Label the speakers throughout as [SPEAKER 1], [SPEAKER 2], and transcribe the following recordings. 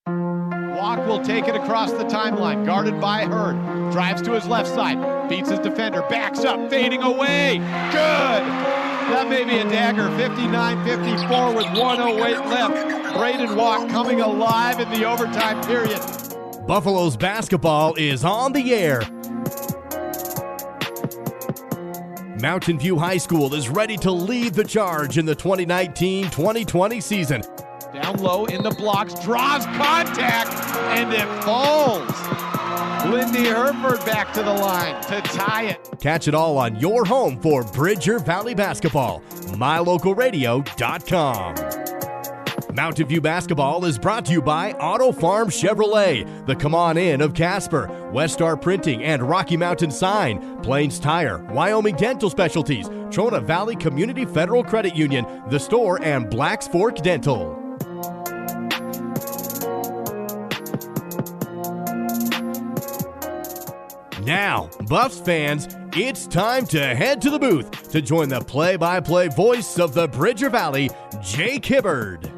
[SPEAKER 1] Walk will take it across the timeline, guarded by Hurd. Drives to his left side, beats his defender, backs up, fading away. Good! That may be a dagger. 59-54 with 1:08 left. Braden Walk coming alive in the overtime period.
[SPEAKER 2] Buffalo's basketball is on the air. Mountain View High School is ready to lead the charge in the 2019-2020 season.
[SPEAKER 1] Down low in the blocks, draws contact, and it falls. Lindy Herford back to the line to tie it.
[SPEAKER 2] Catch it all on your home for Bridger Valley Basketball, mylocalradio.com. Mountain View Basketball is brought to you by Auto Farm Chevrolet, the Come On In of Casper, Westar Printing and Rocky Mountain Sign, Plains Tire, Wyoming Dental Specialties, Trona Valley Community Federal Credit Union, The Store, and Blacks Fork Dental. Now, Buffs fans, it's time to head to the booth to join the play-by-play voice of the Bridger Valley, Jake Hibbard.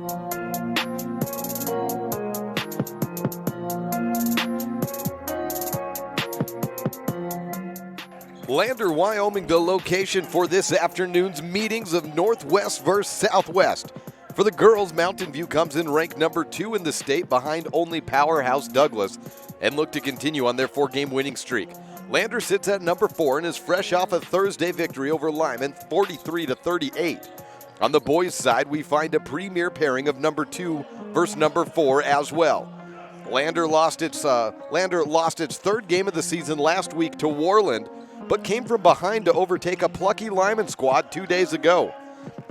[SPEAKER 3] Lander, Wyoming, the location for this afternoon's meetings of Northwest versus Southwest. For the girls, Mountain View comes in ranked number 2 in the state behind only powerhouse Douglas and look to continue on their 4-game winning streak. Lander sits at number 4 and is fresh off a Thursday victory over Lyman, 43-38. On the boys' side, we find a premier pairing of number 2 versus number 4 as well. Lander lost its third game of the season last week to Warland, but came from behind to overtake a plucky Lyman squad 2 days ago.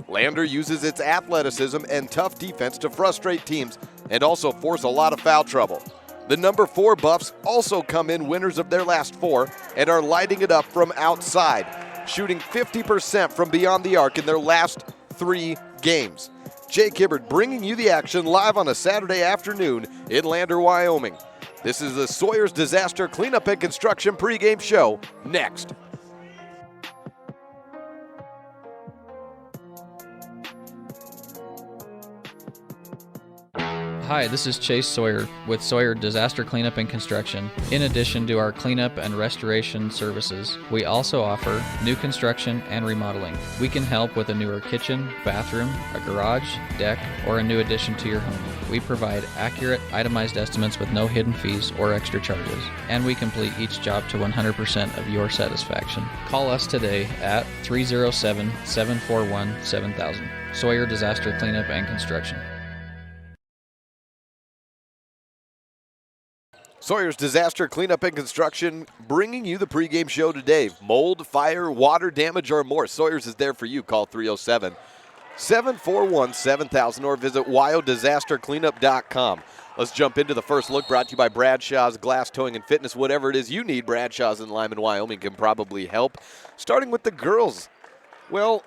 [SPEAKER 3] Lander uses its athleticism and tough defense to frustrate teams and also force a lot of foul trouble. The number 4 Buffs also come in winners of their last 4 and are lighting it up from outside, shooting 50% from beyond the arc in their last 3 games. Jake Hibbard bringing you the action live on a Saturday afternoon in Lander, Wyoming. This is the Sawyer's Disaster Cleanup and Construction pregame show. Next.
[SPEAKER 4] Hi, this is Chase Sawyer with Sawyer Disaster Cleanup and Construction. In addition to our cleanup and restoration services, we also offer new construction and remodeling. We can help with a newer kitchen, bathroom, a garage, deck, or a new addition to your home. We provide accurate, itemized estimates with no hidden fees or extra charges, and we complete each job to 100% of your satisfaction. Call us today at 307-741-7000. Sawyer Disaster Cleanup and Construction.
[SPEAKER 3] Sawyer's Disaster Cleanup and Construction bringing you the pregame show today. Mold, fire, water damage, or more. Sawyer's is there for you. Call 307-741-7000 or visit wyodisastercleanup.com. Let's jump into the first look brought to you by Bradshaw's Glass Towing and Fitness. Whatever it is you need, Bradshaw's in Lyman, Wyoming can probably help. Starting with the girls. Well,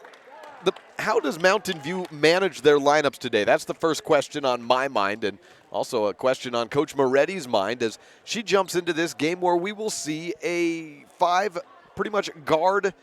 [SPEAKER 3] how does Mountain View manage their lineups today? That's the first question on my mind, and also a question on Coach Moretti's mind as she jumps into this game where we will see a 5 pretty much guard,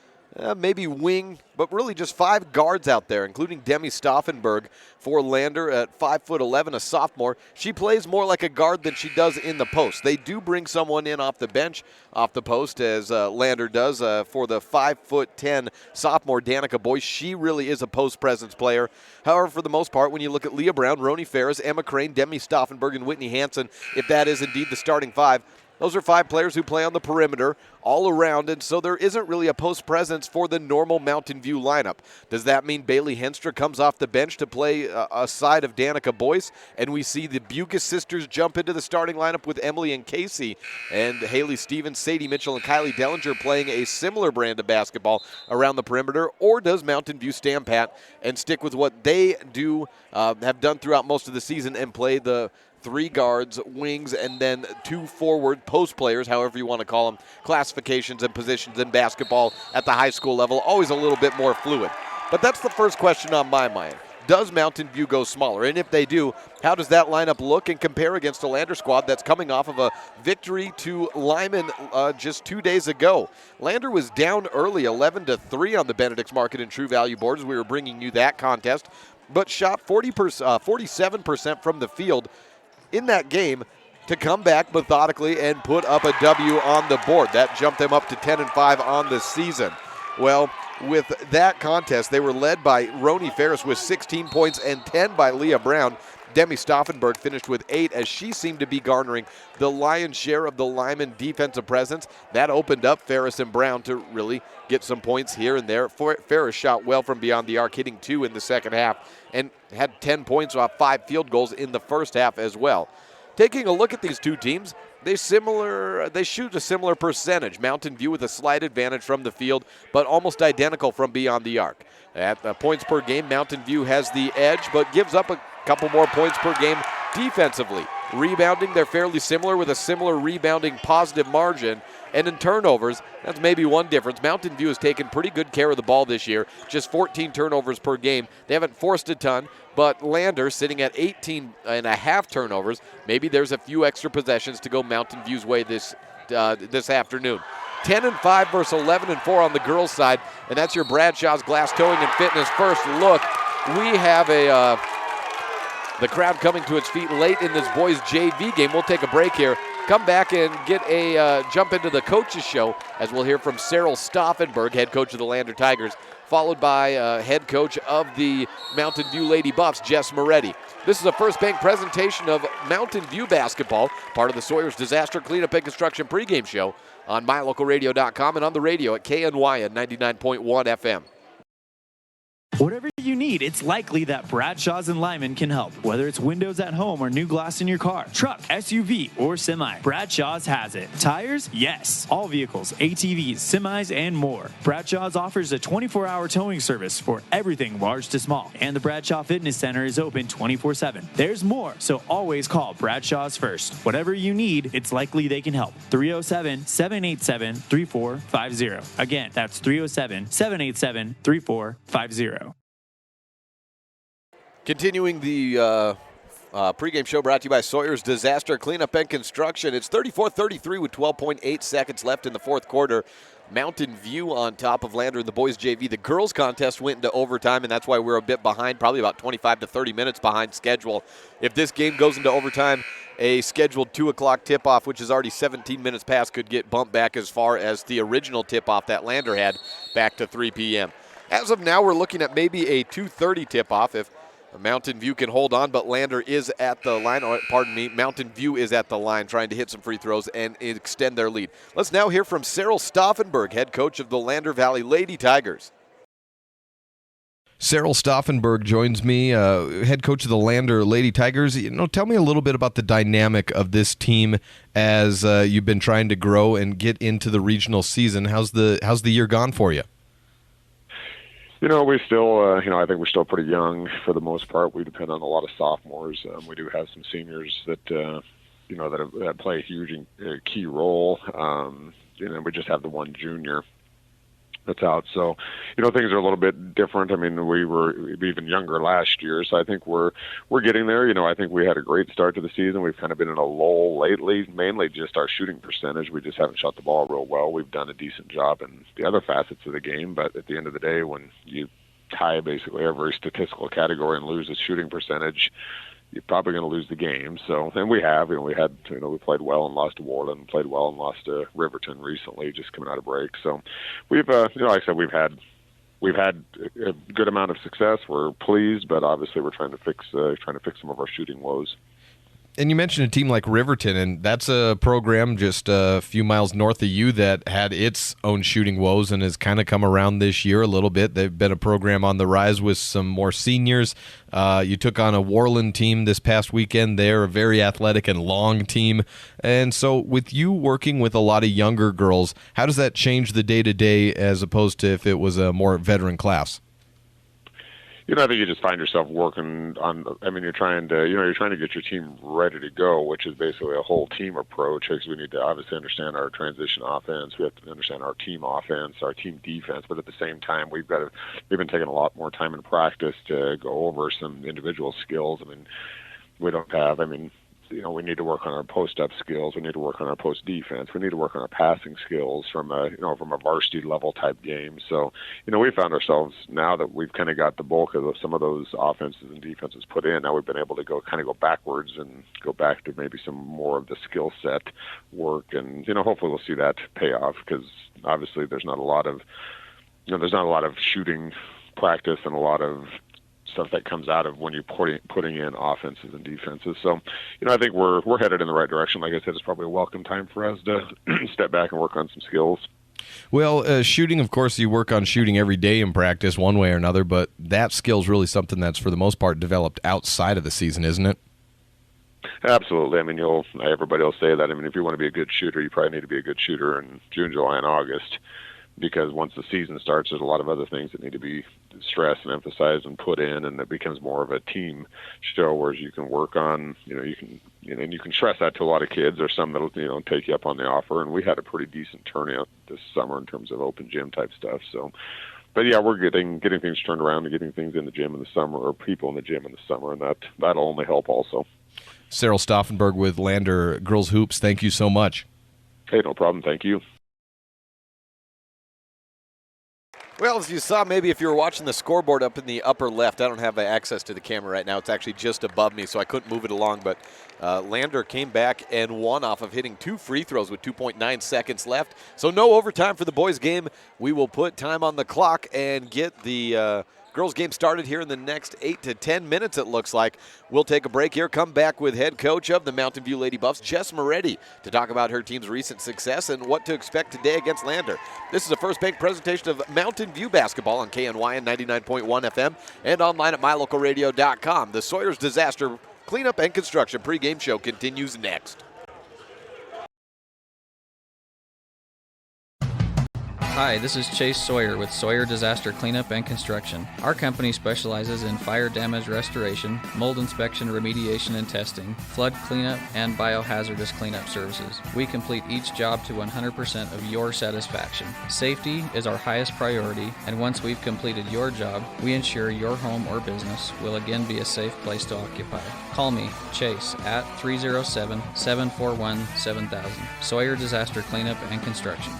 [SPEAKER 3] maybe wing, but really just 5 guards out there, including Demi Stauffenberg for Lander at 5'11", a sophomore. She plays more like a guard than she does in the post. They do bring someone in off the bench, off the post, as Lander does for the 5'10" sophomore Danica Boyce. She really is a post presence player. However, for the most part, when you look at Leah Brown, Roni Ferris, Emma Crane, Demi Stauffenberg, and Whitney Hansen, if that is indeed the starting 5, those are 5 players who play on the perimeter all around, and so there isn't really a post presence for the normal Mountain View lineup. Does that mean Bailey Henstra comes off the bench to play aside of Danica Boyce, and we see the Bucas sisters jump into the starting lineup with Emily and Casey, and Haley Stevens, Sadie Mitchell, and Kylie Dellinger playing a similar brand of basketball around the perimeter? Or does Mountain View stand pat and stick with what they do, have done throughout most of the season, and play the 3 guards, wings, and then 2 forward post players, however you want to call them? Classifications and positions in basketball at the high school level, always a little bit more fluid. But that's the first question on my mind. Does Mountain View go smaller? And if they do, how does that lineup look and compare against a Lander squad that's coming off of a victory to Lyman just 2 days ago? Lander was down early, 11-3 on the Benedict's Market and True Value boards. We were bringing you that contest, but shot 47% from the field. in that game to come back methodically and put up a W on the board. That jumped them up to 10-5 on the season. Well, with that contest, they were led by Roni Ferris with 16 points and 10 by Leah Brown. Demi Stauffenberg finished with 8 as she seemed to be garnering the lion's share of the Lyman defensive presence. That opened up Ferris and Brown to really get some points here and there. Ferris shot well from beyond the arc, hitting 2 in the second half, and had 10 points off 5 field goals in the first half as well. Taking a look at these two teams, they shoot a similar percentage. Mountain View with a slight advantage from the field, but almost identical from beyond the arc. At the points per game, Mountain View has the edge, but gives up a couple more points per game defensively. Rebounding, they're fairly similar with a similar rebounding positive margin. And in turnovers, that's maybe one difference. Mountain View has taken pretty good care of the ball this year, just 14 turnovers per game. They haven't forced a ton, but Lander sitting at 18.5 turnovers. Maybe there's a few extra possessions to go Mountain View's way this afternoon. 10-5 versus 11-4 on the girls' side, and that's your Bradshaw's Glass Towing and Fitness first look. We have the crowd coming to its feet late in this boys' JV game. We'll take a break here. Come back and get a jump into the coaches show as we'll hear from Cyril Stauffenberg, head coach of the Lander Tigers, followed by head coach of the Mountain View Lady Buffs, Jess Moretti. This is a First Bank presentation of Mountain View basketball, part of the Sawyer's Disaster Cleanup and Construction pregame show on mylocalradio.com and on the radio at KNYN 99.1 FM.
[SPEAKER 5] Whatever you need, it's likely that Bradshaw's and Lyman can help. Whether it's windows at home or new glass in your car, truck, SUV, or semi, Bradshaw's has it. Tires? Yes. All vehicles, ATVs, semis, and more. Bradshaw's offers a 24-hour towing service for everything large to small. And the Bradshaw Fitness Center is open 24/7. There's more, so always call Bradshaw's first. Whatever you need, it's likely they can help. 307-787-3450. Again, that's 307-787-3450.
[SPEAKER 3] Continuing the pregame show brought to you by Sawyer's Disaster Cleanup and Construction. It's 34-33 with 12.8 seconds left in the fourth quarter. Mountain View on top of Lander in the boys' JV. The girls' contest went into overtime, and that's why we're a bit behind, probably about 25 to 30 minutes behind schedule. If this game goes into overtime, a scheduled 2 o'clock tip-off, which is already 17 minutes past, could get bumped back as far as the original tip-off that Lander had, back to 3 p.m. As of now, we're looking at maybe a 2:30 tip-off if Mountain View can hold on, but Lander is at the line. Mountain View is at the line trying to hit some free throws and extend their lead. Let's now hear from Cyril Stauffenberg, head coach of the Lander Valley Lady Tigers.
[SPEAKER 6] Cyril Stauffenberg joins me, head coach of the Lander Lady Tigers. Tell me a little bit about the dynamic of this team as you've been trying to grow and get into the regional season. How's the year gone for you?
[SPEAKER 7] We still, I think we're still pretty young for the most part. We depend on a lot of sophomores. We do have some seniors that, that play a huge key role. We just have the one junior that's out. So, things are a little bit different. I mean, we were even younger last year, so I think we're getting there. I think we had a great start to the season. We've kind of been in a lull lately, mainly just our shooting percentage. We just haven't shot the ball real well. We've done a decent job in the other facets of the game, but at the end of the day, when you tie basically every statistical category and lose the shooting percentage, you're probably going to lose the game. So, and we have, we played well and lost to Warland, played well and lost to Riverton recently, just coming out of break. So, we've, like I said, we've had a good amount of success. We're pleased, but obviously we're trying to fix some of our shooting woes.
[SPEAKER 6] And you mentioned a team like Riverton, and that's a program just a few miles north of you that had its own shooting woes and has kind of come around this year a little bit. They've been a program on the rise with some more seniors. You took on a Warland team this past weekend. They're a very athletic and long team. And so with you working with a lot of younger girls, how does that change the day-to-day as opposed to if it was a more veteran class?
[SPEAKER 7] I think you just find yourself working on. You're trying to get your team ready to go, which is basically a whole team approach. Because we need to obviously understand our transition offense. We have to understand our team offense, our team defense. But at the same time, we've been taking a lot more time in practice to go over some individual skills. We don't have. we need to work on our post-up skills. We need to work on our post-defense. We need to work on our passing skills from a varsity level type game. So, we found ourselves now that we've kind of got the bulk of some of those offenses and defenses put in. Now we've been able to go backwards and go back to maybe some more of the skill set work, and hopefully we'll see that pay off, because obviously there's not a lot of shooting practice and a lot of stuff that comes out of when you're putting in offenses and defenses. So, I think we're headed in the right direction. Like I said, it's probably a welcome time for us to step back and work on some skills.
[SPEAKER 6] Well, shooting, of course, you work on shooting every day in practice one way or another, but that skill's really something that's for the most part developed outside of the season, isn't it?
[SPEAKER 7] Absolutely. I mean, everybody will say that. I mean, if you want to be a good shooter, you probably need to be a good shooter in June, July, and August, because once the season starts, there's a lot of other things that need to be stressed and emphasized and put in, and it becomes more of a team show, whereas you can work on, and you can stress that to a lot of kids. There's some that'll, take you up on the offer, and we had a pretty decent turnout this summer in terms of open gym type stuff. So, but yeah, we're getting things turned around and getting things in the gym in the summer, or people in the gym in the summer, and that'll only help also.
[SPEAKER 6] Cyril Stauffenberg with Lander Girls Hoops, thank you so much.
[SPEAKER 7] Hey, no problem. Thank you.
[SPEAKER 3] Well, as you saw, maybe if you were watching the scoreboard up in the upper left, I don't have access to the camera right now. It's actually just above me, so I couldn't move it along. But Lander came back and won off of hitting 2 free throws with 2.9 seconds left. So no overtime for the boys' game. We will put time on the clock and get the girls' game started here in the next 8 to 10 minutes, it looks like. We'll take a break here, come back with head coach of the Mountain View Lady Buffs, Jess Moretti, to talk about her team's recent success and what to expect today against Lander. This is a First Bank presentation of Mountain View basketball on KNYN 99.1 FM and online at mylocalradio.com. The Sawyer's Disaster Cleanup and Construction pregame show continues next.
[SPEAKER 4] Hi, this is Chase Sawyer with Sawyer Disaster Cleanup and Construction. Our company specializes in fire damage restoration, mold inspection, remediation and testing, flood cleanup, and biohazardous cleanup services. We complete each job to 100% of your satisfaction. Safety is our highest priority, and once we've completed your job, we ensure your home or business will again be a safe place to occupy. Call me, Chase, at 307-741-7000. Sawyer Disaster Cleanup and Construction.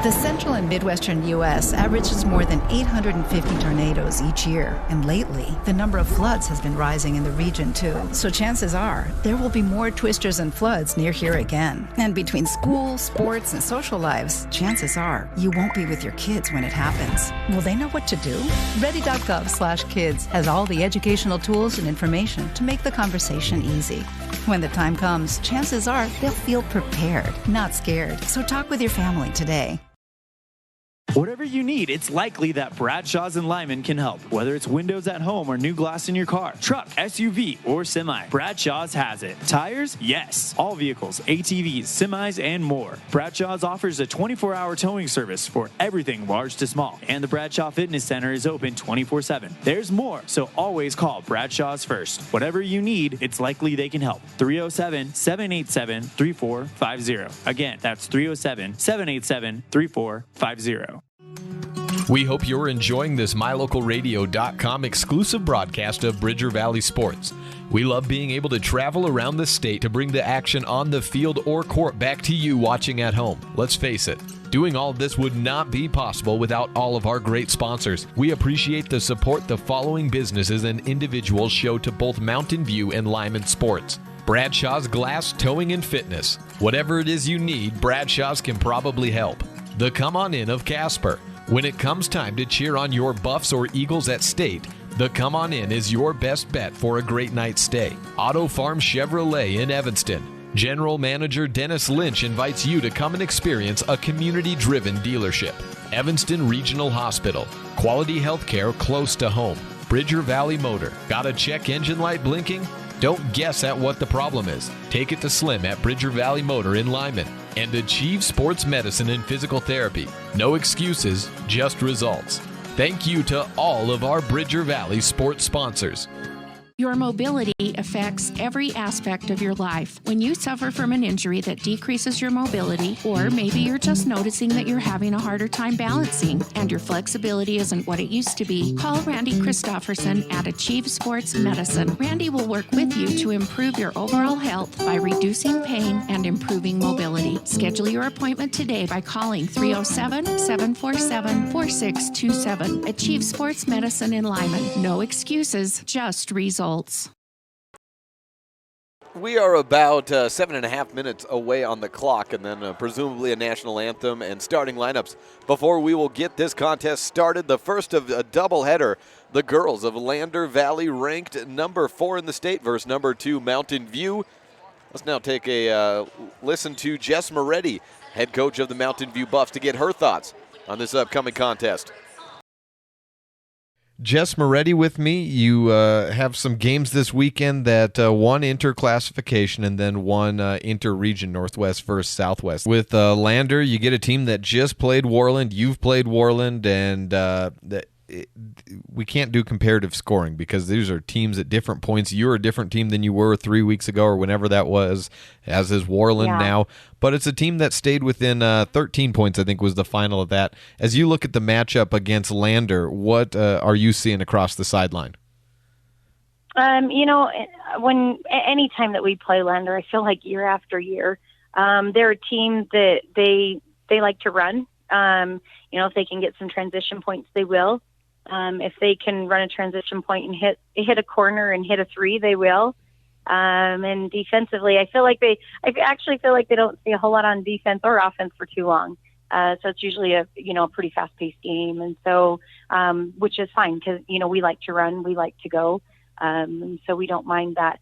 [SPEAKER 8] The central and midwestern U.S. averages more than 850 tornadoes each year, and lately, the number of floods has been rising in the region too. So chances are, there will be more twisters and floods near here again. And between school, sports, and social lives, chances are, you won't be with your kids when it happens. Will they know what to do? Ready.gov/kids has all the educational tools and information to make the conversation easy. When the time comes, chances are they'll feel prepared, not scared. So talk with your family today.
[SPEAKER 5] Whatever you need, it's likely that Bradshaw's and Lyman can help. Whether it's windows at home or new glass in your car, truck, SUV, or semi, Bradshaw's has it. Tires? Yes. All vehicles, ATVs, semis, and more. Bradshaw's offers a 24-hour towing service for everything large to small. And the Bradshaw Fitness Center is open 24/7. There's more, so always call Bradshaw's first. Whatever you need, it's likely they can help. 307-787-3450. Again, that's 307-787-3450.
[SPEAKER 6] We hope you're enjoying this mylocalradio.com exclusive broadcast of Bridger Valley Sports. We love being able to travel around the state to bring the action on the field or court back to you watching at home. Let's face it, doing all of this would not be possible without all of our great sponsors. We appreciate the support the following businesses and individuals show to both Mountain View and Lyman Sports. Bradshaw's Glass, Towing, and Fitness. Whatever it is you need, Bradshaw's can probably help. The Come On In of Casper. When it comes time to cheer on your Buffs or Eagles at state, the Come On In is your best bet for a great night's stay. Auto Farm Chevrolet in Evanston. General Manager Dennis Lynch invites you to come and experience a community-driven dealership. Evanston Regional Hospital. Quality health care close to home. Bridger Valley Motor. Got a check engine light blinking? Don't guess at what the problem is. Take it to Slim at Bridger Valley Motor in Lyman. And Achieve Sports Medicine and Physical Therapy. No excuses, just results. Thank you to all of our Bridger Valley sports sponsors.
[SPEAKER 9] Your mobility affects every aspect of your life. When you suffer from an injury that decreases your mobility, or maybe you're just noticing that you're having a harder time balancing and your flexibility isn't what it used to be, call Randy Christofferson at Achieve Sports Medicine. Randy will work with you to improve your overall health by reducing pain and improving mobility. Schedule your appointment today by calling 307-747-4627. Achieve Sports Medicine in Lyman. No excuses, just results.
[SPEAKER 3] We are about 7.5 minutes away on the clock, and then presumably a national anthem and starting lineups before we will get this contest started. The first of a doubleheader, the girls of Lander Valley, ranked number 4 in the state versus number 2 Mountain View. Let's now take a listen to Jess Moretti, head coach of the Mountain View Buffs, to get her thoughts on this upcoming contest.
[SPEAKER 6] Jess Moretti with me. You have some games this weekend that one interclassification and then one inter-region, Northwest versus Southwest. With Lander, you get a team that just played Worland. You've played Worland, and we can't do comparative scoring because these are teams at different points. You're a different team than you were 3 weeks ago or whenever that was, as is Worland now. But it's a team that stayed within 13 points, I think was the final of that. As you look at the matchup against Lander, what are you seeing across the sideline?
[SPEAKER 10] Any time that we play Lander, I feel like year after year, they're a team that they like to run. If they can get some transition points, they will. If they can run a transition point and hit a corner and hit a three, they will. And defensively, I actually feel like they don't see a whole lot on defense or offense for too long. So it's usually a pretty fast-paced game, and so which is fine because we like to run, we like to go, and so we don't mind that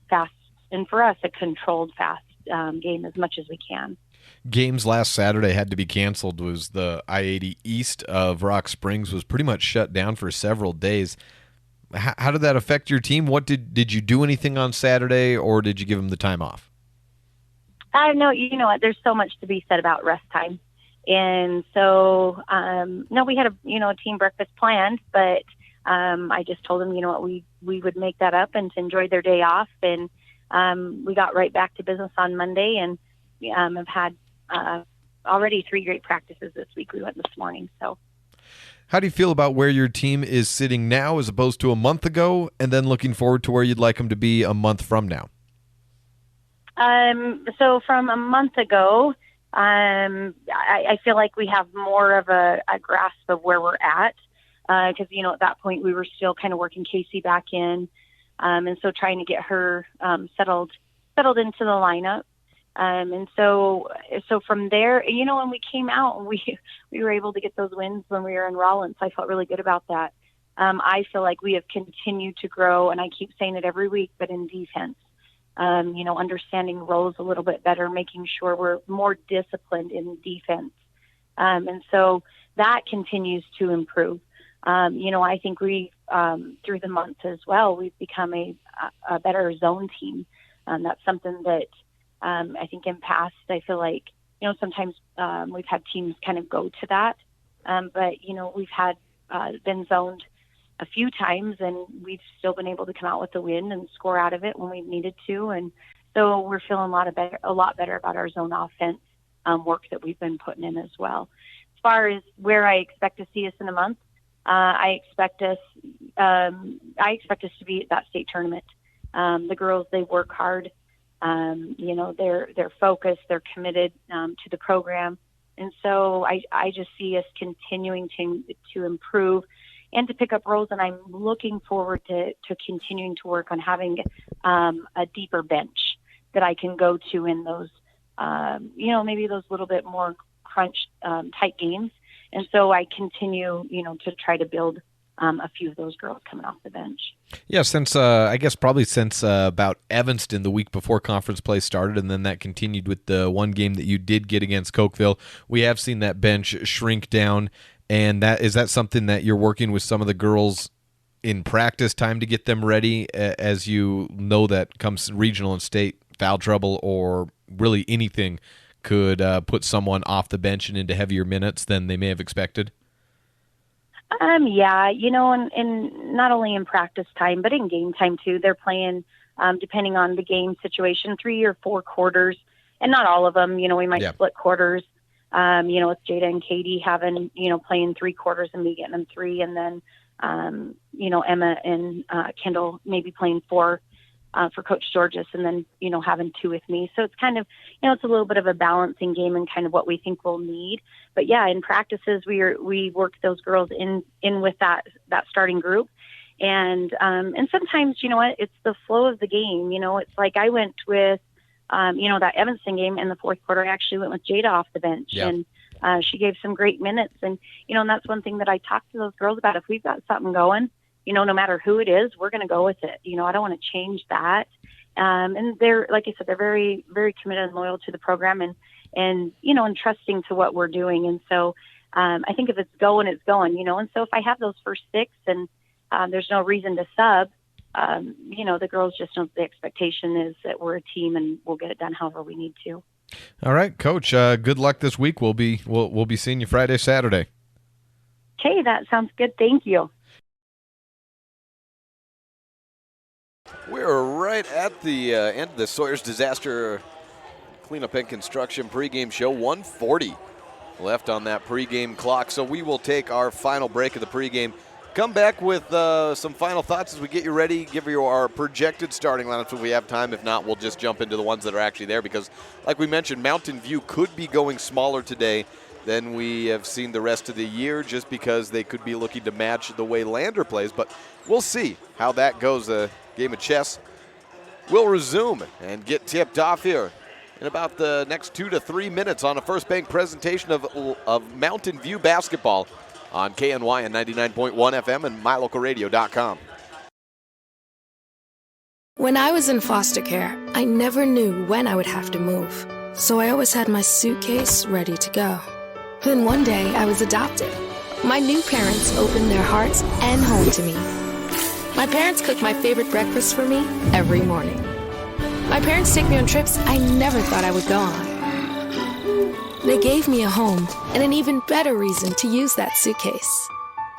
[SPEAKER 10] fast. And for us, a controlled fast game as much as we can.
[SPEAKER 6] Games last Saturday had to be canceled. Was the I-80 east of Rock Springs was pretty much shut down for several days. How did that affect your team? What did you do anything on Saturday, or did you give them the time off?
[SPEAKER 10] No, you know what? There's so much to be said about rest time, and so no, we had a team breakfast planned, but I just told them we would make that up and to enjoy their day off, and we got right back to business on Monday, and have had already 3 great practices this week. We went this morning. So,
[SPEAKER 6] how do you feel about where your team is sitting now as opposed to a month ago, and then looking forward to where you'd like them to be a month from now?
[SPEAKER 10] So from a month ago, I feel like we have more of a grasp of where we're at because, at that point we were still kind of working Casey back in, and so trying to get her settled into the lineup. And so from there, when we came out, we were able to get those wins when we were in Rollins. I felt really good about that. I feel like we have continued to grow, and I keep saying it every week, but in defense, understanding roles a little bit better, making sure we're more disciplined in defense. And so that continues to improve. I think we, through the months as well, we've become a better zone team. That's something that, I think in past, I feel like, sometimes we've had teams kind of go to that. But, we've had been zoned a few times, and we've still been able to come out with the win and score out of it when we've needed to. And so we're feeling a lot better about our zone offense work that we've been putting in as well. As far as where I expect to see us in a month, I expect us to be at that state tournament. The girls, they work hard. They're focused, they're committed to the program. And so I just see us continuing to improve and to pick up roles. And I'm looking forward to continuing to work on having a deeper bench that I can go to in those, maybe those little bit more crunch tight games. And so I continue, to try to build a few of those girls coming off the bench.
[SPEAKER 6] Yeah, since about Evanston the week before conference play started, and then that continued with the one game that you did get against Cokeville, we have seen that bench shrink down. And is that something that you're working with some of the girls in practice time to get them ready, as you know that comes regional and state foul trouble or really anything could put someone off the bench and into heavier minutes than they may have expected?
[SPEAKER 10] Yeah, and not only in practice time, but in game time too. They're playing, depending on the game situation, 3 or 4 quarters, and not all of them. We might split quarters. With Jada and Katie having, playing 3 quarters and me getting them 3, and then, Emma and Kendall maybe playing 4 for Coach Georges, and then, having 2 with me. So it's kind of, it's a little bit of a balancing game and kind of what we think we'll need. But yeah, in practices, we work those girls in with that starting group. And sometimes, it's the flow of the game. It's like I went with, that Evanston game in the 4th quarter. I actually went with Jada off the bench, and she gave some great minutes. And, and that's one thing that I talked to those girls about. If we've got something going, no matter who it is, we're going to go with it. I don't want to change that. And they're, like I said, they're very, very committed and loyal to the program and trusting to what we're doing. And so I think if it's going, it's going, and so if I have those first 6 and there's no reason to sub, the girls just know the expectation is that we're a team and we'll get it done however we need to.
[SPEAKER 6] All right, Coach, good luck this week. We'll be seeing you Friday, Saturday.
[SPEAKER 10] Okay, that sounds good. Thank you.
[SPEAKER 3] We're right at the end of the Sawyer's Disaster Cleanup and Construction pregame show. 1:40 left on that pregame clock, so we will take our final break of the pregame. Come back with some final thoughts as we get you ready, give you our projected starting lineups if we have time. If not, we'll just jump into the ones that are actually there because, like we mentioned, Mountain View could be going smaller today than we have seen the rest of the year just because they could be looking to match the way Lander plays. But we'll see how that goes. Game of chess will resume and get tipped off here in about the next 2 to 3 minutes on a First Bank presentation of Mountain View basketball on KNYN 99.1 FM and mylocalradio.com.
[SPEAKER 11] When I was in foster care, I never knew when I would have to move, so I always had my suitcase ready to go. Then one day, I was adopted. My new parents opened their hearts and home to me. My parents cook my favorite breakfast for me every morning. My parents take me on trips I never thought I would go on. They gave me a home and an even better reason to use that suitcase.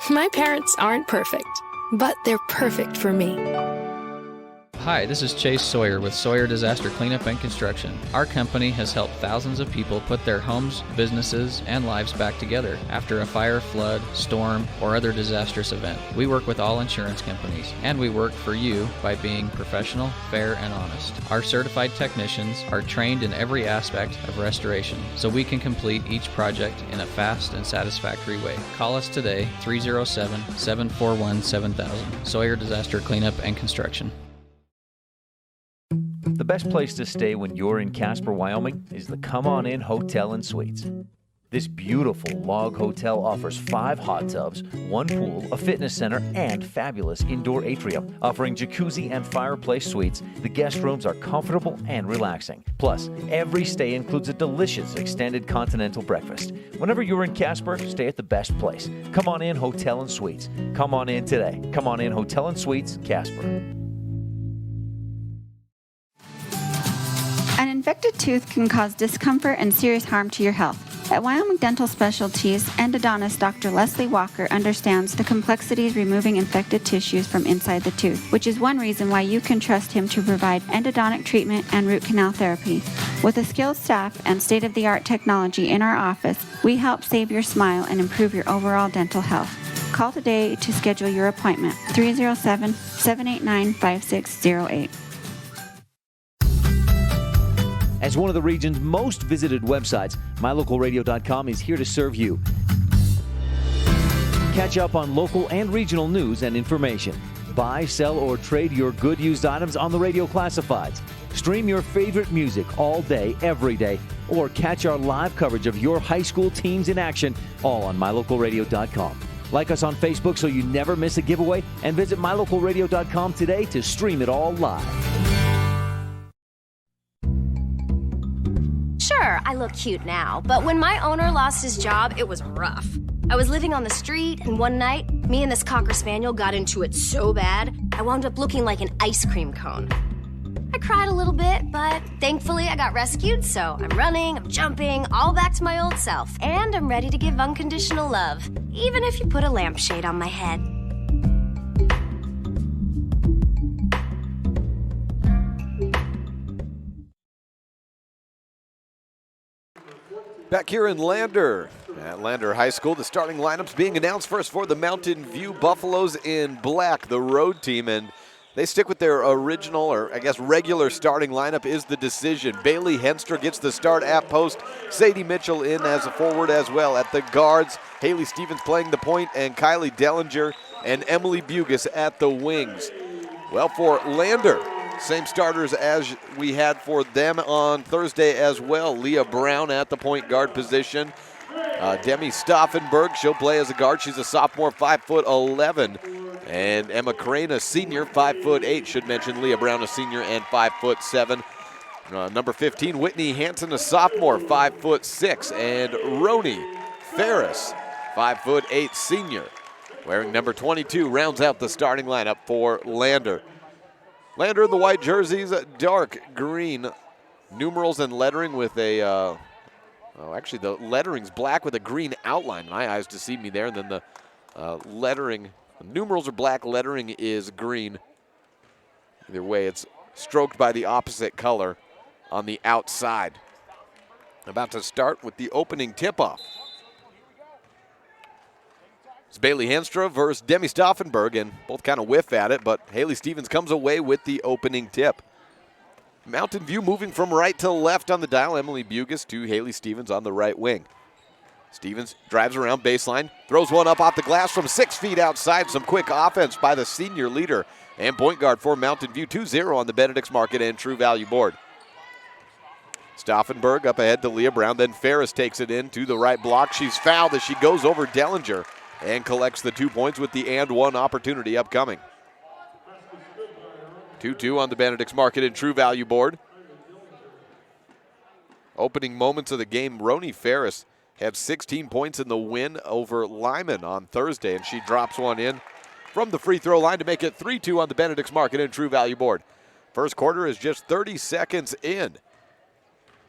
[SPEAKER 11] My parents aren't perfect, but they're perfect for me.
[SPEAKER 4] Hi, this is Chase Sawyer with Sawyer Disaster Cleanup and Construction. Our company has helped thousands of people put their homes, businesses, and lives back together after a fire, flood, storm, or other disastrous event. We work with all insurance companies, and we work for you by being professional, fair, and honest. Our certified technicians are trained in every aspect of restoration, so we can complete each project in a fast and satisfactory way. Call us today, 307-741-7000. Sawyer Disaster Cleanup and Construction.
[SPEAKER 12] The best place to stay when you're in Casper, Wyoming is the Come On In Hotel and Suites. This beautiful log hotel offers 5 hot tubs, 1 pool, a fitness center, and fabulous indoor atrium. Offering jacuzzi and fireplace suites, the guest rooms are comfortable and relaxing. Plus, every stay includes a delicious extended continental breakfast. Whenever you're in Casper, stay at the best place. Come On In Hotel and Suites. Come on in today. Come On In Hotel and Suites, Casper.
[SPEAKER 13] An infected tooth can cause discomfort and serious harm to your health. At Wyoming Dental Specialties, endodontist Dr. Leslie Walker understands the complexities removing infected tissues from inside the tooth, which is one reason why you can trust him to provide endodontic treatment and root canal therapy. With a skilled staff and state-of-the-art technology in our office, we help save your smile and improve your overall dental health. Call today to schedule your appointment, 307-789-5608.
[SPEAKER 12] As one of the region's most visited websites, mylocalradio.com is here to serve you. Catch up on local and regional news and information. Buy, sell, or trade your good used items on the radio classifieds. Stream your favorite music all day, every day, or catch our live coverage of your high school teams in action, all on mylocalradio.com. Like us on Facebook so you never miss a giveaway, and visit mylocalradio.com today to stream it all live.
[SPEAKER 14] Sure, I look cute now, but when my owner lost his job, it was rough. I was living on the street, and one night, me and this Cocker Spaniel got into it so bad, I wound up looking like an ice cream cone. I I cried a little bit, but thankfully I got rescued, so I'm running, I'm jumping, all back to my old self. And I'm ready to give unconditional love, even if you put a lampshade on my head.
[SPEAKER 3] Back here in Lander, at Lander High School, the starting lineups being announced first for the Mountain View Buffaloes in black, the road team, and they stick with their original, or I guess regular starting lineup is the decision. Bailey Henstra gets the start at post. Sadie Mitchell in as a forward as well. At the guards, Haley Stevens playing the point, and Kylie Dellinger and Emily Bugis at the wings. Well, for Lander, same starters as we had for them on Thursday as well. Leah Brown at the point guard position. Demi Stauffenberg, she'll play as a guard. She's a sophomore, 5'11". And Emma Crane, a senior, 5'8". Should mention Leah Brown, a senior, and 5'7". Number 15, Whitney Hansen, a sophomore, 5'6". And Roni Ferris, 5'8", senior. Wearing number 22, rounds out the starting lineup for Lander. Lander in the white jerseys, dark green numerals and lettering with a, actually the lettering's black with a green outline. My eyes deceive me there. And then the lettering, the numerals are black, lettering is green. Either way, it's stroked by the opposite color on the outside. About to start with the opening tip-off. It's Bailey Henstra versus Demi Stauffenberg, and both kind of whiff at it, but Haley Stevens comes away with the opening tip. Mountain View moving from right to left on the dial. Emily Bugis to Haley Stevens on the right wing. Stevens drives around baseline, throws one up off the glass from 6 feet outside. Some quick offense by the senior leader and point guard for Mountain View. 2-0 on the Benedict's Market and True Value board. Stauffenberg up ahead to Leah Brown. Then Ferris takes it in to the right block. She's fouled as she goes over Dellinger and collects the 2 points with the and one opportunity upcoming. 2-2 on the Benedict's Market and True Value board. Opening moments of the game, Roni Ferris had 16 points in the win over Lyman on Thursday, and she drops one in from the free throw line to make it 3-2 on the Benedict's Market and True Value board. First quarter is just 30 seconds in.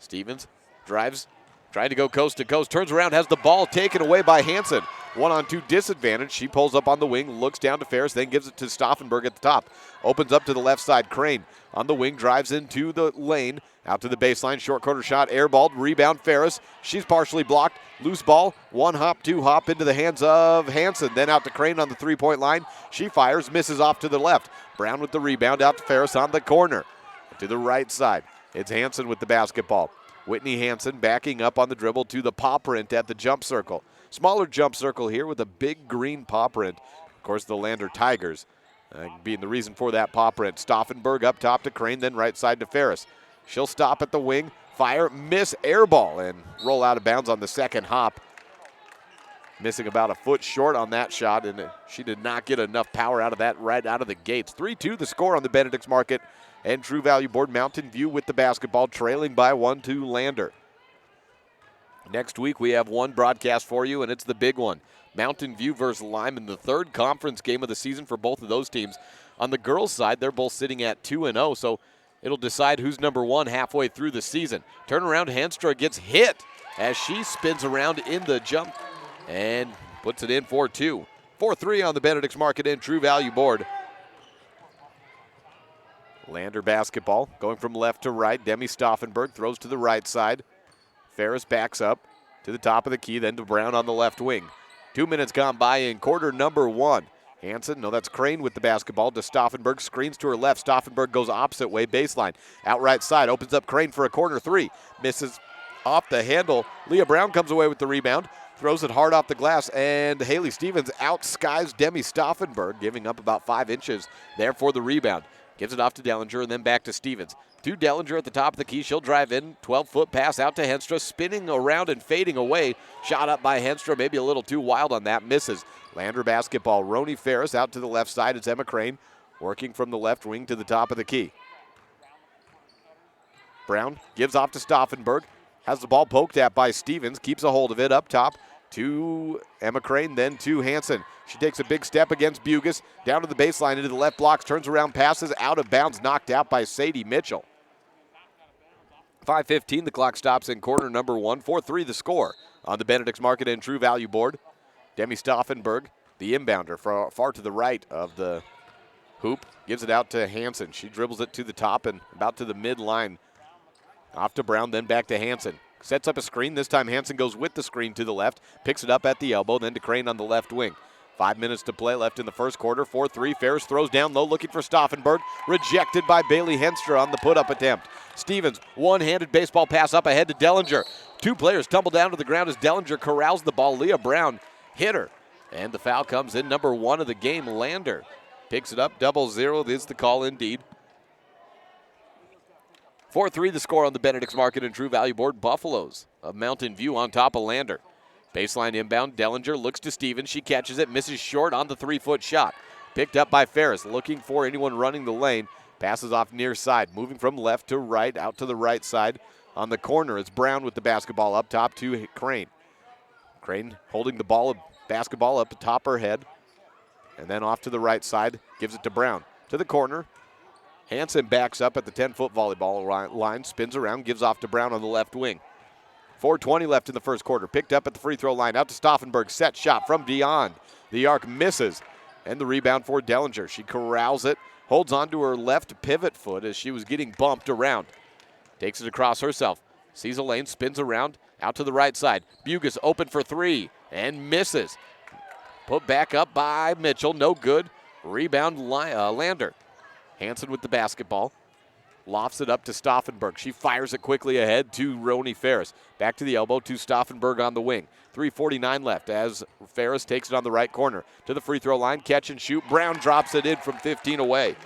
[SPEAKER 3] Stevens drives, trying to go coast to coast, turns around, has the ball taken away by Hansen. 1-on-2 disadvantage. She pulls up on the wing, looks down to Ferris, then gives it to Stauffenberg at the top. Opens up to the left side. Crane on the wing, drives into the lane, out to the baseline. Short corner shot, airballed, rebound Ferris. She's partially blocked. Loose ball, 1 hop, 2 hop into the hands of Hansen. Then out to Crane on the 3-point line. She fires, misses off to the left. Brown with the rebound, out to Ferris on the corner. To the right side, it's Hansen with the basketball. Whitney Hansen backing up on the dribble to the paw print at the jump circle. Smaller jump circle here with a big green paw print. Of course, the Lander Tigers being the reason for that paw print. Stauffenberg up top to Crane, then right side to Ferris. She'll stop at the wing, fire, miss, air ball, and roll out of bounds on the second hop. Missing about a foot short on that shot, and she did not get enough power out of that right out of the gates. 3-2 the score on the Benedict's Market and True Value board. Mountain View with the basketball, trailing by 1 to Lander. Next week, we have one broadcast for you, and it's the big one. Mountain View versus Lyman, the third conference game of the season for both of those teams. On the girls' side, they're both sitting at 2-0, so it'll decide who's number one halfway through the season. Turnaround, Henstra gets hit as she spins around in the jump and puts it in for 2. 4-3 on the Benedict's Market and True Value board. Lander basketball going from left to right. Demi Stauffenberg throws to the right side. Ferris backs up to the top of the key, then to Brown on the left wing. 2 minutes gone by in quarter number 1. Hansen, no, that's Crane with the basketball to Stauffenberg. Screens to her left. Stauffenberg goes opposite way, baseline. Out right side, opens up Crane for a corner 3. Misses off the handle. Leah Brown comes away with the rebound. Throws it hard off the glass, and Haley Stevens outskies Demi Stauffenberg, giving up about 5 inches there for the rebound. Gives it off to Dellinger and then back to Stevens. To Dellinger at the top of the key. She'll drive in. 12-foot pass out to Henstra. Spinning around and fading away. Shot up by Henstra. Maybe a little too wild on that. Misses. Lander basketball. Roni Ferris out to the left side. It's Emma Crane working from the left wing to the top of the key. Brown gives off to Stauffenberg. Has the ball poked at by Stevens. Keeps a hold of it up top. to Emma Crane, then to Hansen. She takes a big step against Bugus, down to the baseline, into the left blocks, turns around, passes, out of bounds, knocked out by Sadie Mitchell. 5:15, the clock stops in quarter number 1. 4-3 the score on the Benedict's Market and True Value board. Demi Stauffenberg, the inbounder, far to the right of the hoop, gives it out to Hansen. She dribbles it to the top and about to the midline. Off to Brown, then back to Hansen. Sets up a screen. This time Hansen goes with the screen to the left, picks it up at the elbow, then to Crane on the left wing. 5 minutes to play left in the first quarter. 4-3. Ferris throws down low, looking for Stauffenberg. Rejected by Bailey Henstra on the put-up attempt. Stevens, one-handed baseball pass up ahead to Dellinger. Two players tumble down to the ground as Dellinger corrals the ball. Leah Brown hit her. And the foul comes in. Number 1 of the game, Lander. Picks it up. 0-0 is the call indeed. 4-3 the score on the Benedict's Market and True Value board. Buffaloes of Mountain View on top of Lander. Baseline inbound. Dellinger looks to Stevens. She catches it, misses short on the 3-foot shot. Picked up by Ferris, looking for anyone running the lane. Passes off near side, moving from left to right, out to the right side. On the corner, it's Brown with the basketball up top to Crane. Crane holding the ball, basketball up atop her head. And then off to the right side, gives it to Brown. To the corner. Hansen backs up at the 10-foot volleyball line, spins around, gives off to Brown on the left wing. 4:20 left in the first quarter. Picked up at the free throw line, out to Stauffenberg. Set shot from beyond the arc, misses. And the rebound for Dellinger. She corrals it, holds onto her left pivot foot as she was getting bumped around. Takes it across herself. Sees a lane, spins around, out to the right side. Bugus open for 3 and misses. Put back up by Mitchell, no good. Rebound Lander. Hansen with the basketball. Lofts it up to Stauffenberg. She fires it quickly ahead to Roni Ferris. Back to the elbow to Stauffenberg on the wing. 3:49 left as Ferris takes it on the right corner. To the free throw line, catch and shoot. Brown drops it in from 15 away.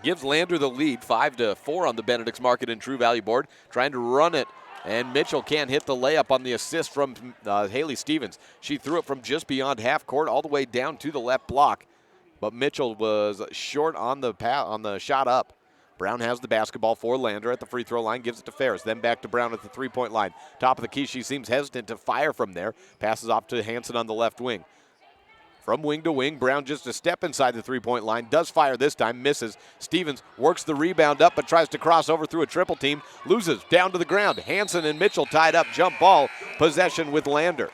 [SPEAKER 3] Gives Lander the lead, 5-4 on the Benedict's Market and True Value board. Trying to run it, and Mitchell can't hit the layup on the assist from Haley Stevens. She threw it from just beyond half court all the way down to the left block. But Mitchell was short on the shot up. Brown has the basketball for Lander at the free throw line, gives it to Ferris, then back to Brown at the three-point line. Top of the key, she seems hesitant to fire from there. Passes off to Hansen on the left wing. From wing to wing, Brown just a step inside the three-point line, does fire this time, misses. Stevens works the rebound up, but tries to cross over through a triple team, loses, down to the ground. Hansen and Mitchell tied up, jump ball, possession with Lander.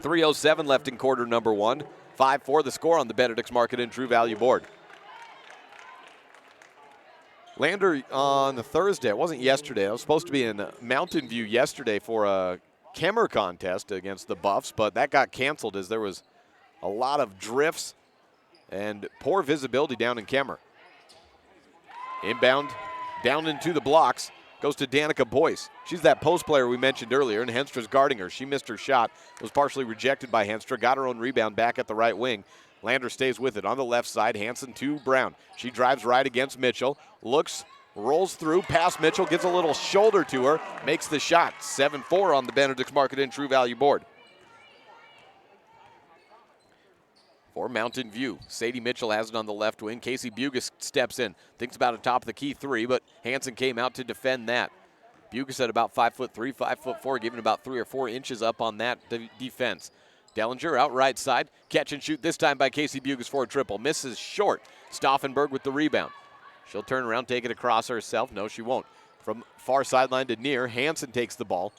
[SPEAKER 3] 3:07 left in quarter number 1. 5-4 the score on the Benedict's Market and True Value board. Lander on the Thursday, it wasn't yesterday. I was supposed to be in Mountain View yesterday for a Kemmer contest against the Buffs, but that got canceled as there was a lot of drifts and poor visibility down in Kemmer. Inbound, down into the blocks, goes to Danica Boyce. She's that post player we mentioned earlier, and Henstra's guarding her. She missed her shot, was partially rejected by Henstra, got her own rebound back at the right wing. Lander stays with it on the left side. Hansen to Brown. She drives right against Mitchell, looks, rolls through, past Mitchell, gives a little shoulder to her, makes the shot. 7-4 on the Benedict's Market and True Value board. For Mountain View, Sadie Mitchell has it on the left wing. Casey Bugus steps in, thinks about a top of the key 3, but Hansen came out to defend that. Bugus at about 5'3", 5'4", giving about 3 or 4 inches up on that defense. Dellinger out right side, catch and shoot this time by Casey Bugus for a triple. Misses short. Stauffenberg with the rebound. She'll turn around, take it across herself. No, she won't. From far sideline to near, Hansen takes the ball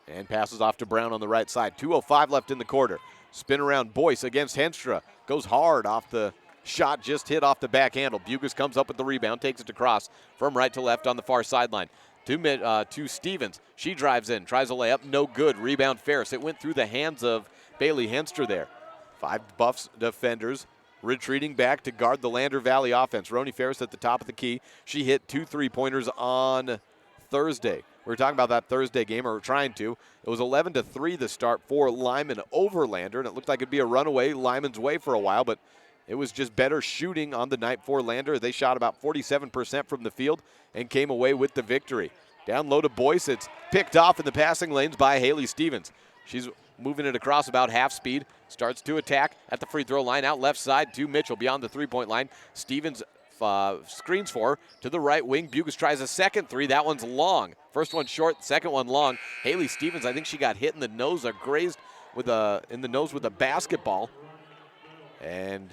[SPEAKER 3] and passes off to Brown on the right side. 2:05 left in the quarter. Spin around Boyce against Henstra. Goes hard off the shot, just hit off the back handle. Bugus comes up with the rebound, takes it across from right to left on the far sideline. To Stevens. She drives in, tries a layup, no good. Rebound Ferris. It went through the hands of Bailey Henstra there. 5 Buffs defenders retreating back to guard the Lander Valley offense. Roni Ferris at the top of the key. She hit 2 3-pointers on Thursday. We were talking about that Thursday game, or trying to. It was 11-3 the start for Lyman over Lander, and it looked like it'd be a runaway Lyman's way for a while, but it was just better shooting on the night for Lander. They shot about 47% from the field and came away with the victory. Down low to Boyce. It's picked off in the passing lanes by Haley Stevens. She's moving it across about half speed. Starts to attack at the free throw line, out left side to Mitchell beyond the three-point line. Stevens screens for to the right wing. Bugus tries a second three. That one's long. First one short, second one long. Haley Stevens, I think she got hit in the nose, grazed in the nose with a basketball. And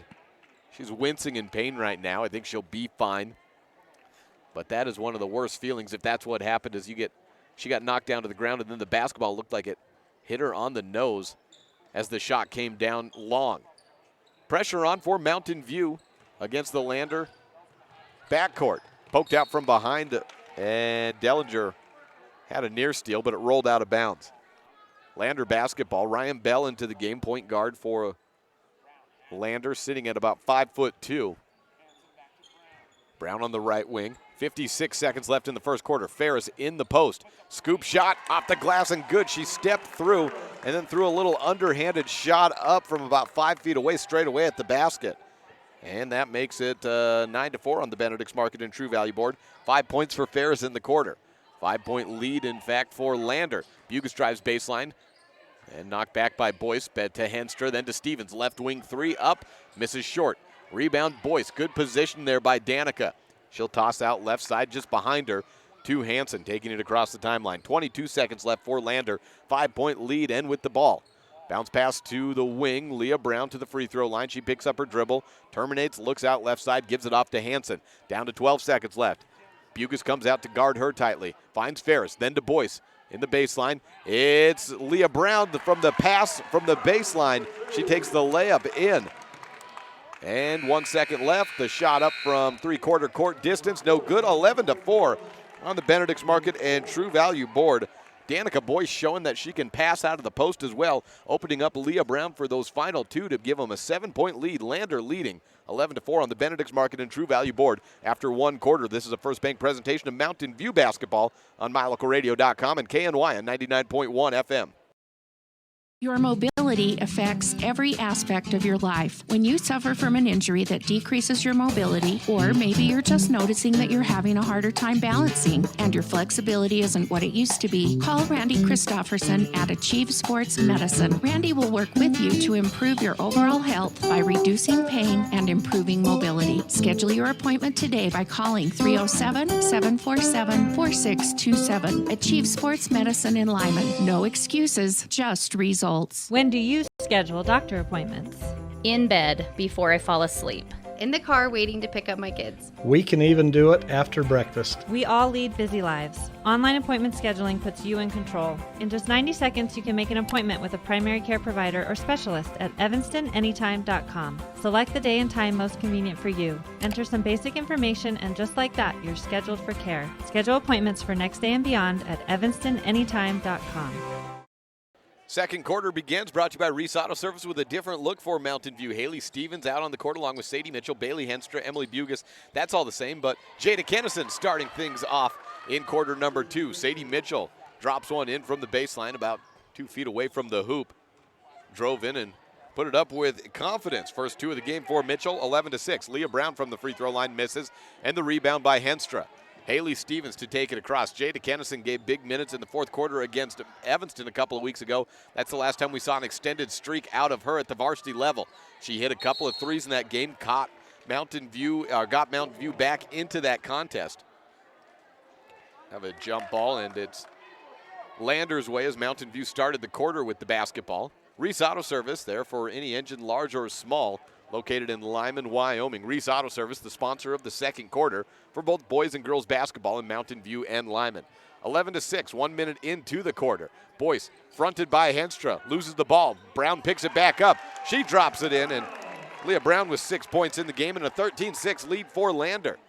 [SPEAKER 3] she's wincing in pain right now. I think she'll be fine. But that is one of the worst feelings if that's what happened, is she got knocked down to the ground, and then the basketball looked like it hit her on the nose as the shot came down long. Pressure on for Mountain View against the Lander backcourt. Poked out from behind, and Dellinger had a near steal, but it rolled out of bounds. Lander basketball. Ryan Bell into the game, point guard for Lander, sitting at about 5'2". Brown on the right wing. 56 seconds left in the first quarter. Ferris in the post. Scoop shot off the glass and good. She stepped through and then threw a little underhanded shot up from about 5 feet away, straight away at the basket. And that makes it 9-4 on the Benedict's Market and True Value board. 5 points for Ferris in the quarter. 5-point lead, in fact, for Lander. Bugus drives baseline and knocked back by Boyce. Bed to Henstra, then to Stevens. Left wing three up, misses short. Rebound Boyce. Good position there by Danica. She'll toss out left side just behind her to Hansen, taking it across the timeline. 22 seconds left for Lander. 5-point lead, and with the ball. Bounce pass to the wing. Leah Brown to the free throw line. She picks up her dribble, terminates, looks out left side, gives it off to Hansen. Down to 12 seconds left. Bugus comes out to guard her tightly. Finds Ferris, then to Boyce. In the baseline, it's Leah Brown from the pass from the baseline. She takes the layup in. And 1 second left. The shot up from three-quarter court distance. No good. 11-4 on the Benedict's Market and True Value board. Danica Boyce showing that she can pass out of the post as well, opening up Leah Brown for those final two to give them a 7-point lead. Lander leading 11-4 on the Benedict's Market and True Value board after one quarter. This is a First Bank presentation of Mountain View basketball on MyLocalRadio.com and KNYN 99.1 FM.
[SPEAKER 9] Your mobility affects every aspect of your life. When you suffer from an injury that decreases your mobility, or maybe you're just noticing that you're having a harder time balancing and your flexibility isn't what it used to be, call Randy Christofferson at Achieve Sports Medicine. Randy will work with you to improve your overall health by reducing pain and improving mobility. Schedule your appointment today by calling 307-747-4627. Achieve Sports Medicine in Lyman. No excuses, just results.
[SPEAKER 15] When do you schedule doctor appointments?
[SPEAKER 16] In bed before I fall asleep. In the car waiting to pick up my kids.
[SPEAKER 17] We can even do it after breakfast.
[SPEAKER 15] We all lead busy lives. Online appointment scheduling puts you in control. In just 90 seconds, you can make an appointment with a primary care provider or specialist at evanstonanytime.com. Select the day and time most convenient for you. Enter some basic information, and just like that, you're scheduled for care. Schedule appointments for next day and beyond at evanstonanytime.com.
[SPEAKER 3] Second quarter begins, brought to you by Reese Auto Service with a different look for Mountain View. Haley Stevens out on the court along with Sadie Mitchell, Bailey Henstra, Emily Bugus. That's all the same, but Jada Kennison starting things off in quarter number two. Sadie Mitchell drops one in from the baseline about 2 feet away from the hoop. Drove in and put it up with confidence. First two of the game for Mitchell, 11-6. Leah Brown from the free throw line misses, and the rebound by Henstra. Haley Stevens to take it across. Jada Kennison gave big minutes in the fourth quarter against Evanston a couple of weeks ago. That's the last time we saw an extended streak out of her at the varsity level. She hit a couple of threes in that game, got Mountain View back into that contest. Have a jump ball, and it's Lander's way as Mountain View started the quarter with the basketball. Reese Auto Service there for any engine, large or small, located in Lyman, Wyoming. Reese Auto Service, the sponsor of the second quarter for both boys and girls basketball in Mountain View and Lyman. 11-6, 1 minute into the quarter. Boyce, fronted by Henstra, loses the ball. Brown picks it back up. She drops it in, and Leah Brown with 6 points in the game and a 13-6 lead for Lander.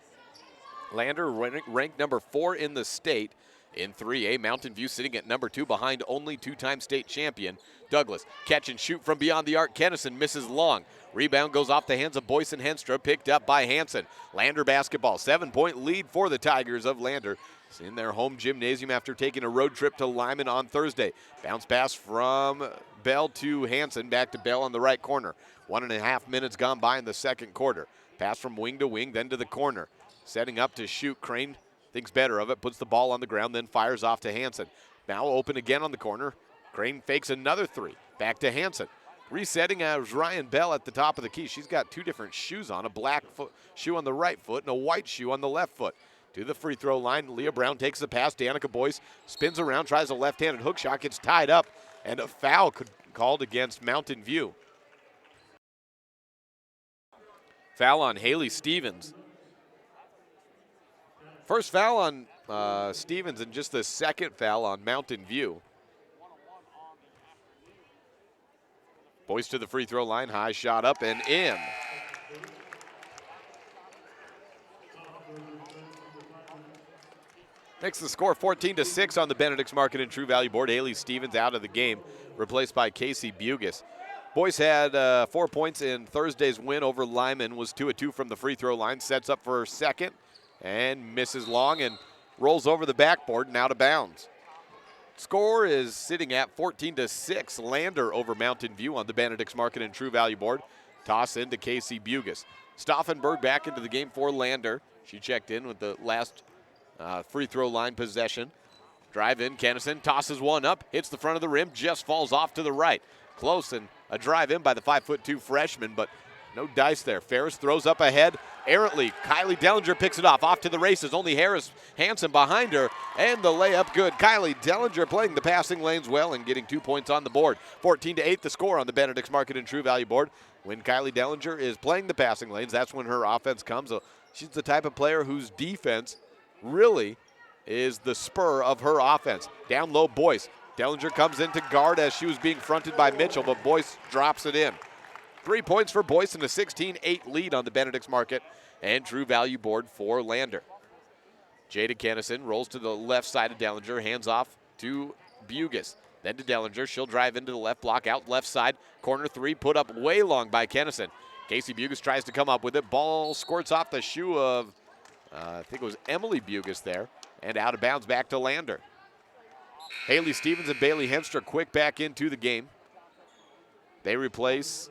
[SPEAKER 3] Lander ranked number 4 in the state. In 3A, Mountain View sitting at number 2 behind only two-time state champion Douglas. Catch and shoot from beyond the arc. Kennison misses long. Rebound goes off the hands of Boyce and Henstra, picked up by Hansen. Lander basketball, 7-point lead for the Tigers of Lander. It's in their home gymnasium after taking a road trip to Lyman on Thursday. Bounce pass from Bell to Hansen, back to Bell on the right corner. 1.5 minutes gone by in the second quarter. Pass from wing to wing, then to the corner. Setting up to shoot, Crane thinks better of it, puts the ball on the ground, then fires off to Hansen. Now open again on the corner. Crane fakes another three. Back to Hansen. Resetting as Ryan Bell at the top of the key. She's got two different shoes on, a black shoe on the right foot and a white shoe on the left foot. To the free throw line, Leah Brown takes the pass. Danica Boyce spins around, tries a left-handed hook shot, gets tied up, and a foul called against Mountain View. Foul on Haley Stevens. First foul on Stevens and just the second foul on Mountain View. Boyce to the free throw line, high shot up and in. Makes the score 14-6 on the Benedict's Market and True Value board. Haley Stevens out of the game, replaced by Casey Bugas. Boyce had 4 points in Thursday's win over Lyman, was 2 of 2 from the free throw line, sets up for second and misses long and rolls over the backboard and out of bounds. Score is sitting at 14-6. Lander over Mountain View on the Benedict's Market and True Value board. Toss into Casey Bugas. Stauffenberg back into the game for Lander. She checked in with the last free throw line possession. Drive in, Kennison tosses one up, hits the front of the rim, just falls off to the right. Close, and a drive in by the 5'2" freshman, but no dice there. Ferris throws up ahead, errantly. Kylie Dellinger picks it off to the races. Only Harris Hansen behind her, and the layup good. Kylie Dellinger playing the passing lanes well and getting 2 points on the board. 14-8 the score on the Benedict's Market and True Value board. When Kylie Dellinger is playing the passing lanes, that's when her offense comes. She's the type of player whose defense really is the spur of her offense. Down low, Boyce. Dellinger comes in to guard as she was being fronted by Mitchell, but Boyce drops it in. 3 points for Boyce and a 16-8 lead on the Benedict's Market and True Value board for Lander. Jada Kennison rolls to the left side of Dellinger, hands off to Bugas. Then to Dellinger, she'll drive into the left block, out left side, corner three, put up way long by Kennison. Casey Bugas tries to come up with it. Ball squirts off the shoe of, I think it was Emily Bugas there, and out of bounds back to Lander. Haley Stevens and Bailey Henstra quick back into the game. They replace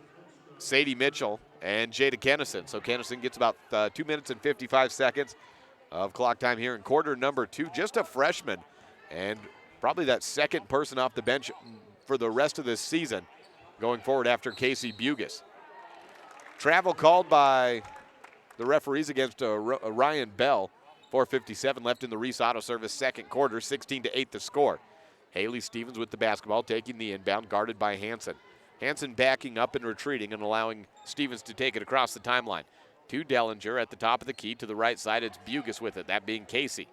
[SPEAKER 3] Sadie Mitchell and Jada Kennison. So Kennison gets about 2 minutes and 55 seconds of clock time here in quarter number 2. Just a freshman, and probably that second person off the bench for the rest of this season going forward after Casey Bugas. Travel called by the referees against Ryan Bell. 4:57 left in the Reese Auto Service second quarter, 16-8 the score. Haley Stevens with the basketball, taking the inbound, guarded by Hansen. Hansen backing up and retreating and allowing Stevens to take it across the timeline. To Dellinger at the top of the key. To the right side, it's Bugas with it, that being Casey.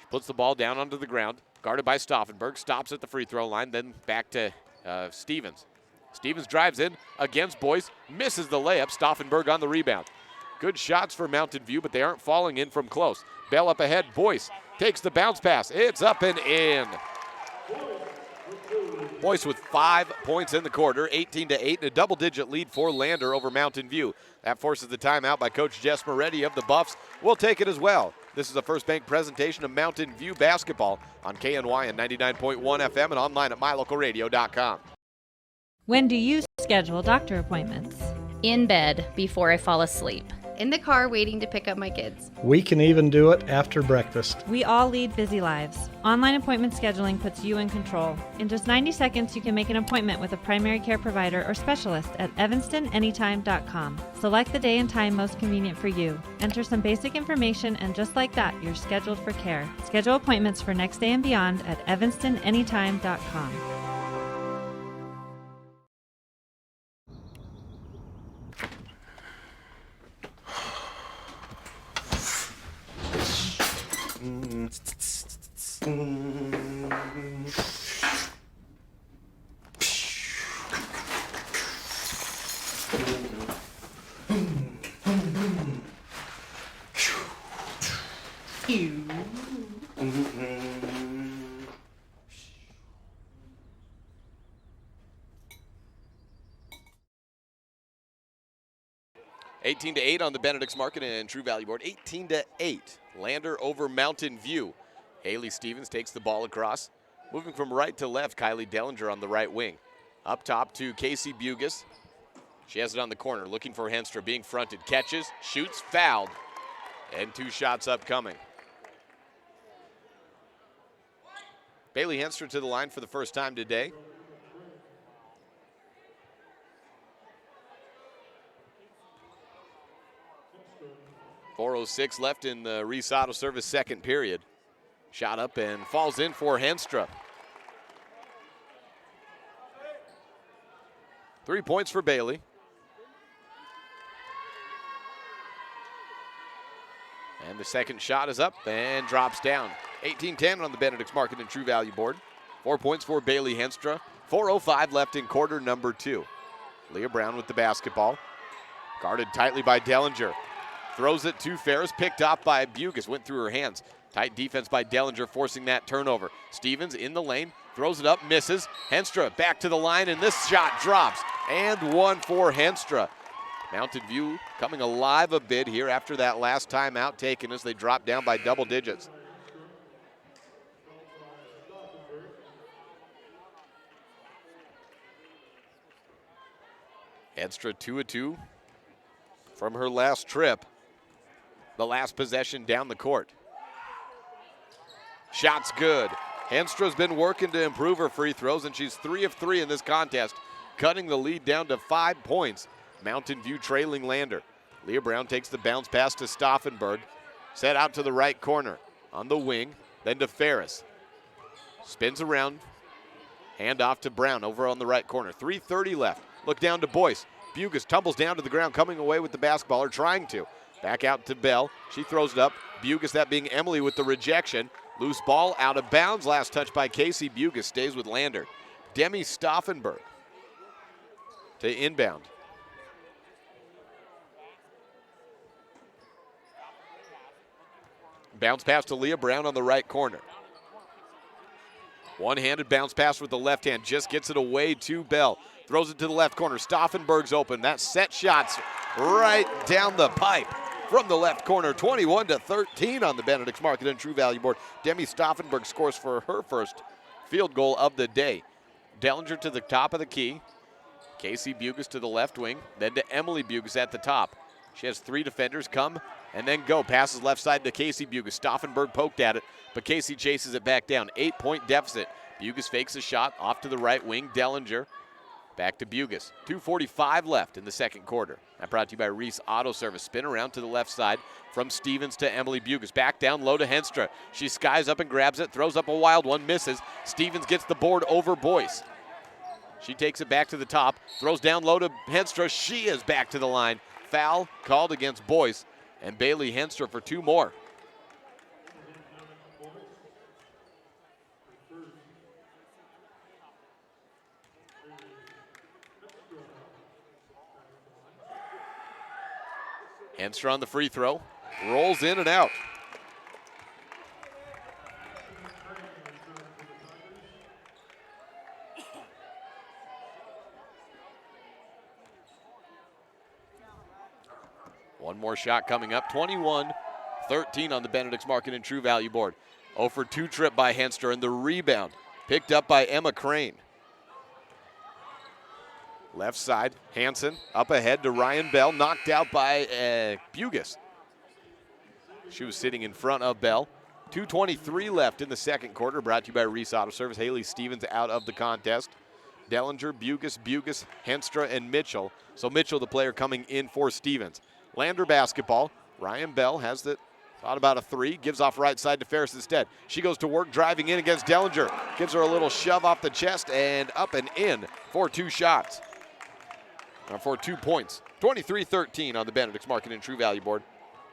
[SPEAKER 3] She puts the ball down onto the ground, guarded by Stauffenberg, stops at the free throw line, then back to Stevens. Stevens drives in against Boyce, misses the layup. Stauffenberg on the rebound. Good shots for Mountain View, but they aren't falling in from close. Bell up ahead. Boyce takes the bounce pass. It's up and in. Boyce with 5 points in the quarter, 18-8, and a double-digit lead for Lander over Mountain View. That forces the timeout by Coach Jess Moretti of the Buffs. We'll take it as well. This is a First Bank presentation of Mountain View basketball on KNYN 99.1 FM and online at mylocalradio.com.
[SPEAKER 15] When do you schedule doctor appointments?
[SPEAKER 16] In bed before I fall asleep. In the car waiting to pick up my kids.
[SPEAKER 17] We can even do it after breakfast.
[SPEAKER 15] We all lead busy lives. Online appointment scheduling puts you in control. In just 90 seconds, you can make an appointment with a primary care provider or specialist at evanstonanytime.com. Select the day and time most convenient for you. Enter some basic information, and just like that, you're scheduled for care. Schedule appointments for next day and beyond at evanstonanytime.com.
[SPEAKER 3] to 8 on the Benedict's Market and True Value board. 18-8. Lander over Mountain View. Haley Stevens takes the ball across. Moving from right to left, Kylie Dellinger on the right wing. Up top to Casey Bugas. She has it on the corner, looking for Henstra, being fronted. Catches, shoots, fouled, and 2 shots upcoming. Bailey Henstra to the line for the first time today. 4:06 left in the Reese Auto Service second period. Shot up and falls in for Henstra. 3 points for Bailey. And the second shot is up and drops down. 18-10 on the Benedict's Market and True Value board. 4 points for Bailey Henstra. 4:05 left in quarter number 2. Leah Brown with the basketball. Guarded tightly by Dellinger. Throws it to Ferris, picked off by Bugus, went through her hands. Tight defense by Dellinger, forcing that turnover. Stevens in the lane, throws it up, misses. Henstra back to the line, and this shot drops. And one for Henstra. Mountain View coming alive a bit here after that last timeout taken as they drop down by double digits. Henstra 2 of 2 from her last trip. The last possession down the court. Shot's good. Henstra's been working to improve her free throws, and she's 3 of 3 in this contest, cutting the lead down to 5 points. Mountain View trailing Lander. Leah Brown takes the bounce pass to Stauffenberg. Set out to the right corner. On the wing, then to Ferris. Spins around. Hand off to Brown over on the right corner. 3:30 left. Look down to Boyce. Bugus tumbles down to the ground, coming away with the basketball, or trying to. Back out to Bell. She throws it up. Bugus, that being Emily, with the rejection. Loose ball out of bounds. Last touch by Casey Bugus. Stays with Lander. Demi Stauffenberg to inbound. Bounce pass to Leah Brown on the right corner. One-handed bounce pass with the left hand. Just gets it away to Bell. Throws it to the left corner. Stauffenberg's open. That set shot's right down the pipe from the left corner. 21-13 on the Benedict's Market and True Value board. Demi Stauffenberg scores for her first field goal of the day. Dellinger to the top of the key. Casey Bugus to the left wing. Then to Emily Bugus at the top. She has 3 defenders come and then go. Passes left side to Casey Bugus. Stauffenberg poked at it, but Casey chases it back down. 8-point deficit. Bugus fakes a shot off to the right wing. Dellinger back to Bugus. 2:45 left in the second quarter. That brought to you by Reese Auto Service. Spin around to the left side from Stevens to Emily Bugus. Back down low to Henstra. She skies up and grabs it, throws up a wild one, misses. Stevens gets the board over Boyce. She takes it back to the top, throws down low to Henstra. She is back to the line. Foul called against Boyce, and Bailey Henstra for 2 more. Henstra on the free throw, rolls in and out. One more shot coming up. 21-13 on the Benedict's Market and True Value board. 0 for 2 trip by Henstra, and the rebound picked up by Emma Crane. Left side, Hansen up ahead to Ryan Bell, knocked out by Bugus. She was sitting in front of Bell. 2:23 left in the second quarter, brought to you by Reese Auto Service. Haley Stevens out of the contest. Dellinger, Bugus, Henstra, and Mitchell. So Mitchell, the player coming in for Stevens. Lander basketball. Ryan Bell has it. Thought about a 3. Gives off right side to Ferris instead. She goes to work driving in against Dellinger. Gives her a little shove off the chest and up and in for 2 shots. For 2 points. 23-13 on the Benedict's Market and True Value board.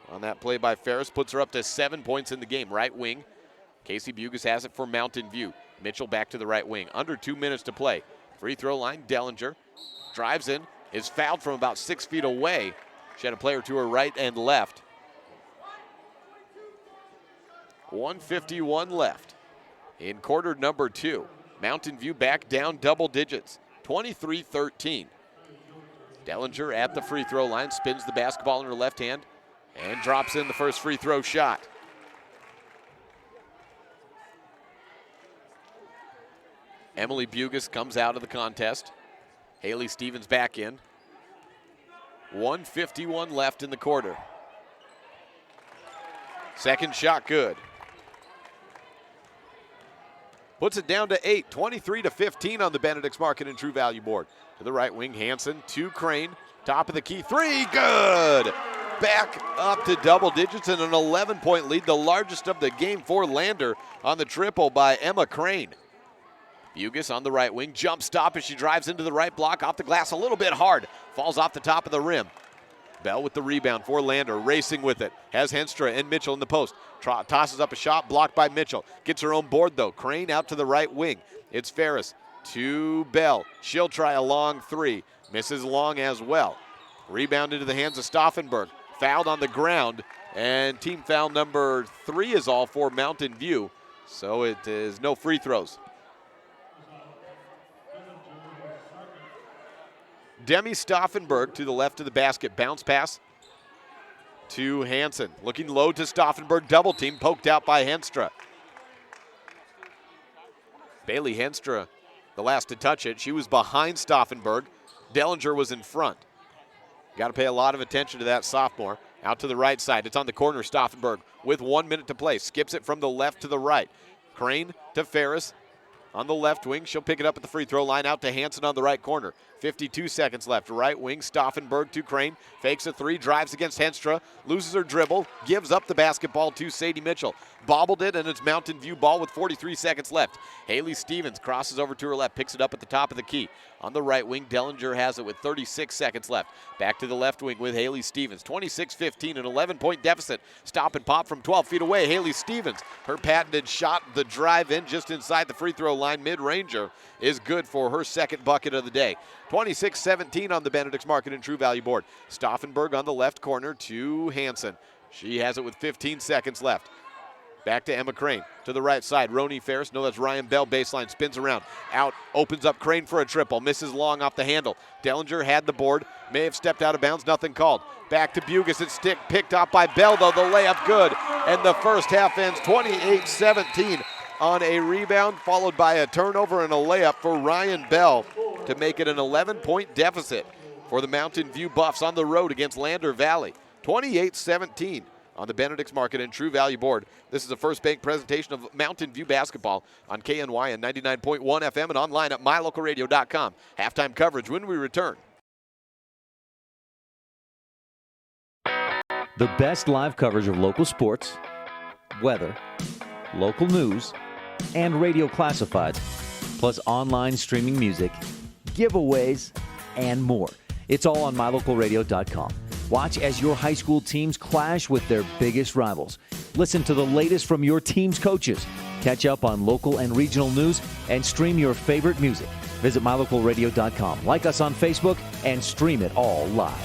[SPEAKER 3] On that play by Ferris, puts her up to 7 points in the game. Right wing. Casey Bugus has it for Mountain View. Mitchell back to the right wing. Under 2 minutes to play. Free throw line, Dellinger. Drives in. Is fouled from about 6 feet away. She had a player to her right and left. 1:51 left in quarter number 2. Mountain View back down double digits. 23-13. Dellinger at the free throw line, spins the basketball in her left hand and drops in the first free throw shot. Emily Bugus comes out of the contest. Haley Stevens back in. 1:51 left in the quarter. Second shot good. Puts it down to 8, 23-15 on the Benedict's Market and True Value board. To the right wing, Hansen to Crane. Top of the key, 3, good! back up to double digits and an 11-point lead, the largest of the game for Lander on the triple by Emma Crane. Bugis on the right wing, jump stop as she drives into the right block, off the glass a little bit hard, falls off the top of the rim. Bell with the rebound for Lander, racing with it, has Henstra and Mitchell in the post, tosses up a shot, blocked by Mitchell, gets her own board though. Crane out to the right wing, it's Ferris to Bell, she'll try a long three, misses long as well. Rebound into the hands of Stauffenberg, fouled on the ground, and team foul number 3 is all for Mountain View, so it is no free throws. Demi Stauffenberg to the left of the basket. Bounce pass to Hansen. Looking low to Stauffenberg. Double team poked out by Henstra. Bailey Henstra, the last to touch it. She was behind Stauffenberg. Dellinger was in front. Got to pay a lot of attention to that sophomore. Out to the right side. It's on the corner. Stauffenberg with 1 minute to play. Skips it from the left to the right. Crane to Ferris. On the left wing, she'll pick it up at the free throw line, out to Hansen on the right corner. 52 seconds left. Right wing, Stauffenberg to Crane. Fakes a three, drives against Henstra, loses her dribble, gives up the basketball to Sadie Mitchell. Bobbled it, and it's Mountain View ball with 43 seconds left. Haley Stevens crosses over to her left, picks it up at the top of the key. On the right wing, Dellinger has it with 36 seconds left. Back to the left wing with Haley Stevens. 26-15, an 11-point deficit. Stop and pop from 12 feet away. Haley Stevens, her patented shot, the drive in just inside the free throw line, mid-ranger, is good for her second bucket of the day. 26-17 on the Benedict's Market and True Value board. Stauffenberg on the left corner to Hansen. She has it with 15 seconds left. Back to Emma Crane. To the right side, Roni Ferris. No, that's Ryan Bell. Baseline, spins around. Out, opens up Crane for a triple. Misses long off the handle. Dellinger had the board. May have stepped out of bounds. Nothing called. Back to Bugis. It's picked up by Bell, though. The layup good. And the first half ends 28-17 on a rebound, followed by a turnover and a layup for Ryan Bell to make it an 11-point deficit for the Mountain View Buffs on the road against Lander Valley. 28-17. On the Benedict's Market and True Value board. This is a First Bank presentation of Mountain View basketball on KNYN 99.1 FM and online at mylocalradio.com. Halftime coverage when we return.
[SPEAKER 12] The best live coverage of local sports, weather, local news, and radio classifieds, plus online streaming music, giveaways, and more. It's all on mylocalradio.com. Watch as your high school teams clash with their biggest rivals. Listen to the latest from your team's coaches. Catch up on local and regional news and stream your favorite music. Visit mylocalradio.com. Like us on Facebook and stream it all live.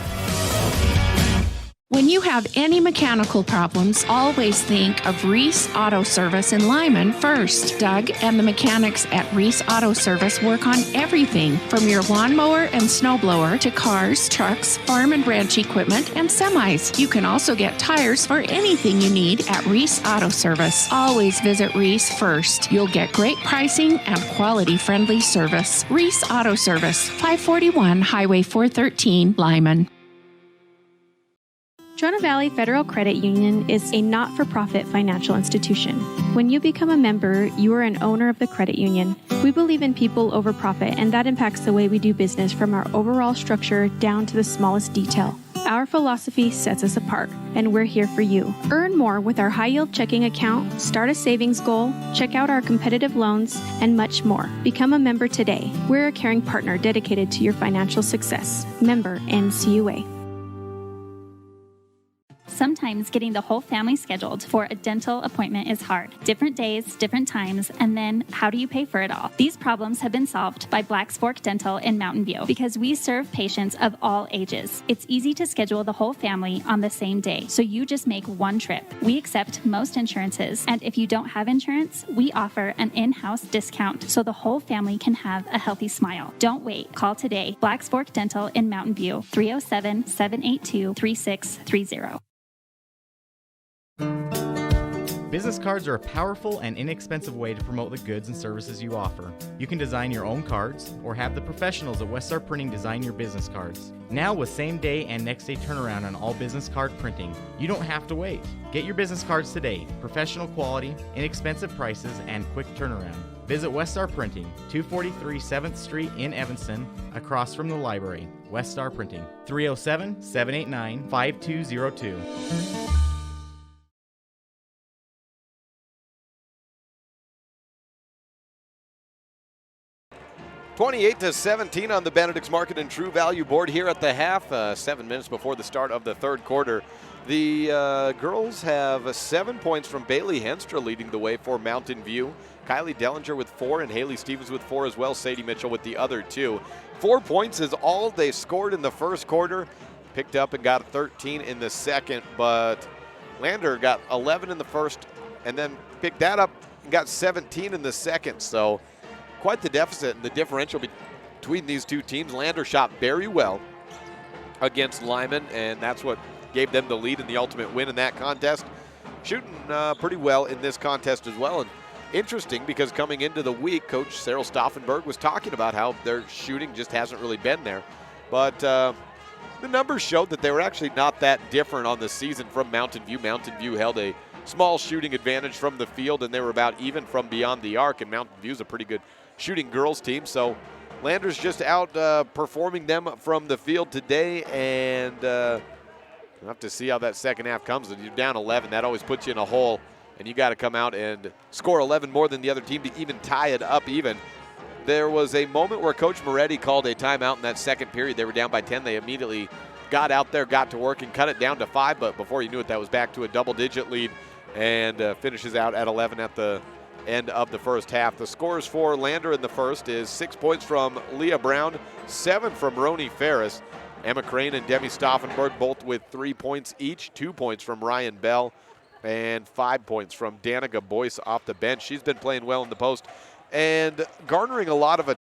[SPEAKER 9] When you have any mechanical problems, always think of Reese Auto Service in Lyman first. Doug and the mechanics at Reese Auto Service work on everything from your lawnmower and snowblower to cars, trucks, farm and ranch equipment, and semis. You can also get tires for anything you need at Reese Auto Service. Always visit Reese first. You'll get great pricing and quality-friendly service. Reese Auto Service, 541 Highway 413, Lyman.
[SPEAKER 18] Trona Valley Federal Credit Union is a not-for-profit financial institution. When you become a member, you are an owner of the credit union. We believe in people over profit, and that impacts the way we do business from our overall structure down to the smallest detail. Our philosophy sets us apart, and we're here for you. Earn more with our high-yield checking account, start a savings goal, check out our competitive loans, and much more. Become a member today. We're a caring partner dedicated to your financial success. Member NCUA.
[SPEAKER 19] Sometimes getting the whole family scheduled for a dental appointment is hard. Different days, different times, and then how do you pay for it all? These problems have been solved by Black's Fork Dental in Mountain View because we serve patients of all ages. It's easy to schedule the whole family on the same day, so you just make one trip. We accept most insurances, and if you don't have insurance, we offer an in-house discount so the whole family can have a healthy smile. Don't wait. Call today. Black's Fork Dental in Mountain View, 307-782-3630.
[SPEAKER 20] Business cards are a powerful and inexpensive way to promote the goods and services you offer. You can design your own cards or have the professionals at Westar Printing design your business cards. Now with same day and next day turnaround on all business card printing, you don't have to wait. Get your business cards today. Professional quality, inexpensive prices, and quick turnaround. Visit Westar Printing, 243 7th Street in Evanston, across from the library. Westar Printing, 307-789-5202.
[SPEAKER 3] 28-17 on the Benedict's Market and True Value board here at the half, 7 minutes before the start of the third quarter. The girls have 7 points from Bailey Henstra leading the way for Mountain View. Kylie Dellinger with 4 and Haley Stevens with 4 as well. Sadie Mitchell with the other 2. 4 points is all they scored in the first quarter. Picked up and got 13 in the second, but Lander got 11 in the first and then picked that up and got 17 in the second. So quite the deficit and the differential between these two teams. Lander shot very well against Lyman, and that's what gave them the lead in the ultimate win in that contest. Shooting pretty well in this contest as well. And interesting because coming into the week, Coach Cyril Stauffenberg was talking about how their shooting just hasn't really been there. But the numbers showed that they were actually not that different on the season from Mountain View. Mountain View held a small shooting advantage from the field, and they were about even from beyond the arc, and Mountain View's a pretty good shooting girls team. So Landers just out performing them from the field today, and we'll have to see how that second half comes. If you're down 11, that always puts you in a hole, and you got to come out and score 11 more than the other team to even tie it up even. There was a moment where Coach Moretti called a timeout in that second period. They were down by 10. They immediately got out there, got to work, and cut it down to 5, but before you knew it, that was back to a double-digit lead, and finishes out at 11 at the end of the first half. The scores for Lander in the first is 6 points from Leah Brown, 7 from Roni Ferris. Emma Crane and Demi Stauffenberg both with 3 points each, 2 points from Ryan Bell, and 5 points from Danica Boyce off the bench. She's been playing well in the post and garnering a lot of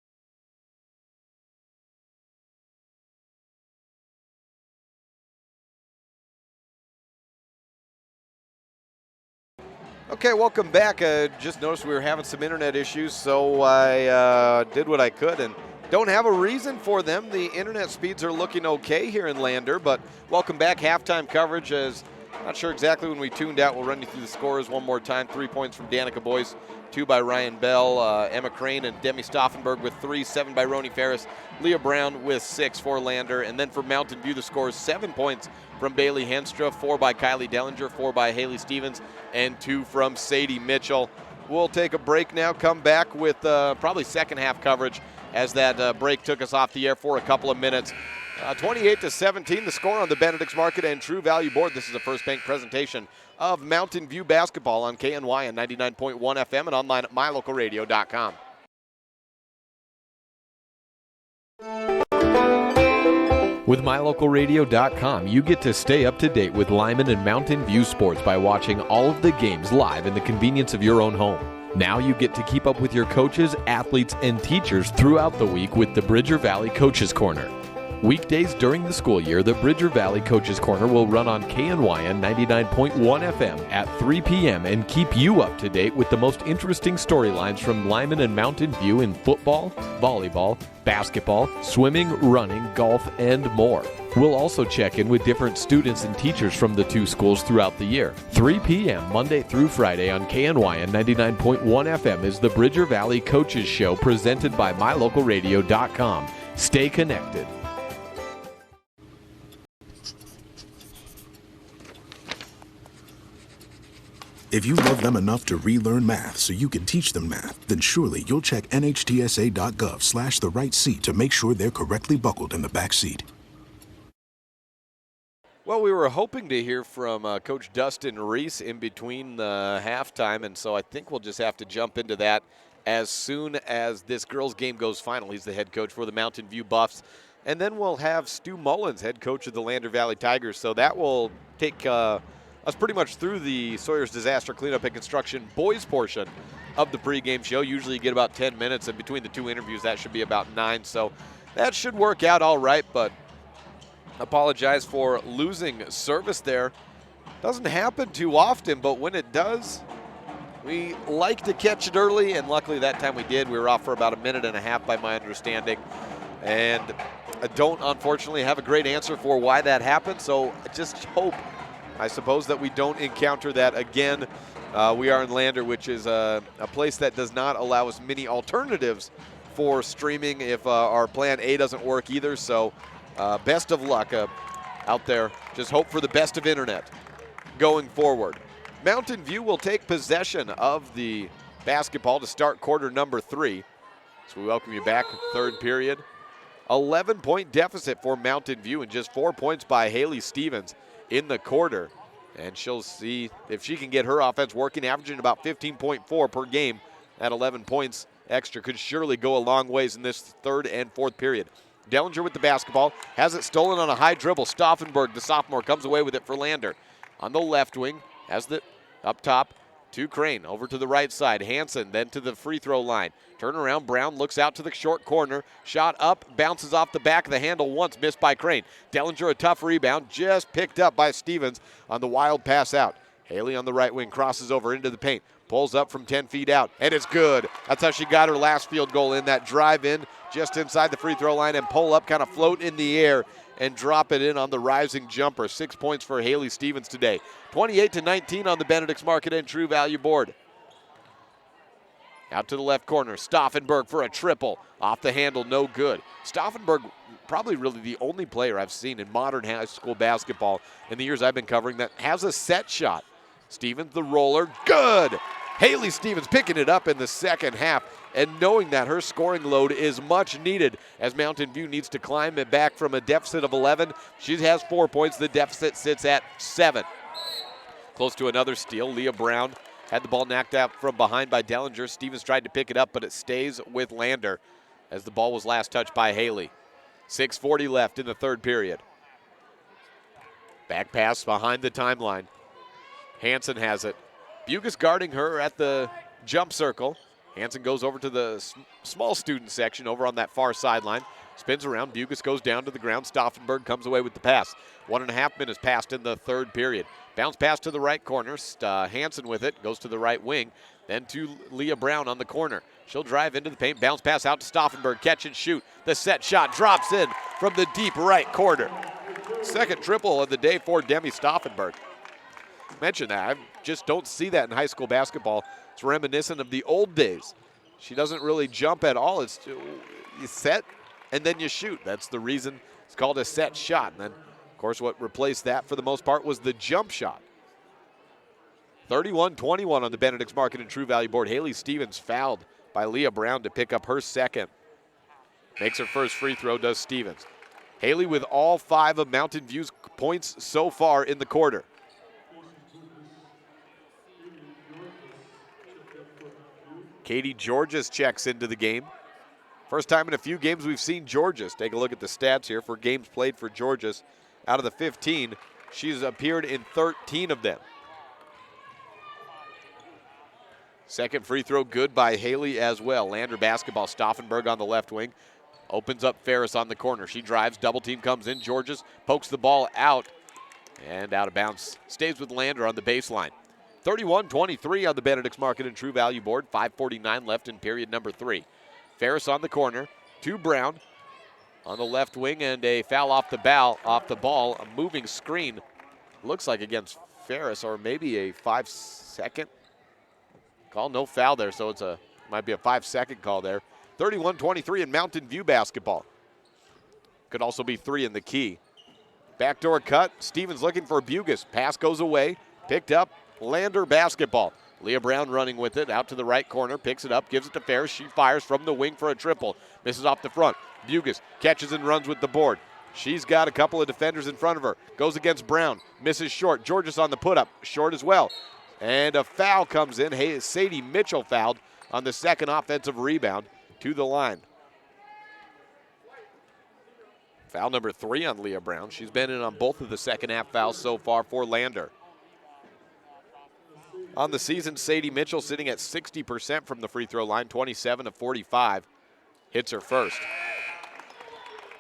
[SPEAKER 3] Okay, welcome back. Just noticed we were having some internet issues, so I did what I could and don't have a reason for them. The internet speeds are looking okay here in Lander, but welcome back. Halftime coverage is not sure exactly when we tuned out. We'll run you through the scores one more time. 3 points from Danica Boyce, 2 by Ryan Bell, Emma Crane and Demi Stauffenberg with 3, 7 by Roni Ferris, Leah Brown with 6 for Lander. And then for Mountain View, the scores 7 points from Bailey Henstra, 4 by Kylie Dellinger, 4 by Haley Stevens, and 2 from Sadie Mitchell. We'll take a break now, come back with probably second half coverage as that break took us off the air for a couple of minutes. 28-17, the score on the Benedict's Market and True Value board. This is a First Bank presentation of Mountain View basketball on KNYN 99.1 FM and online at mylocalradio.com.
[SPEAKER 6] With mylocalradio.com, you get to stay up to date with Lyman and Mountain View sports by watching all of the games live in the convenience of your own home. Now you get to keep up with your coaches, athletes, and teachers throughout the week with the Bridger Valley Coaches Corner. Weekdays during the school year, the Bridger Valley Coaches Corner will run on KNYN 99.1 FM at 3 p.m. and keep you up to date with the most interesting storylines from Lyman and Mountain View in football, volleyball, basketball, swimming, running, golf, and more. We'll also check in with different students and teachers from the two schools throughout the year. 3 p.m. Monday through Friday on KNYN 99.1 FM is the Bridger Valley Coaches Show presented by mylocalradio.com. Stay connected.
[SPEAKER 21] If you love them enough to relearn math so you can teach them math, then surely you'll check nhtsa.gov/the right seat to make sure they're correctly buckled in the back seat.
[SPEAKER 3] Well, we were hoping to hear from Coach Dustin Reese in between the halftime, and so I think we'll just have to jump into that as soon as this girls' game goes final. He's the head coach for the Mountain View Buffs. And then we'll have Stu Mullins, head coach of the Lander Valley Tigers. So that will take us pretty much through the Sawyer's Disaster Cleanup and Construction boys portion of the pregame show. Usually you get about 10 minutes, and between the two interviews, that should be about 9. So that should work out all right, but apologize for losing service there. Doesn't happen too often, but when it does, We like to catch it early, and luckily that time we did. We were off for about a minute and a half by my understanding. And I don't, unfortunately, have a great answer for why that happened, so I just hope, I suppose, that we don't encounter that again. We are in Lander, which is a place that does not allow us many alternatives for streaming if our plan A doesn't work either. So best of luck out there. Just hope for the best of internet going forward. Mountain View will take possession of the basketball to start quarter number 3. So we welcome you back, third period. 11-point deficit for Mountain View and just 4 points by Haley Stevens in the quarter. And she'll see if she can get her offense working, averaging about 15.4 per game. At 11 points extra could surely go a long ways in this third and fourth period. Dellinger with the basketball, has it stolen on a high dribble. Stauffenberg, the sophomore, comes away with it for Lander. On the left wing, has it up top to Crane, over to the right side. Hansen then to the free throw line. Turnaround, Brown looks out to the short corner. Shot up, bounces off the back of the handle once, missed by Crane. Dellinger, a tough rebound, just picked up by Stevens on the wild pass out. Haley on the right wing crosses over into the paint. Pulls up from 10 feet out, and it's good. That's how she got her last field goal in, that drive in just inside the free throw line and pull up, kind of float in the air and drop it in on the rising jumper. 6 points for Haley Stevens today. 28-19 on the Benedict's Market and True Value board. Out to the left corner, Stauffenberg for a triple. Off the handle, no good. Stauffenberg, probably really the only player I've seen in modern high school basketball in the years I've been covering that has a set shot. Stevens, the roller, good! Haley Stevens picking it up in the second half and knowing that her scoring load is much needed as Mountain View needs to climb it back from a deficit of 11. She has 4 points. The deficit sits at 7. Close to another steal. Leah Brown had the ball knocked out from behind by Dellinger. Stevens tried to pick it up, but it stays with Lander as the ball was last touched by Haley. 6:40 left in the third period. Back pass behind the timeline. Hansen has it. Bugus guarding her at the jump circle. Hansen goes over to the small student section over on that far sideline. Spins around. Bugus goes down to the ground. Stauffenberg comes away with the pass. 1.5 minutes passed in the third period. Bounce pass to the right corner. Hansen with it. Goes to the right wing. Then to Leah Brown on the corner. She'll drive into the paint. Bounce pass out to Stauffenberg. Catch and shoot. The set shot drops in from the deep right corner. Second triple of the day for Demi Stauffenberg. Mention that. I just don't see that in high school basketball. It's reminiscent of the old days. She doesn't really jump at all. It's you set and then you shoot. That's the reason it's called a set shot. And then, of course, what replaced that for the most part was the jump shot. 31-21 on the Benedict's Market and True Value board. Haley Stevens fouled by Leah Brown to pick up her second. Makes her first free throw, does Stevens. Haley with all 5 of Mountain View's points so far in the quarter. Katie Georges checks into the game. First time in a few games we've seen Georges. Take a look at the stats here for games played for Georges. Out of the 15, she's appeared in 13 of them. Second free throw good by Haley as well. Lander basketball. Stauffenberg on the left wing. Opens up Ferris on the corner. She drives. Double team comes in. Georges pokes the ball out. And out of bounds. Stays with Lander on the baseline. 31-23 on the Benedict's Market and True Value board. 5:49 left in period number 3. Ferris on the corner to Brown on the left wing, and a foul off the ball. A moving screen. Looks like against Ferris, or maybe a 5-second call. No foul there, so might be a 5-second call there. 31-23 in Mountain View basketball. Could also be 3 in the key. Backdoor cut. Stevens looking for Bugus. Pass goes away. Picked up. Lander basketball. Leah Brown running with it, out to the right corner, picks it up, gives it to Ferris. She fires from the wing for a triple. Misses off the front. Bugus catches and runs with the board. She's got a couple of defenders in front of her. Goes against Brown. Misses short. Georges on the put-up. Short as well. And a foul comes in. Hey, Sadie Mitchell fouled on the second offensive rebound to the line. Foul number 3 on Leah Brown. She's been in on both of the second half fouls so far for Lander. On the season, Sadie Mitchell sitting at 60% from the free throw line, 27 of 45. Hits her first.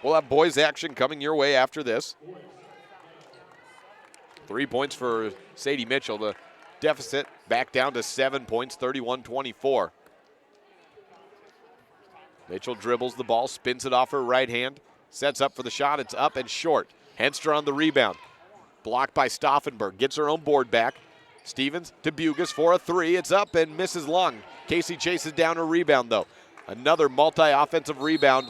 [SPEAKER 3] We'll have boys action coming your way after this. 3 points for Sadie Mitchell. The deficit back down to 7 points, 31-24. Mitchell dribbles the ball, spins it off her right hand, sets up for the shot. It's up and short. Henster on the rebound. Blocked by Stauffenberg. Gets her own board back. Stevens to Bugas for a three. It's up and misses long. Casey chases down her rebound, though. Another multi-offensive rebound.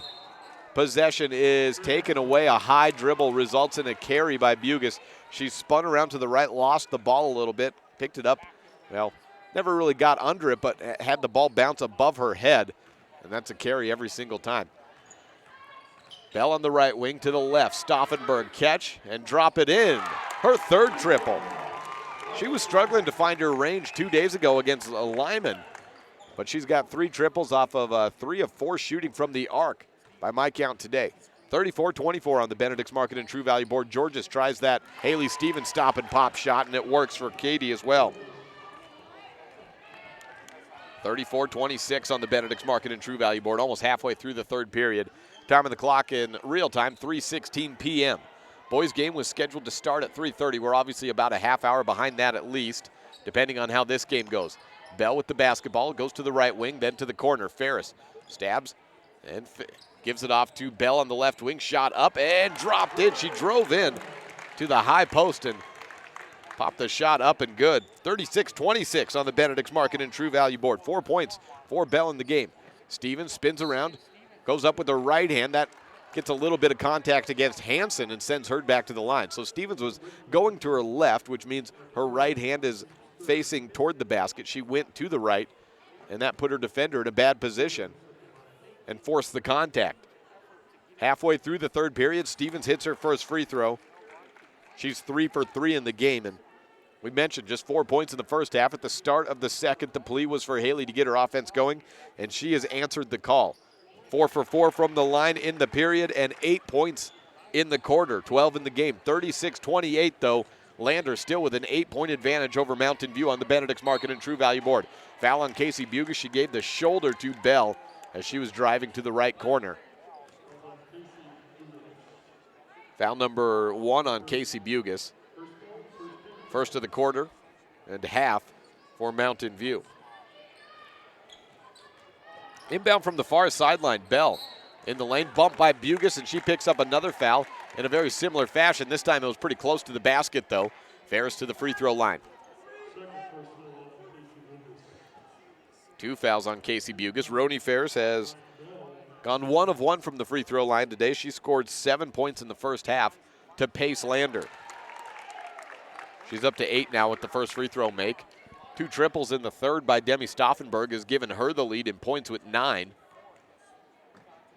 [SPEAKER 3] Possession is taken away. A high dribble results in a carry by Bugas. She spun around to the right, lost the ball a little bit, picked it up. Well, never really got under it, but had the ball bounce above her head. And that's a carry every single time. Bell on the right wing to the left. Stauffenberg catch and drop it in. Her third triple. She was struggling to find her range 2 days ago against Lyman. But she's got 3 triples off of 3 of 4 shooting from the arc by my count today. 34-24 on the Benedict's Market and True Value board. Georges tries that Haley Stevens stop and pop shot, and it works for Katie as well. 34-26 on the Benedict's Market and True Value board, almost halfway through the third period. Time on the clock in real time, 3:16 p.m. Boys game was scheduled to start at 3:30. We're obviously about a half hour behind that at least, depending on how this game goes. Bell with the basketball, goes to the right wing, then to the corner. Ferris stabs and gives it off to Bell on the left wing. Shot up and dropped in. She drove in to the high post and popped the shot up and good. 36-26 on the Benedict's Market and True Value board. 4 points for Bell in the game. Stevens spins around, goes up with her right hand. That gets a little bit of contact against Hansen and sends her back to the line. So Stevens was going to her left, which means her right hand is facing toward the basket. She went to the right, and that put her defender in a bad position and forced the contact. Halfway through the third period, Stevens hits her first free throw. She's 3 for 3 in the game, and we mentioned just 4 points in the first half. At the start of the second, the plea was for Haley to get her offense going, and she has answered the call. 4 for 4 from the line in the period and 8 points in the quarter, 12 in the game. 36-28, though. Lander still with an 8-point advantage over Mountain View on the Benedict's Market and True Value board. Foul on Casey Bugas. She gave the shoulder to Bell as she was driving to the right corner. Foul number 1 on Casey Bugas. First of the quarter and half for Mountain View. Inbound from the far sideline, Bell in the lane, bumped by Bugas, and she picks up another foul in a very similar fashion. This time it was pretty close to the basket, though. Ferris to the free throw line. 2 fouls on Casey Bugas. Roni Ferris has gone 1 of 1 from the free throw line today. She scored 7 points in the first half to pace Lander. She's up to 8 now with the first free throw make. 2 triples in the third by Demi Stauffenberg has given her the lead in points with 9.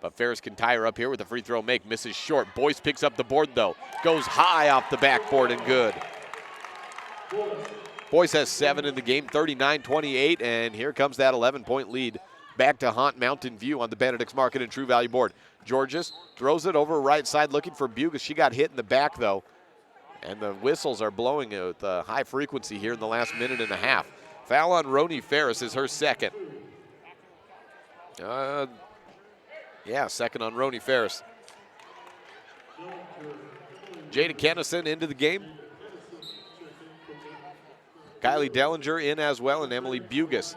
[SPEAKER 3] But Ferris can tie her up here with a free throw make. Misses short. Boyce picks up the board, though. Goes high off the backboard and good. Boyce has 7 in the game, 39-28, and here comes that 11-point lead back to haunt Mountain View on the Benedict's Market and True Value board. Georges throws it over right side looking for Bugas. She got hit in the back, though. And the whistles are blowing with high frequency here in the last minute and a half. Foul on Roni Ferris is her second. Second on Roni Ferris. Jada Kennison into the game. Kylie Dellinger in as well, and Emily Bugas.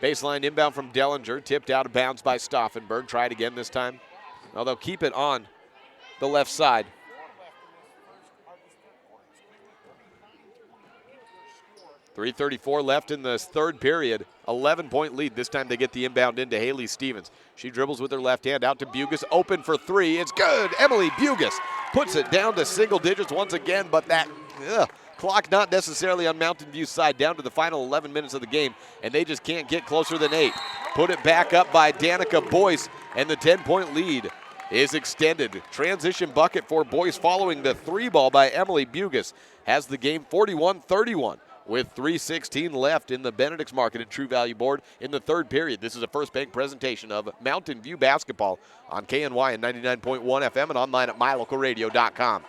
[SPEAKER 3] Baseline inbound from Dellinger, tipped out of bounds by Stauffenberg. Tried again this time. Well, they'll keep it on the left side. 3:34 left in this third period. 11-point lead. This time they get the inbound into Haley Stevens. She dribbles with her left hand out to Bugas. Open for 3. It's good. Emily Bugas puts it down to single digits once again, but that clock not necessarily on Mountain View's side. Down to the final 11 minutes of the game, and they just can't get closer than 8. Put it back up by Danica Boyce, and the 10-point lead is extended. Transition bucket for Boyce following the 3 ball by Emily Bugas. Has the game 41-31. With 3:16 left in the Benedict's Market and True Value board in the third period. This is a First Bank presentation of Mountain View basketball on KNYN 99.1 FM and online at mylocalradio.com.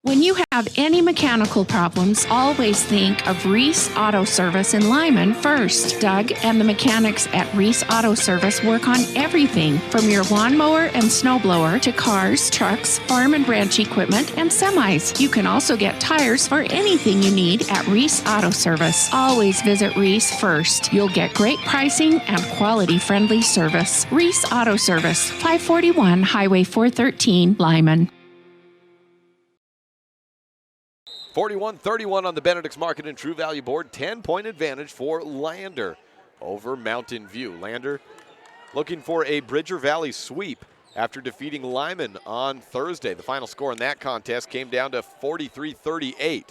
[SPEAKER 9] When you have any mechanical problems, always think of Reese Auto Service in Lyman first. Doug and the mechanics at Reese Auto Service work on everything from your lawnmower and snowblower to cars, trucks, farm and ranch equipment, and semis. You can also get tires for anything you need at Reese Auto Service. Always visit Reese first. You'll get great pricing and quality-friendly service. Reese Auto Service, 541 Highway 413, Lyman.
[SPEAKER 3] 41-31 on the Benedict's Market and True Value board. 10-point advantage for Lander over Mountain View. Lander looking for a Bridger Valley sweep after defeating Lyman on Thursday. The final score in that contest came down to 43-38.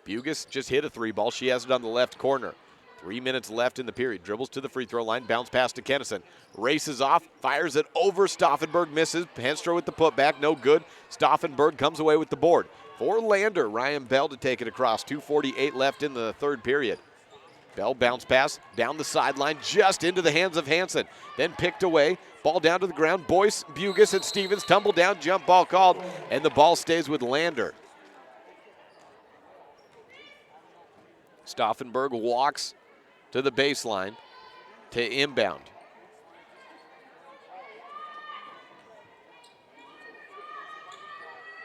[SPEAKER 3] Bugis just hit a three ball. She has it on the left corner. 3 minutes left in the period. Dribbles to the free throw line. Bounce pass to Kennison. Races off. Fires it over. Stauffenberg misses. Henstra with the putback. No good. Stauffenberg comes away with the board. For Lander, Ryan Bell to take it across. 2:48 left in the third period. Bell bounce pass down the sideline just into the hands of Hansen. Then picked away. Ball down to the ground. Boyce, Bugis, and Stevens tumble down. Jump ball called. And the ball stays with Lander. Stauffenberg walks to the baseline to inbound.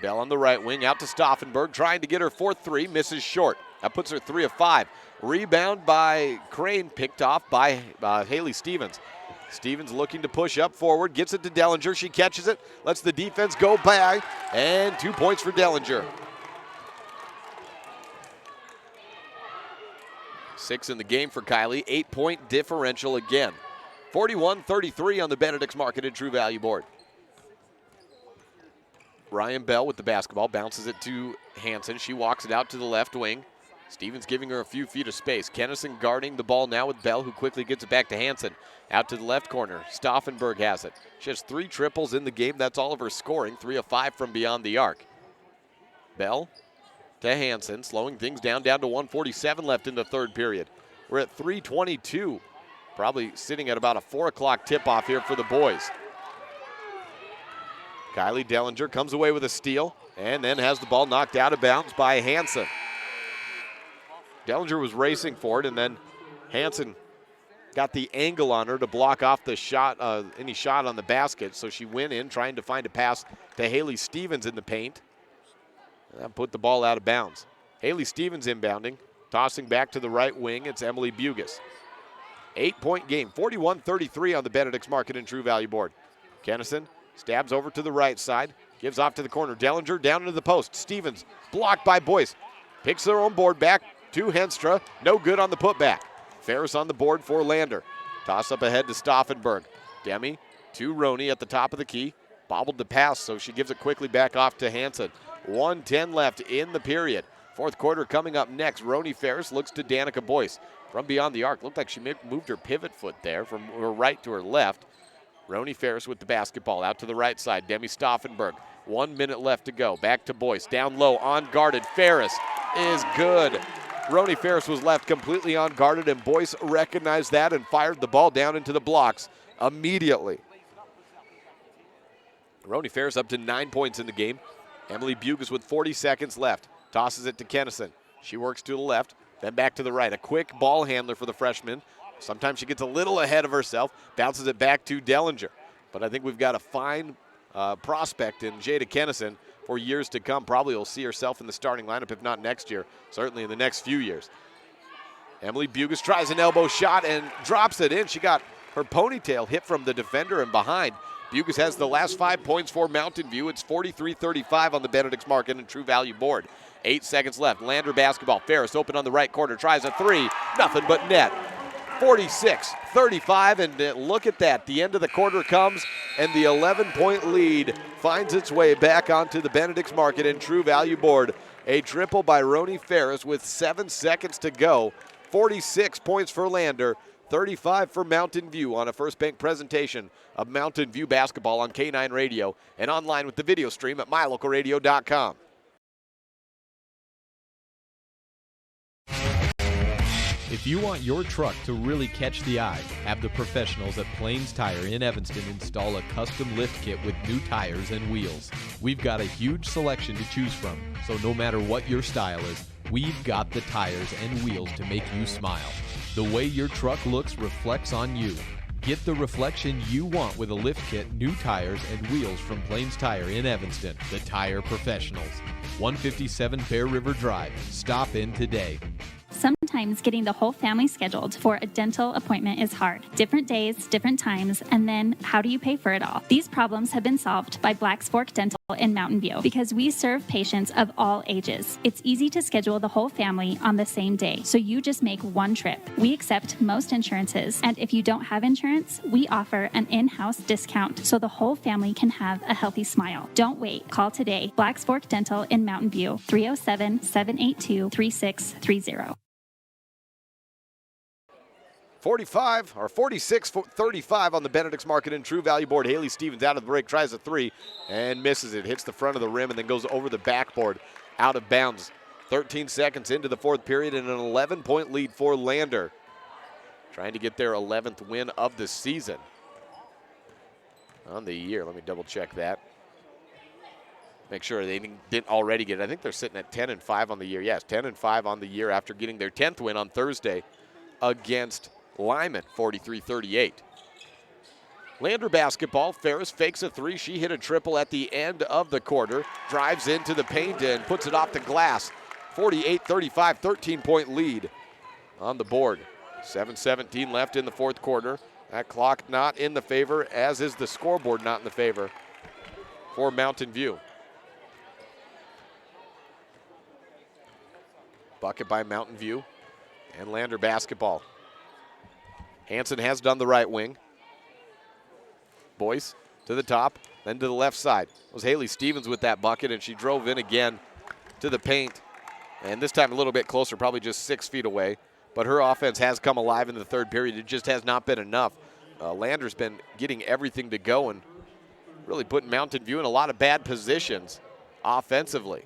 [SPEAKER 3] Bell on the right wing, out to Stauffenberg, trying to get her fourth three, misses short. That puts her 3 of 5. Rebound by Crane, picked off by Haley Stevens. Stevens looking to push up forward, gets it to Dellinger. She catches it, lets the defense go by, and 2 points for Dellinger. 6 in the game for Kylie, 8-point differential again. 41-33 on the Benedict's Market and True Value board. Ryan Bell with the basketball, bounces it to Hansen. She walks it out to the left wing. Stevens giving her a few feet of space. Kennison guarding the ball now with Bell, who quickly gets it back to Hansen. Out to the left corner. Stauffenberg has it. She has 3 triples in the game. That's all of her scoring. 3 of 5 from beyond the arc. Bell to Hansen, slowing things down to 1:47 left in the third period. We're at 3:22. Probably sitting at about a 4 o'clock tip-off here for the boys. Kylie Dellinger comes away with a steal and then has the ball knocked out of bounds by Hansen. Dellinger was racing for it, and then Hansen got the angle on her to block off the shot, any shot on the basket. So she went in trying to find a pass to Haley Stevens in the paint. And that put the ball out of bounds. Haley Stevens inbounding, tossing back to the right wing. It's Emily Bugis. 8-point game, 41-33 on the Benedict's Market and True Value board. Kennison stabs over to the right side, gives off to the corner. Dellinger down into the post. Stevens blocked by Boyce. Picks their own board back to Henstra. No good on the putback. Ferris on the board for Lander. Toss up ahead to Stauffenberg. Demi to Roney at the top of the key. Bobbled the pass, so she gives it quickly back off to Hansen. 1:10 left in the period. Fourth quarter coming up next. Roney Ferris looks to Danica Boyce. From beyond the arc, looked like she moved her pivot foot there from her right to her left. Roney Ferris with the basketball out to the right side. Demi Stauffenberg. 1 minute left to go. Back to Boyce. Down low, unguarded. Ferris is good. Roney Ferris was left completely unguarded, and Boyce recognized that and fired the ball down into the blocks immediately. Roney Ferris up to 9 points in the game. Emily Bugis with 40 seconds left. Tosses it to Kennison. She works to the left, then back to the right. A quick ball handler for the freshman. Sometimes she gets a little ahead of herself, bounces it back to Dellinger. But I think we've got a fine prospect in Jada Kennison for years to come. Probably will see herself in the starting lineup, if not next year, certainly in the next few years. Emily Bugis tries an elbow shot and drops it in. She got her ponytail hit from the defender and behind. Bugis has the last 5 points for Mountain View. It's 43-35 on the Benedict's Market and True Value board. 8 seconds left. Lander basketball. Ferris open on the right corner. Tries a three. Nothing but net. 46-35, and look at that. The end of the quarter comes, and the 11-point lead finds its way back onto the Benedict's Market and True Value board. A triple by Roney Ferris with 7 seconds to go. 46 points for Lander, 35 for Mountain View on a First Bank presentation of Mountain View basketball on KNYN Radio and online with the video stream at mylocalradio.com.
[SPEAKER 6] If you want your truck to really catch the eye, have the professionals at Plains Tire in Evanston install a custom lift kit with new tires and wheels. We've got a huge selection to choose from, so no matter what your style is, we've got the tires and wheels to make you smile. The way your truck looks reflects on you. Get the reflection you want with a lift kit, new tires, and wheels from Plains Tire in Evanston, the tire professionals. 157 Bear River Drive. Stop in today.
[SPEAKER 19] Sometimes getting the whole family scheduled for a dental appointment is hard. Different days, different times, and then how do you pay for it all? These problems have been solved by Black's Fork Dental in Mountain View because we serve patients of all ages. It's easy to schedule the whole family on the same day, so you just make one trip. We accept most insurances, and if you don't have insurance, we offer an in-house discount so the whole family can have a healthy smile. Don't wait. Call today. Black's Fork Dental in Mountain View, 307-782-3630.
[SPEAKER 3] 46-35 on the Benedict's Market and True Value board. Haley Stevens out of the break, tries a three and misses it. Hits the front of the rim and then goes over the backboard, out of bounds. 13 seconds into the fourth period and an 11-point lead for Lander. Trying to get their 11th win of the season. On the year, let me double check that. Make sure they didn't already get it. I think they're sitting at 10-5 on the year. Yes, 10-5 on the year after getting their 10th win on Thursday against Lyman, 43-38. Lander basketball. Ferris fakes a three. She hit a triple at the end of the quarter. Drives into the paint and puts it off the glass. 48-35, 13-point lead on the board. 7:17 left in the fourth quarter. That clock not in the favor, as is the scoreboard not in the favor for Mountain View. Bucket by Mountain View and Lander basketball. Hansen has done the right wing. Boyce to the top, then to the left side. It was Haley Stevens with that bucket, and she drove in again to the paint. And this time a little bit closer, probably just 6 feet away. But her offense has come alive in the third period. It just has not been enough. Lander's been getting everything to go and really putting Mountain View in a lot of bad positions offensively.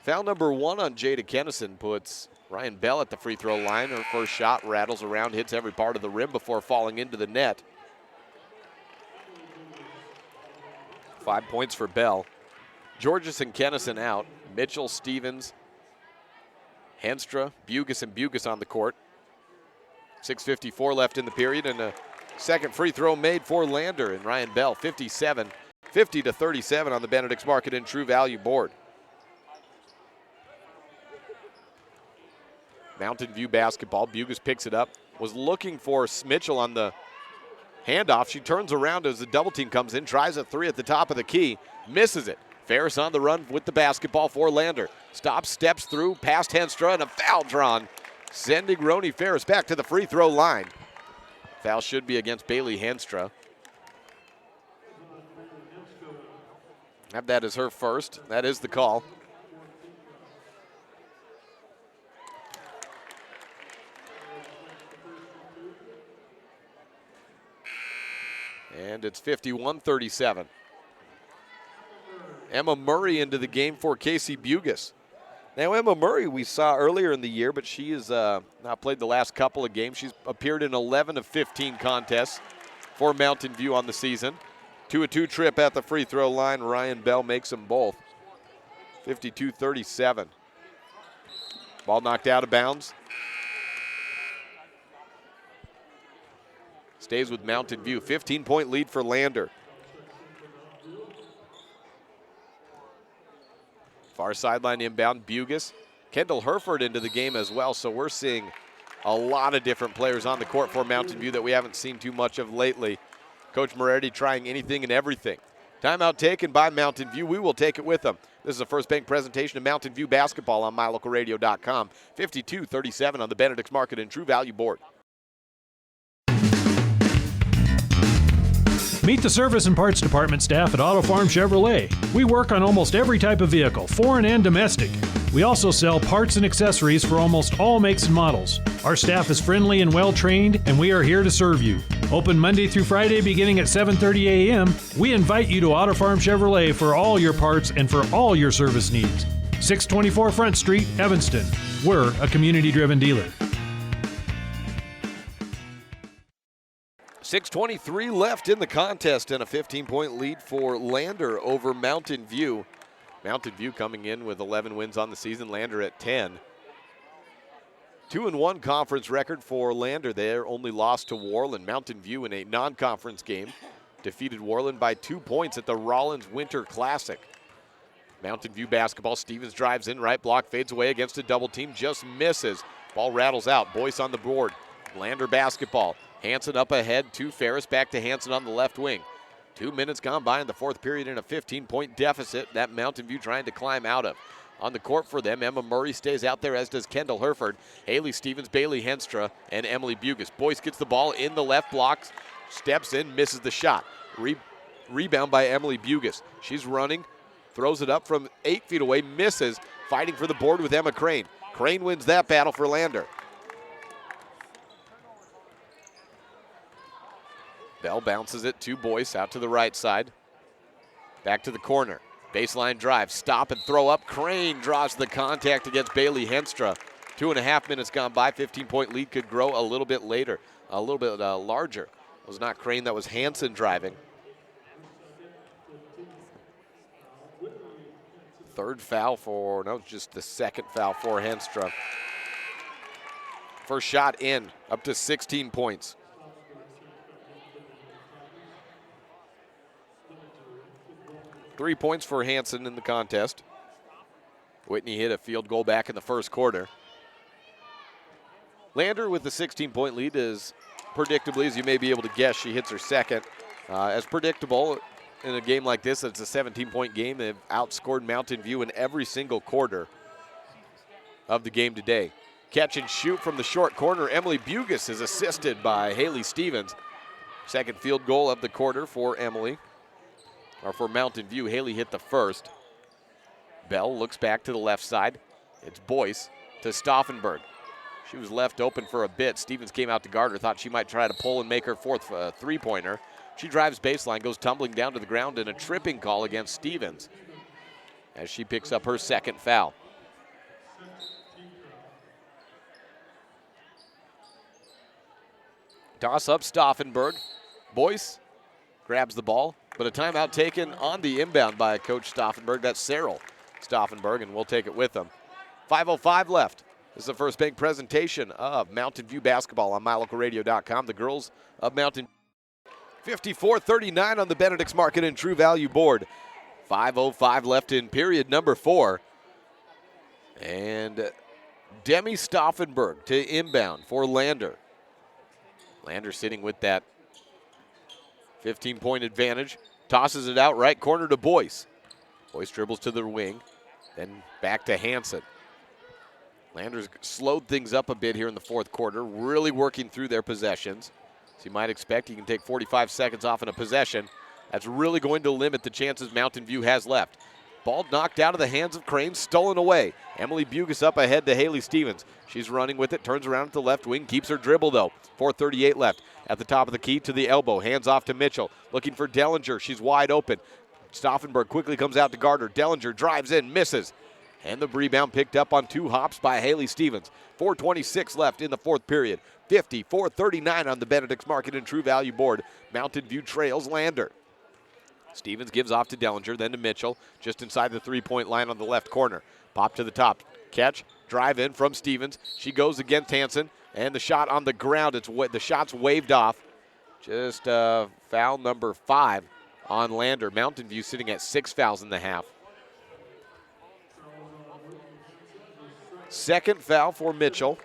[SPEAKER 3] Foul number 1 on Jada Kennison puts Ryan Bell at the free throw line. Her first shot rattles around, hits every part of the rim before falling into the net. 5 points for Bell. Georges and Kennison out. Mitchell, Stevens, Henstra, Bugus, and Bugus on the court. 6:54 left in the period, and a second free throw made for Lander. And Ryan Bell, 50-37 on the Benedict's Market and True Value board. Mountain View basketball. Bugus picks it up. Was looking for Mitchell on the handoff. She turns around as the double team comes in. Tries a three at the top of the key. Misses it. Ferris on the run with the basketball for Lander. Stops, steps through, past Henstra, and a foul drawn. Sending Roni Ferris back to the free throw line. Foul should be against Bailey Henstra. Have that as her first. That is the call. And it's 51-37. Emma Murray into the game for Casey Bugus. Now, Emma Murray we saw earlier in the year, but she has not played the last couple of games. She's appeared in 11 of 15 contests for Mountain View on the season. 2-2 trip at the free throw line. Ryan Bell makes them both. 52-37. Ball knocked out of bounds. Stays with Mountain View. 15-point lead for Lander. Far sideline inbound, Bugus. Kendall Herford into the game as well, so we're seeing a lot of different players on the court for Mountain View that we haven't seen too much of lately. Coach Moretti trying anything and everything. Timeout taken by Mountain View. We will take it with them. This is a First Bank presentation of Mountain View basketball on MyLocalRadio.com. 52-37 on the Benedict's Market and True Value board.
[SPEAKER 1] Meet the service and parts department staff at Auto Farm Chevrolet. We work on almost every type of vehicle, foreign and domestic. We also sell parts and accessories for almost all makes and models. Our staff is friendly and well-trained, and we are here to serve you. Open Monday through Friday beginning at 7:30 a.m. We invite you to Auto Farm Chevrolet for all your parts and for all your service needs. 624 Front Street, Evanston. We're a community-driven dealer.
[SPEAKER 3] 6:23 left in the contest and a 15-point lead for Lander over Mountain View. Mountain View coming in with 11 wins on the season, Lander at 10. 2-1 conference record for Lander. Their only loss to Worland. Mountain View in a non-conference game defeated Worland by 2 points at the Rollins Winter Classic. Mountain View basketball. Stevens drives in, right block, fades away against a double team, just misses. Ball rattles out. Boyce on the board. Lander basketball. Hanson up ahead to Ferris, back to Hanson on the left wing. 2 minutes gone by in the fourth period in a 15-point deficit that Mountain View trying to climb out of. On the court for them, Emma Murray stays out there, as does Kendall Herford, Haley Stevens, Bailey Henstra, and Emily Bugis. Boyce gets the ball in the left block, steps in, misses the shot. Rebound by Emily Bugis. She's running, throws it up from 8 feet away, misses, fighting for the board with Emma Crane. Crane wins that battle for Lander. Bell bounces it to Boyce, out to the right side. Back to the corner. Baseline drive, stop and throw up. Crane draws the contact against Bailey Henstra. 2.5 minutes gone by. 15-point lead could grow a little bit later, a little bit larger. It was not Crane, that was Hanson driving. Third foul for, no, just the second foul for Henstra. First shot in, up to 16 points. Three points for Hanson in the contest. Whitney hit a field goal back in the first quarter. Lander with the 16-point lead is predictably, as you may be able to guess, she hits her second. As predictable in a game like this, it's a 17-point game. They've outscored Mountain View in every single quarter of the game today. Catch and shoot from the short corner. Emily Bugis is assisted by Haley Stevens. Second field goal of the quarter for Emily. Or for Mountain View. Haley hit the first. Bell looks back to the left side. It's Boyce to Stauffenberg. She was left open for a bit. Stevens came out to guard her, thought she might try to pull and make her fourth three-pointer. She drives baseline, goes tumbling down to the ground, and a tripping call against Stevens as she picks up her second foul. Toss up Stauffenberg. Boyce grabs the ball, but a timeout taken on the inbound by Coach Stauffenberg. That's Cyril Stauffenberg, and we'll take it with them. 5:05 left. This is the First Bank presentation of Mountain View basketball on MyLocalRadio.com. The girls of Mountain 54-39 on the Benedict's Market and True Value board. 5:05 left in period number 4. And Demi Stauffenberg to inbound for Lander. Lander sitting with that 15-point advantage. Tosses it out right corner to Boyce. Boyce dribbles to the wing, then back to Hanson. Lander's slowed things up a bit here in the fourth quarter, really working through their possessions. As you might expect, he can take 45 seconds off in a possession. That's really going to limit the chances Mountain View has left. Ball knocked out of the hands of Crane, stolen away. Emily Bugis up ahead to Haley Stevens. She's running with it, turns around at the left wing, keeps her dribble though. 4:38 left. At the top of the key to the elbow, hands off to Mitchell. Looking for Dellinger, she's wide open. Stauffenberg quickly comes out to guard her. Dellinger drives in, misses. And the rebound picked up on 2 hops by Haley Stevens. 4:26 left in the fourth period. 54-39 on the Benedict's Market and True Value board. Mountain View trails Lander. Stevens gives off to Dellinger, then to Mitchell, just inside the three-point line on the left corner. Pop to the top. Catch, drive in from Stevens. She goes against Hanson, and the shot on the ground. The shot's waved off. Just foul number 5 on Lander. Mountain View sitting at 6 fouls in the half. Second foul for Mitchell.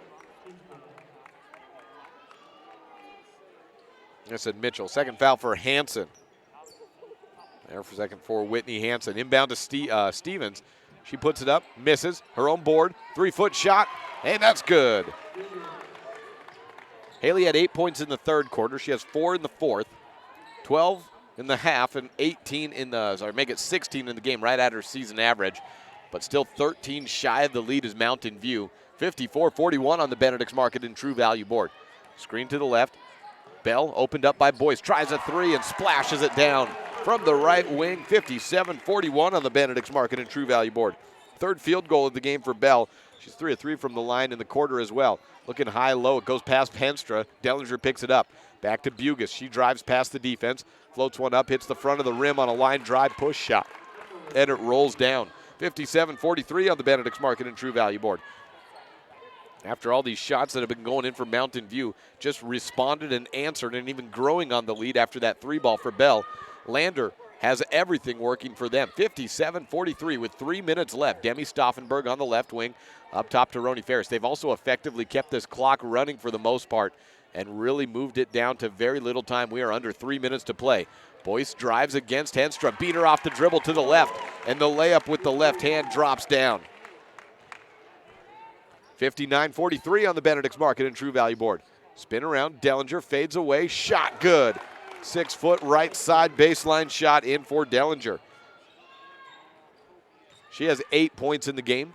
[SPEAKER 3] I said Mitchell. Second foul for Hanson. There for second for Whitney Hanson. Inbound to Stevens. She puts it up, misses. Her own board. 3-foot shot, and that's good. Haley had 8 points in the third quarter. She has 4 in the fourth, 12 in the half, and 18 in the, make it 16 in the game, right at her season average. But still 13 shy of the lead is Mountain View. 54-41 on the Benedict's Market and True Value board. Screen to the left. Bell opened up by Boyce. Tries a 3 and splashes it down from the right wing. 57-41 on the Benedict's Market and True Value board. third field goal of the game for Bell. She's 3 of 3 from the line in the quarter as well. Looking high-low. It goes past Henstra. Dellinger picks it up. Back to Bugas. She drives past the defense. Floats one up. Hits the front of the rim on a line drive push shot. And it rolls down. 57-43 on the Benedict's Market and True Value board. After all these shots that have been going in for Mountain View, just responded and answered and even growing on the lead after that 3-ball for Bell. Lander has everything working for them. 57-43 with 3 minutes left. Demi Stauffenberg on the left wing, up top to Roni Ferris. They've also effectively kept this clock running for the most part and really moved it down to very little time. We are under 3 minutes to play. Boyce drives against Henstra, beat her off the dribble to the left, and the layup with the left hand drops down. 59-43 on the Benedict's Market and True Value board. Spin around, Dellinger fades away, shot good. 6-foot right side baseline shot in for Dellinger. She has 8 points in the game.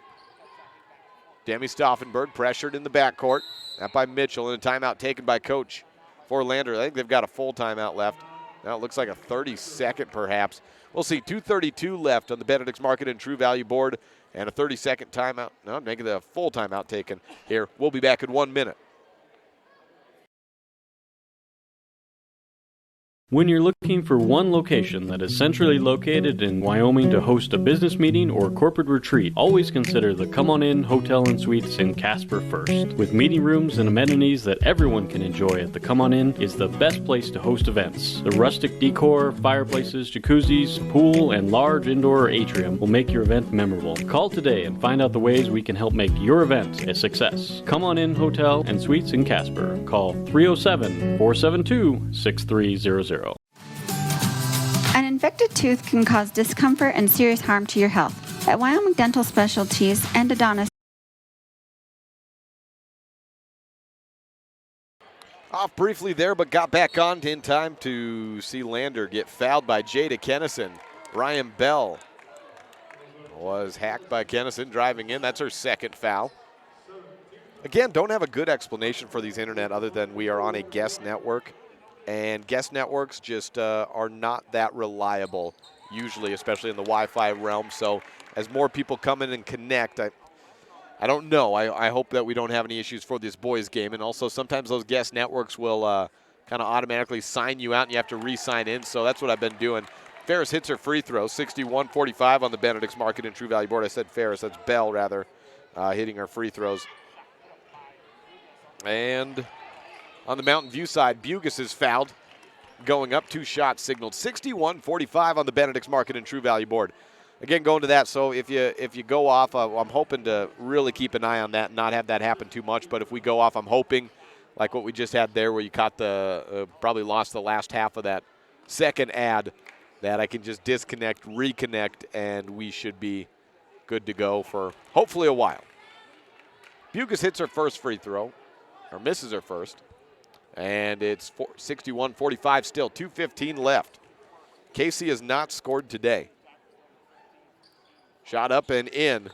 [SPEAKER 3] Demi Stauffenberg pressured in the backcourt. That by Mitchell, and a timeout taken by Coach for Lander. I think they've got a full timeout left. Now it looks like a 30-second perhaps. We'll see. 2:32 left on the Benedict's Market and True Value board, and a 30-second timeout. No, making a full timeout taken here. We'll be back in 1 minute.
[SPEAKER 2] When you're looking for one location that is centrally located in Wyoming to host a business meeting or corporate retreat, always consider the Come On In Hotel and Suites in Casper first. With meeting rooms and amenities that everyone can enjoy at the Come On In is the best place to host events. The rustic decor, fireplaces, jacuzzis, pool, and large indoor atrium will make your event memorable. Call today and find out the ways we can help make your event a success. Come On In Hotel and Suites in Casper. Call 307-472-6300.
[SPEAKER 13] An infected tooth can cause discomfort and serious harm to your health. At Wyoming Dental Specialties, endodontist.
[SPEAKER 3] Off briefly there, but got back on in time to see Lander get fouled by Jada Kennison. Ryan Bell was hacked by Kennison driving in. That's her second foul. Again, don't have a good explanation for these internet other than we are on a guest network. And guest networks just are not that reliable, usually, especially in the Wi-Fi realm. So as more people come in and connect, I don't know. I hope that we don't have any issues for this boys game. And also sometimes those guest networks will kind of automatically sign you out and you have to re-sign in. So that's what I've been doing. Ferris hits her free throw, 61-45 on the Benedict's Market and True Value board. I said Ferris, that's Bell rather, hitting her free throws. And on the Mountain View side, Bugas is fouled, going up, 2 shots signaled. 61-45 on the Benedict's Market and True Value board. Again, going to that, so if you go off, I'm hoping to really keep an eye on that and not have that happen too much. But if we go off, I'm hoping, like what we just had there where you caught probably lost the last half of that second ad, that I can just disconnect, reconnect, and we should be good to go for hopefully a while. Bugas hits her first free throw, or misses her first. And it's 61-45 still, 2:15 left. Casey has not scored today. Shot up and in.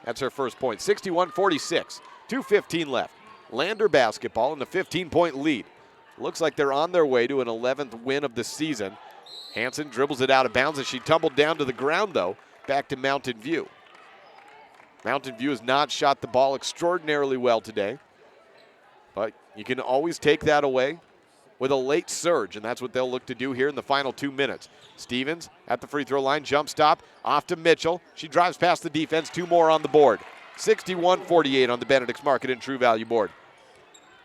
[SPEAKER 3] That's her first point. 61-46, 2:15 left. Lander basketball in the 15-point lead. Looks like they're on their way to an 11th win of the season. Hansen dribbles it out of bounds as she tumbled down to the ground, though. Back to Mountain View. Mountain View has not shot the ball extraordinarily well today. But you can always take that away with a late surge, and that's what they'll look to do here in the final 2 minutes. Stevens at the free throw line, jump stop, off to Mitchell. She drives past the defense, 2 more on the board. 61-48 on the Benedict's Market and True Value board.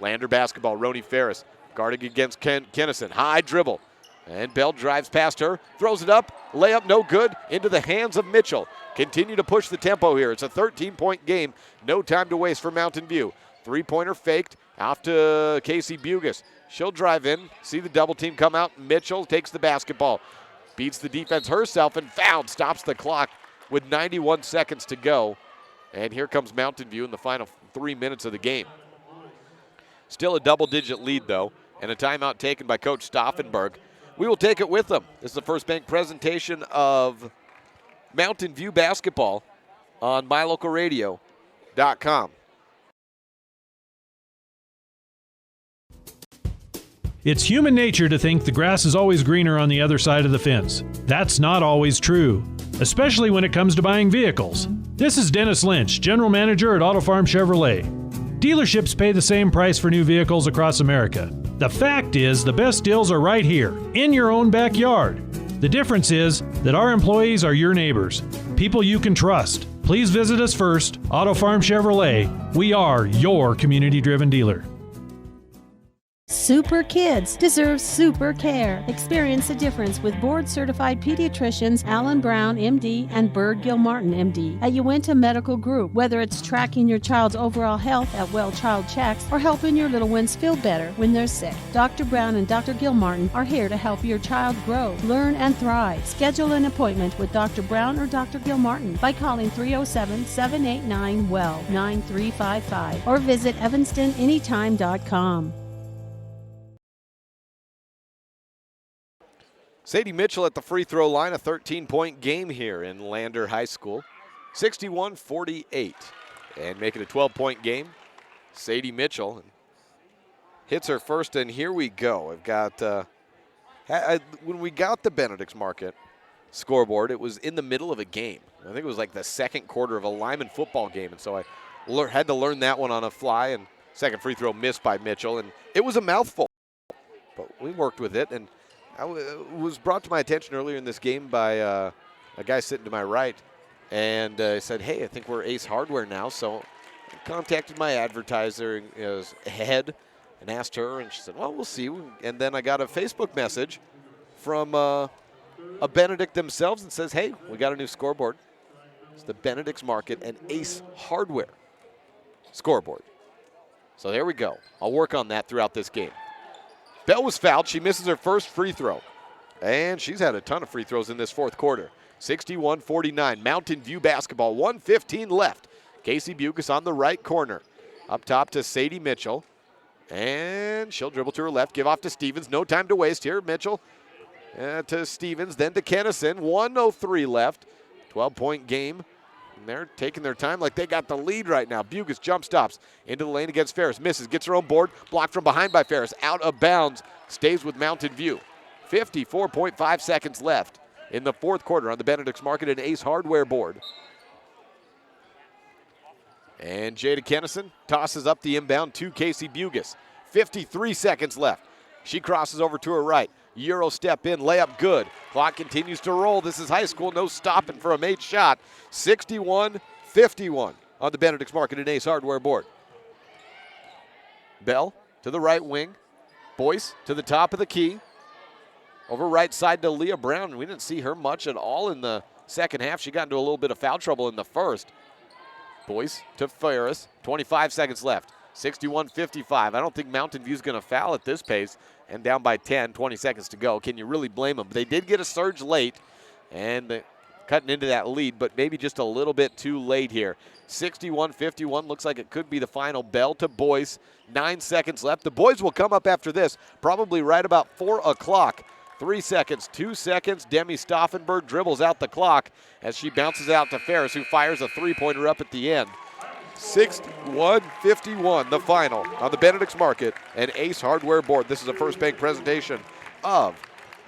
[SPEAKER 3] Lander basketball, Roni Ferris guarding against Kennison. High dribble, and Bell drives past her, throws it up, layup no good, into the hands of Mitchell. Continue to push the tempo here. It's a 13-point game, no time to waste for Mountain View. 3-pointer faked, off to Casey Bugas. She'll drive in, see the double team come out. Mitchell takes the basketball, beats the defense herself and fouled, stops the clock with 91 seconds to go. And here comes Mountain View in the final 3 minutes of the game. Still a double-digit lead, though, and a timeout taken by Coach Stauffenberg. We will take it with them. This is the First Bank presentation of Mountain View basketball on MyLocalRadio.com.
[SPEAKER 1] It's human nature to think the grass is always greener on the other side of the fence. That's not always true, especially when it comes to buying vehicles. This is Dennis Lynch, General Manager at Auto Farm Chevrolet. Dealerships pay the same price for new vehicles across America. The fact is, the best deals are right here, in your own backyard. The difference is that our employees are your neighbors, people you can trust. Please visit us first, Auto Farm Chevrolet. We are your community-driven dealer.
[SPEAKER 7] Super kids deserve super care. Experience the difference with board-certified pediatricians Alan Brown, MD, and Bird Gilmartin, MD, at Uinta Medical Group. Whether it's tracking your child's overall health at Well Child Checks or helping your little ones feel better when they're sick, Dr. Brown and Dr. Gilmartin are here to help your child grow, learn, and thrive. Schedule an appointment with Dr. Brown or Dr. Gilmartin by calling 307-789-WELL 9355 or visit evanstonanytime.com.
[SPEAKER 3] Sadie Mitchell at the free throw line, a 13-point game here in Lander High School. 61-48. And make it a 12-point game. Sadie Mitchell hits her first, and here we go. I've got, when we got the Benedict's Market scoreboard, it was in the middle of a game. I think it was like the second quarter of a Lyman football game, and so I had to learn that one on a fly, and second free throw missed by Mitchell, and it was a mouthful. But we worked with it, and it was brought to my attention earlier in this game by a guy sitting to my right, and said, hey, I think we're Ace Hardware now. So I contacted my advertiser head and asked her, and she said, well, we'll see. And then I got a Facebook message from a Benedict themselves and says, hey, we got a new scoreboard. It's the Benedict's Market and Ace Hardware scoreboard. So there we go. I'll work on that throughout this game. Bell was fouled. She misses her first free throw. And she's had a ton of free throws in this fourth quarter. 61-49, Mountain View basketball, 1:15 left. Casey Bucas on the right corner. Up top to Sadie Mitchell. And she'll dribble to her left, give off to Stevens. No time to waste here. Mitchell to Stevens, then to Kennison. 1:03 left. 12-point game. And they're taking their time like they got the lead right now. Bucas jump stops into the lane against Ferris. Misses, gets her own board. Blocked from behind by Ferris. Out of bounds. Stays with Mountain View. 54.5 seconds left in the fourth quarter on the Benedict's Market and Ace Hardware board. And Jada Kennison tosses up the inbound to Casey Bucas. 53 seconds left. She crosses over to her right. Euro step in, layup good. Clock continues to roll. This is high school, no stopping for a made shot. 61-51 on the Benedict's Market and Ace Hardware board. Bell to the right wing. Boyce to the top of the key. Over right side to Leah Brown. We didn't see her much at all in the second half. She got into a little bit of foul trouble in the first. Boyce to Ferris. 25 seconds left. 61-55. I don't think Mountain View's going to foul at this pace. And down by 10, 20 seconds to go. Can you really blame them? They did get a surge late, and they're cutting into that lead, but maybe just a little bit too late here. 61-51 looks like it could be the final. Bell to Boyce. 9 seconds left. The boys will come up after this, probably right about 4 o'clock. 3 seconds, 2 seconds. Demi Stauffenberg dribbles out the clock as she bounces out to Ferris, who fires a three-pointer up at the end. 61-51, the final on the Benedict's Market and Ace Hardware board. This is a First Bank presentation of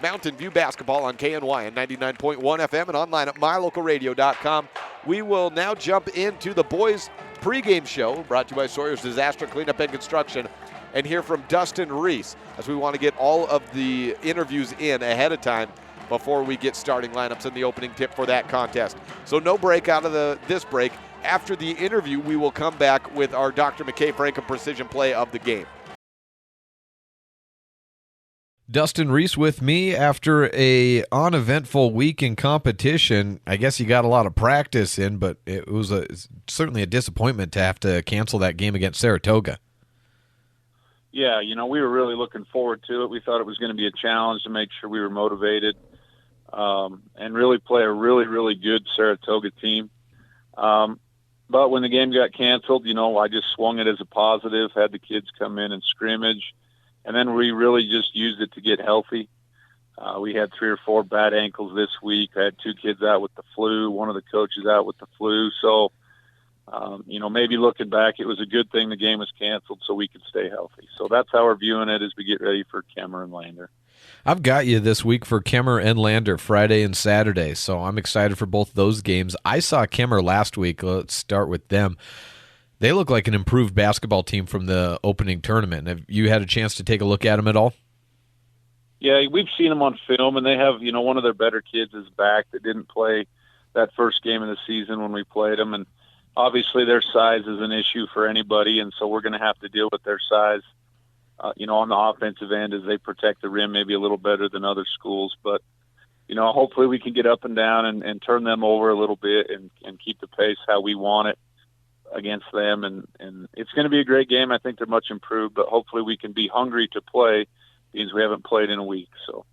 [SPEAKER 3] Mountain View basketball on KNYN 99.1 FM and online at mylocalradio.com. We will now jump into the boys' pregame show brought to you by Sawyer's Disaster Cleanup and Construction and hear from Dustin Reese as we want to get all of the interviews in ahead of time before we get starting lineups and the opening tip for that contest. So no break out of this break. After the interview, we will come back with our Dr. McKay Franklin Precision Play of the game.
[SPEAKER 6] Dustin Reese with me after a uneventful week in competition. I guess you got a lot of practice in, but it was certainly a disappointment to have to cancel that game against Saratoga.
[SPEAKER 22] Yeah, we were really looking forward to it. We thought it was going to be a challenge to make sure we were motivated and really play a really, really good Saratoga team. But when the game got canceled, I just swung it as a positive, had the kids come in and scrimmage, and then we really just used it to get healthy. We had 3 or 4 bad ankles this week. I had 2 kids out with the flu, one of the coaches out with the flu. So, maybe looking back, it was a good thing the game was canceled so we could stay healthy. So that's how we're viewing it as we get ready for Kemmer and Lander.
[SPEAKER 6] I've got you this week for Kemmer and Lander, Friday and Saturday, so I'm excited for both those games. I saw Kemmer last week. Let's start with them. They look like an improved basketball team from the opening tournament. Have you had a chance to take a look at them at all?
[SPEAKER 22] Yeah, we've seen them on film, and they have, one of their better kids is back that didn't play that first game of the season when we played them, and obviously their size is an issue for anybody, and so we're going to have to deal with their size on the offensive end as they protect the rim maybe a little better than other schools. But, hopefully we can get up and down and turn them over a little bit and keep the pace how we want it against them. And it's going to be a great game. I think they're much improved, but hopefully we can be hungry to play because we haven't played in a week. So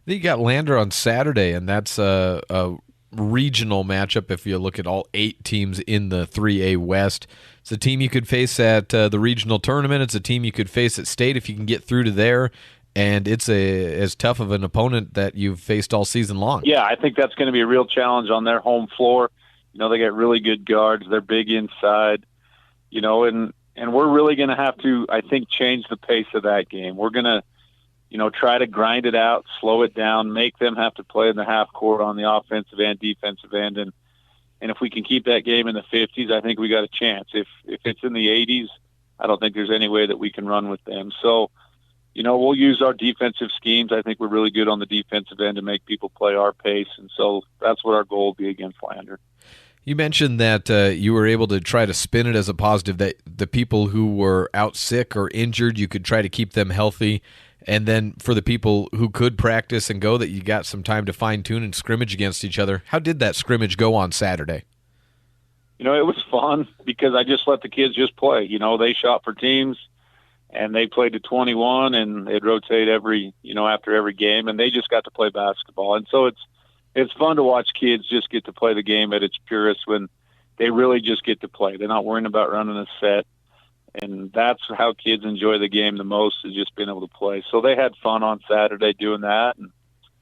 [SPEAKER 6] then you got Lander on Saturday, and that's a regional matchup if you look at all 8 teams in the 3A West. It's a team you could face at the regional tournament. It's a team you could face at state if you can get through to there, and it's as tough of an opponent that you've faced all season long.
[SPEAKER 22] Yeah, I think that's going to be a real challenge on their home floor. They got really good guards. They're big inside, and we're really going to have to, I think, change the pace of that game. We're going to try to grind it out, slow it down, make them have to play in the half court on the offensive and defensive end. And if we can keep that game in the 50s, I think we got a chance. If it's in the 80s, I don't think there's any way that we can run with them. So, we'll use our defensive schemes. I think we're really good on the defensive end to make people play our pace. And so that's what our goal will be against Lander.
[SPEAKER 6] You mentioned that you were able to try to spin it as a positive, that the people who were out sick or injured, you could try to keep them healthy. And then for the people who could practice and go, that you got some time to fine-tune and scrimmage against each other. How did that scrimmage go on Saturday?
[SPEAKER 22] It was fun because I just let the kids just play. They shot for teams, and they played to 21, and they'd rotate after every game, and they just got to play basketball. And so it's fun to watch kids just get to play the game at its purest when they really just get to play. They're not worrying about running a set. And that's how kids enjoy the game the most, is just being able to play. So they had fun on Saturday doing that, and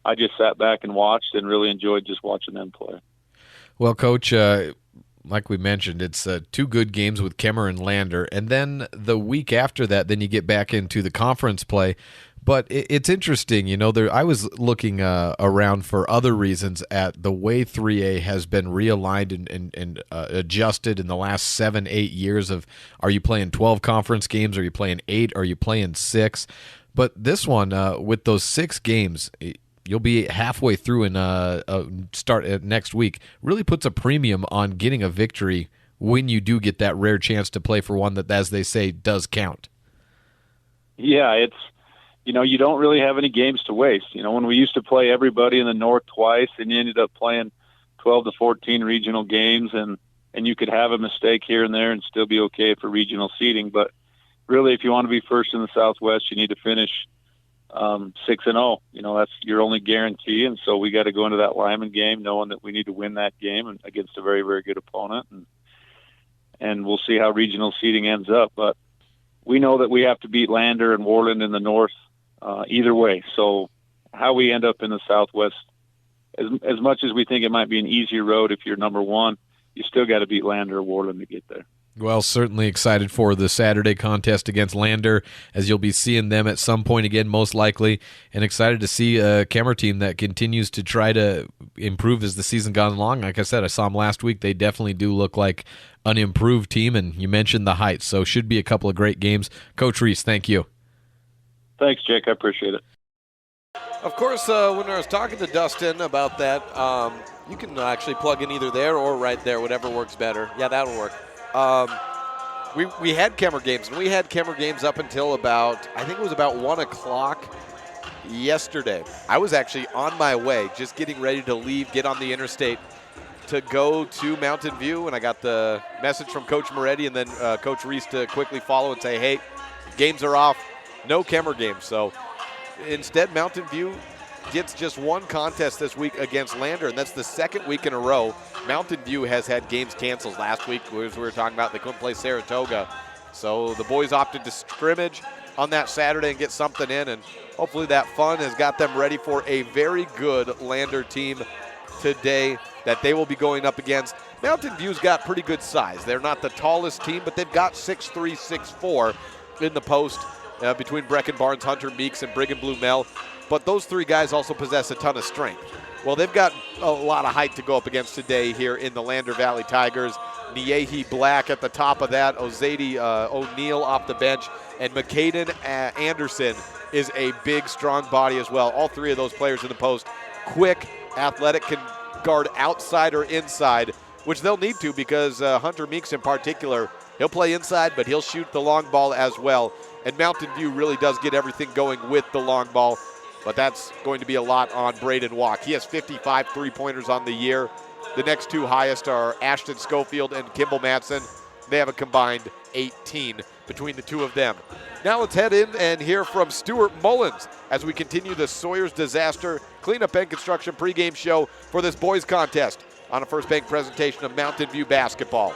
[SPEAKER 22] I just sat back and watched and really enjoyed just watching them play.
[SPEAKER 6] Well, Coach, like we mentioned, it's 2 good games with Kemmer and Lander, and then the week after that, then you get back into the conference play. But it's interesting, I was looking around for other reasons at the way 3A has been realigned and adjusted in the last 7-8 years of, are you playing 12 conference games? Are you playing 8? Are you playing 6? But this one, with those 6 games, you'll be halfway through and start next week, really puts a premium on getting a victory when you do get that rare chance to play for one that, as they say, does count.
[SPEAKER 22] Yeah, it's, you don't really have any games to waste. When we used to play everybody in the North twice, and you ended up playing 12 to 14 regional games, and you could have a mistake here and there and still be okay for regional seeding. But really, if you want to be first in the Southwest, you need to finish 6-0. That's your only guarantee. And so we got to go into that Lyman game knowing that we need to win that game against a very, very good opponent. And we'll see how regional seeding ends up. But we know that we have to beat Lander and Worland in the North either way. So how we end up in the Southwest, as much as we think it might be an easier road if you're number 1, you still got to beat Lander or Worland to get there.
[SPEAKER 6] Well, certainly excited for the Saturday contest against Lander, as you'll be seeing them at some point again, most likely, and excited to see a Kemmer team that continues to try to improve as the season gone along. Like I said, I saw them last week. They definitely do look like an improved team, and you mentioned the heights, so should be a couple of great games. Coach Reese, thank you.
[SPEAKER 22] Thanks, Jake. I appreciate it.
[SPEAKER 3] Of course, when I was talking to Dustin about that, you can actually plug in either there or right there, whatever works better. Yeah, that'll work. We had Kemmer games, and we had Kemmer games up until about 1 o'clock yesterday. I was actually on my way, just getting ready to leave, get on the interstate to go to Mountain View, and I got the message from Coach Moretti and then Coach Reese to quickly follow and say, hey, games are off, no Kemmer games. So instead, Mountain View gets just one contest this week against Lander, and that's the second week in a row Mountain View has had games canceled. Last week, as we were talking about, they couldn't play Saratoga. So the boys opted to scrimmage on that Saturday and get something in, and hopefully that fun has got them ready for a very good Lander team today that they will be going up against. Mountain View's got pretty good size. They're not the tallest team, but they've got 6'3", 6'4" in the post between Brecken Barnes, Hunter Meeks, and Brigham Blumel. But those three guys also possess a ton of strength. Well, they've got a lot of height to go up against today here in the Lander Valley Tigers. Niehi Black at the top of that, Ozady O'Neal off the bench, and McCaden Anderson is a big, strong body as well. All three of those players in the post, quick, athletic, can guard outside or inside, which they'll need to because Hunter Meeks in particular, he'll play inside, but he'll shoot the long ball as well. And Mountain View really does get everything going with the long ball, but that's going to be a lot on Braden Walk. He has 55 three-pointers on the year. The next two highest are Ashton Schofield and Kimball Madsen. They have a combined 18 between the two of them. Now let's head in and hear from Stuart Mullins as we continue the Sawyer's Disaster Cleanup and Construction pregame show for this boys contest on a First Bank presentation of Mountain View basketball.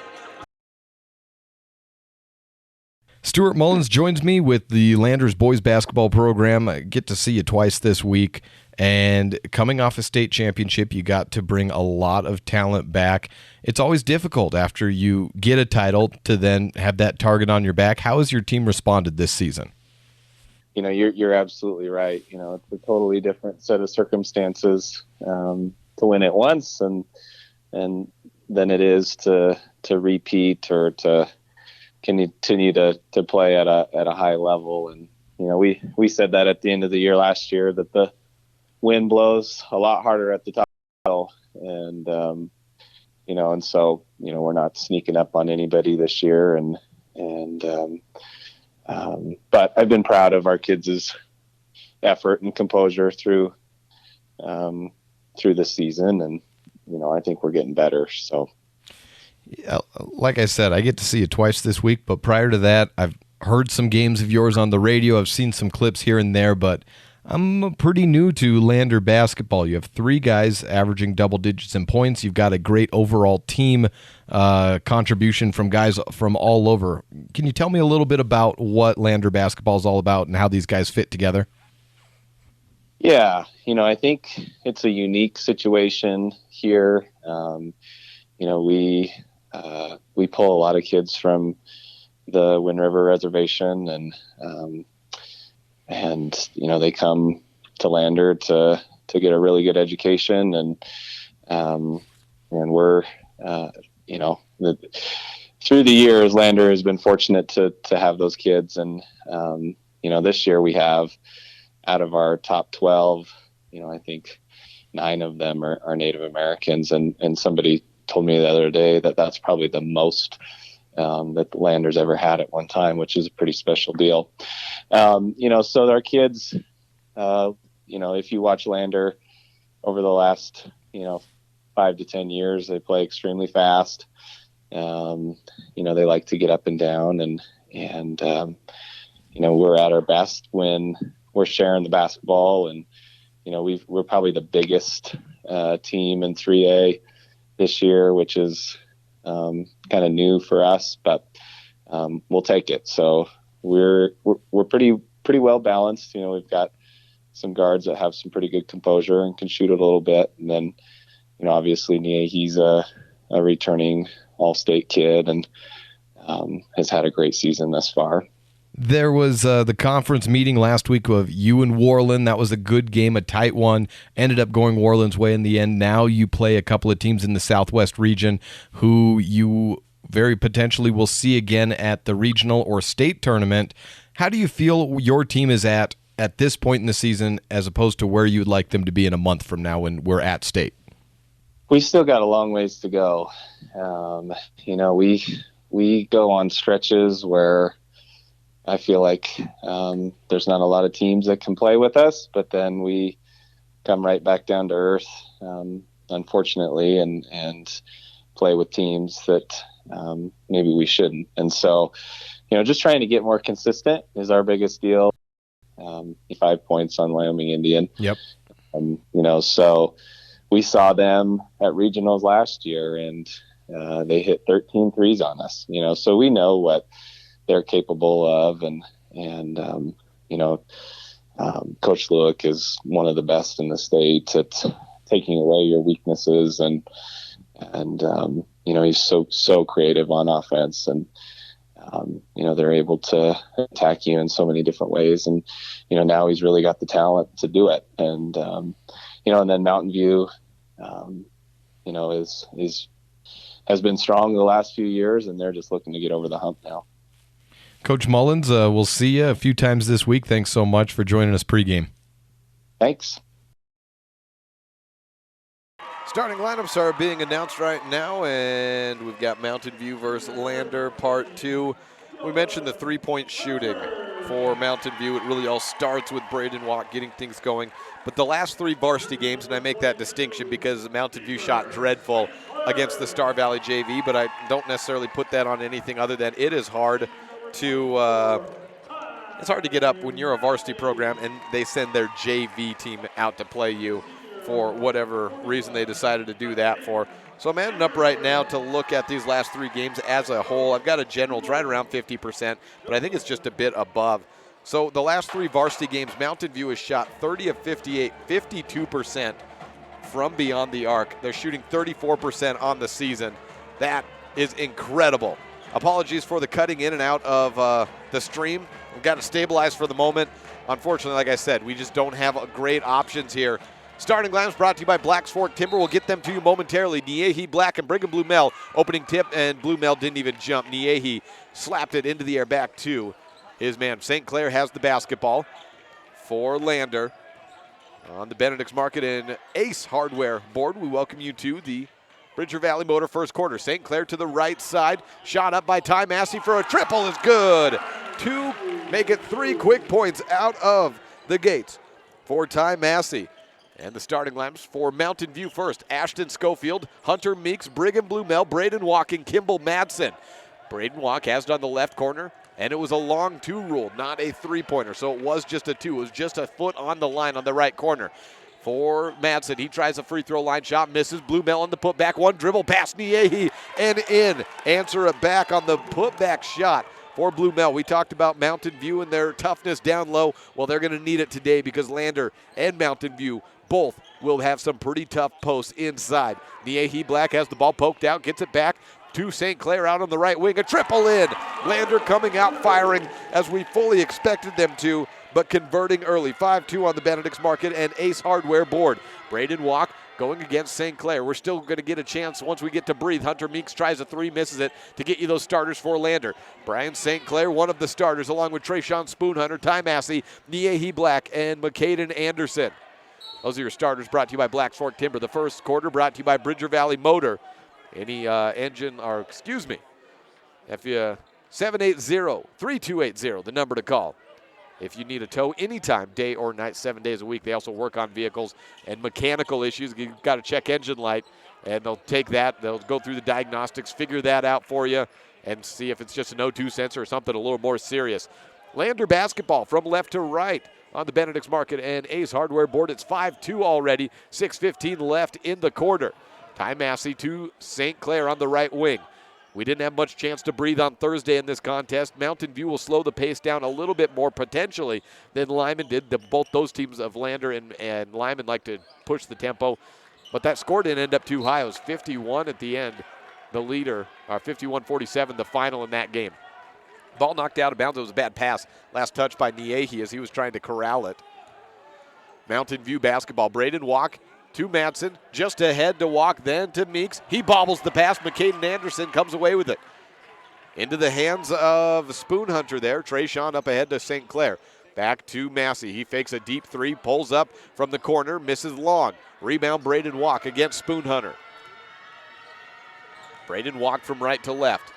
[SPEAKER 6] Stuart Mullins joins me with the Landers boys basketball program. I get to see you twice this week. And coming off a state championship, you got to bring a lot of talent back. It's always difficult after you get a title to then have that target on your back. How has your team responded this season?
[SPEAKER 5] You know, you're absolutely right. You know, it's a totally different set of circumstances to win it once and than it is to repeat or to continue to play at a high level. And you know, we said that at the end of the year last year that the wind blows a lot harder at the top, and you know, and so you know, we're not sneaking up on anybody this year, but I've been proud of our kids' effort and composure through the season, and you know, I think we're getting better. So,
[SPEAKER 6] yeah, like I said, I get to see you twice this week, but prior to that, I've heard some games of yours on the radio. I've seen some clips here and there, but I'm pretty new to Lander basketball. You have three guys averaging double digits in points. You've got a great overall team contribution from guys from all over. Can you tell me a little bit about what Lander basketball is all about and how these guys fit together?
[SPEAKER 5] Yeah, you know, I think it's a unique situation here. You know, we pull a lot of kids from the Wind River Reservation, and you know, they come to Lander to get a really good education, and we're you know, through the years, Lander has been fortunate to have those kids, and you know, this year we have, out of our top 12, you know, I think 9 of them are Native Americans, and somebody told me the other day that that's probably the most that the Landers ever had at one time, which is a pretty special deal. You know, so our kids, you know, if you watch Lander over the last, you know, 5 to 10 years, they play extremely fast. You know, they like to get up and down, and you know, we're at our best when we're sharing the basketball, and you know, we're probably the biggest team in 3A this year, which is kind of new for us, but we'll take it. So we're pretty well balanced. You know, we've got some guards that have some pretty good composure and can shoot it a little bit, and then you know, obviously he's a returning all-state kid and has had a great season thus far.
[SPEAKER 6] There was the conference meeting last week of you and Worland. That was a good game, a tight one. Ended up going Worland's way in the end. Now you play a couple of teams in the Southwest region who you very potentially will see again at the regional or state tournament. How do you feel your team is at this point in the season as opposed to where you'd like them to be in a month from now when we're at state?
[SPEAKER 5] We still got a long ways to go. You know, we go on stretches where I feel like there's not a lot of teams that can play with us, but then we come right back down to earth, unfortunately, and play with teams that maybe we shouldn't. And so, you know, just trying to get more consistent is our biggest deal. 5 points on Wyoming Indian.
[SPEAKER 6] Yep.
[SPEAKER 5] You know, so we saw them at regionals last year, and they hit 13 threes on us, you know, so we know what they're capable of, and you know, Coach Lewick is one of the best in the state at taking away your weaknesses, and you know, he's so creative on offense, and they're able to attack you in so many different ways. And, now he's really got the talent to do it. And, and then Mountain View, has been strong the last few years, and they're just looking to get over the hump now.
[SPEAKER 6] Coach Mullins, we'll see you a few times this week. Thanks so much for joining us pregame.
[SPEAKER 5] Thanks.
[SPEAKER 3] Starting lineups are being announced right now, and we've got Mountain View versus Lander, Part 2. We mentioned the three-point shooting for Mountain View. It really all starts with Braden Watt getting things going. But the last three varsity games, and I make that distinction because Mountain View shot dreadful against the Star Valley JV, but I don't necessarily put that on anything other than it is hard to get up when you're a varsity program and they send their JV team out to play you for whatever reason they decided to do that for. So I'm adding up right now to look at these last three games as a whole. I've got a general, it's right around 50%, but I think it's just a bit above. So the last three varsity games, Mountain View has shot 30 of 58, 52% from beyond the arc. They're shooting 34% on the season. That is incredible. Apologies for the cutting in and out of the stream. We've got to stabilize for the moment. Unfortunately, like I said, we just don't have great options here. Starting lineups brought to you by Black's Fork Timber. We'll get them to you momentarily. Niehi Black and Brigham Blue Mel opening tip, and Blue Mel didn't even jump. Niehi slapped it into the air back to his man. St. Clair has the basketball for Lander on the Benedict's Market and Ace Hardware board. We welcome you to the Bridger Valley Motor first quarter. St. Clair to the right side. Shot up by Ty Massey for a triple is good. Two, make it 3 quick points out of the gates for Ty Massey. And the starting lineups for Mountain View first. Ashton Schofield, Hunter Meeks, Brigham Blue Mel, Braden Walk, and Kimball Madsen. Braden Walk has it on the left corner, and it was a long 2 rule, not a 3-pointer. So it was just a 2. It was just a foot on the line on the right corner. For Madsen, he tries a free throw line shot, misses. Blue Mel on the putback, 1 dribble past Niehi, and in. Answer it back on the putback shot for Blue Mel. We talked about Mountain View and their toughness down low. Well, they're going to need it today because Lander and Mountain View both will have some pretty tough posts inside. Niehi Black has the ball poked out, gets it back to St. Clair out on the right wing. A triple in. Lander coming out firing as we fully expected them to, but converting early. 5-2 on the Benedict's Market and Ace Hardware board. Braden Walk going against St. Clair. We're still going to get a chance once we get to breathe. Hunter Meeks tries a 3, misses it to get you those starters for Lander. Brian St. Clair, one of the starters, along with Trayshawn Spoonhunter, Ty Massey, Niehi Black, and McCaden Anderson. Those are your starters brought to you by Black's Fork Timber. The first quarter brought to you by Bridger Valley Motor. Any engine, or excuse me, if you 780-3280, the number to call. If you need a tow anytime, day or night, 7 days a week. They also work on vehicles and mechanical issues. You've got to check engine light, and they'll take that. They'll go through the diagnostics, figure that out for you, and see if it's just an O2 sensor or something a little more serious. Lander basketball from left to right on the Benedict's Market and Ace Hardware board. It's 5-2 already, 6:15 left in the quarter. Ty Massey to St. Clair on the right wing. We didn't have much chance to breathe on Thursday in this contest. Mountain View will slow the pace down a little bit more potentially than Lyman did. Both those teams of Lander and Lyman like to push the tempo, but that score didn't end up too high. It was 51 at the end. The leader, 51-47, the final in that game. Ball knocked out of bounds. It was a bad pass. Last touch by Niehi as he was trying to corral it. Mountain View basketball. Braden Walk to Madsen. Just ahead to Walk, then to Meeks. He bobbles the pass. McCaden Anderson comes away with it. Into the hands of Spoonhunter there. Trayshawn up ahead to St. Clair. Back to Massey. He fakes a deep 3, pulls up from the corner, misses long. Rebound Braden Walk against Spoonhunter. Braden Walk from right to left.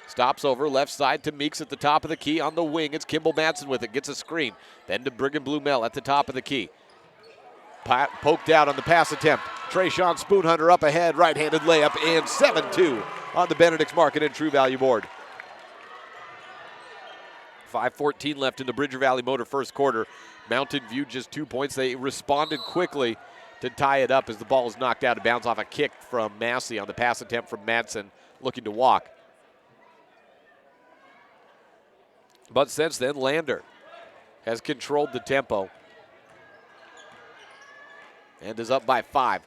[SPEAKER 3] Stops over, left side to Meeks at the top of the key. On the wing, it's Kimball Madsen with it. Gets a screen. Then to Brigham Blue Mel at the top of the key. Poked out on the pass attempt. Trayshawn Spoonhunter up ahead. Right-handed layup and 7-2 on the Benedict's Market and True Value board. 5:14 left in the Bridger Valley Motor first quarter. Mountain View just 2 points. They responded quickly to tie it up as the ball was knocked out of bounds off a kick from Massey on the pass attempt from Madsen looking to Walk. But since then, Lander has controlled the tempo and is up by 5.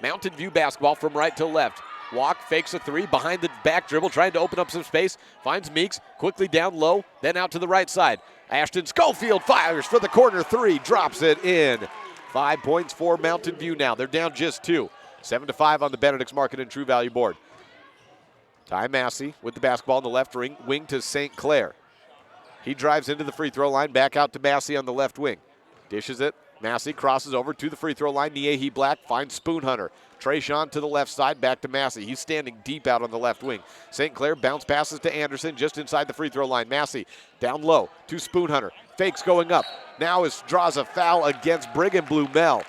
[SPEAKER 3] Mountain View basketball from right to left. Walk, fakes a three, behind the back dribble, trying to open up some space. Finds Meeks, quickly down low, then out to the right side. Ashton Schofield fires for the corner three, drops it in. 5 points for Mountain View now. They're down just 2. 7-5 on the Benedict's Market and True Value board. Ty Massey with the basketball in the left wing to St. Clair. He drives into the free throw line, back out to Massey on the left wing. Dishes it. Massey crosses over to the free throw line. Niehi Black finds Spoon Hunter. Trayshawn to the left side, back to Massey. He's standing deep out on the left wing. St. Clair bounce passes to Anderson just inside the free throw line. Massey down low to Spoon Hunter. Fakes going up. Now draws a foul against Brigham Blumel.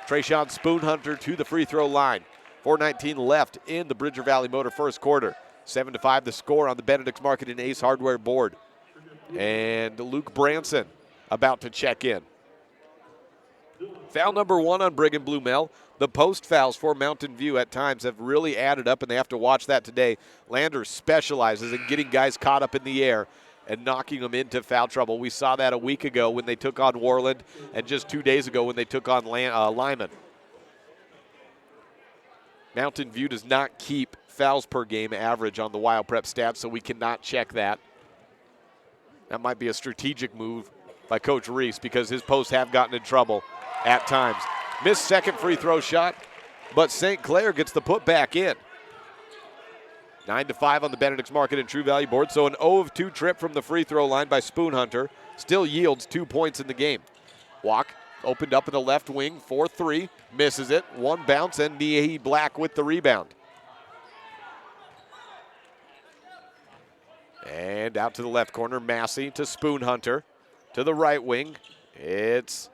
[SPEAKER 3] Trayshawn Spoon Hunter to the free throw line. 4:19 left in the Bridger Valley Motor first quarter. 7-5 the score on the Benedict's Market and Ace Hardware board. And Luke Branson about to check in. Foul number 1 on Brigham Blumel. The post fouls for Mountain View at times have really added up, and they have to watch that today. Lander specializes in getting guys caught up in the air and knocking them into foul trouble. We saw that a week ago when they took on Worland, and just 2 days ago when they took on Lyman. Mountain View does not keep fouls per game average on the Wild Prep stats, so we cannot check that. That might be a strategic move by Coach Reese because his posts have gotten in trouble at times. Missed second free throw shot, but St. Clair gets the put back in. 9-5 on the Benedict's Market and True Value board, so an 0-2 trip from the free throw line by Spoon Hunter. Still yields 2 points in the game. Walk opened up in the left wing, 4-3, misses it. One bounce, and Niehi Black with the rebound. And out to the left corner, Massey to Spoon Hunter. To the right wing, it's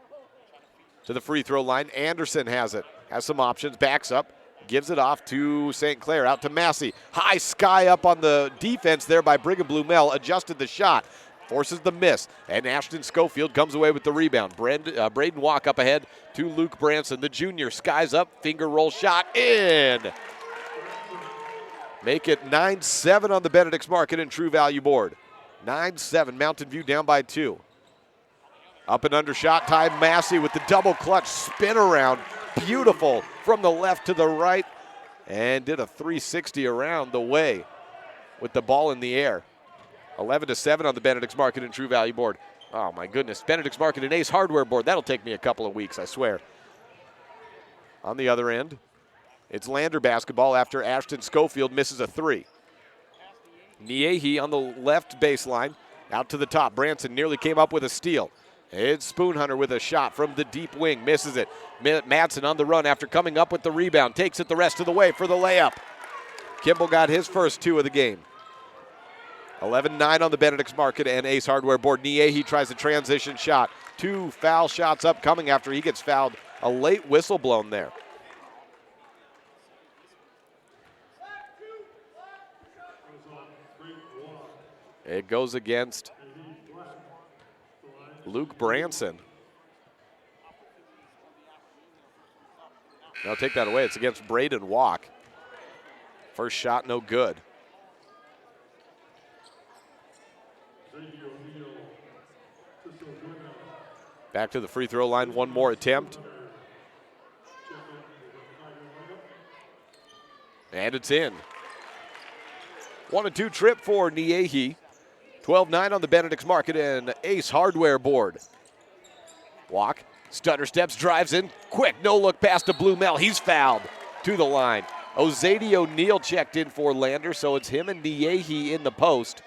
[SPEAKER 3] to the free throw line. Anderson has it, has some options, backs up, gives it off to St. Clair, out to Massey. High sky up on the defense there by Brigham Blumel, adjusted the shot, forces the miss, and Ashton Schofield comes away with the rebound. Braden Walk up ahead to Luke Branson. The junior skies up, finger roll shot, in. Make it 9-7 on the Benedict's Market and True Value board. 9-7, Mountain View down by 2. Up and under shot, Ty Massey with the double clutch spin around. Beautiful from the left to the right, and did a 360 around the way with the ball in the air. 11-7 on the Benedict's Market and True Value board. Oh my goodness, Benedict's Market and Ace Hardware board. That'll take me a couple of weeks, I swear. On the other end, it's Lander basketball after Ashton Schofield misses a 3. Niehi on the left baseline, out to the top. Branson nearly came up with a steal. It's Spoon Hunter with a shot from the deep wing, misses it. Madsen on the run after coming up with the rebound, takes it the rest of the way for the layup. Kimball got his first 2 of the game. 11-9 on the Benedict's Market and Ace Hardware board. Niehi tries a transition shot. 2 foul shots upcoming after he gets fouled. A late whistle blown there. It goes against Luke Branson. Now take that away. It's against Braden Walk. First shot, no good. Back to the free throw line, one more attempt. And it's in. 1-2 trip for Niehi. 12-9 on the Benedict's Market and Ace Hardware board. Walk, stutter steps, drives in, quick, no look pass to Blumel. He's fouled to the line. Ozady O'Neal checked in for Lander, so it's him and Niehi in the post.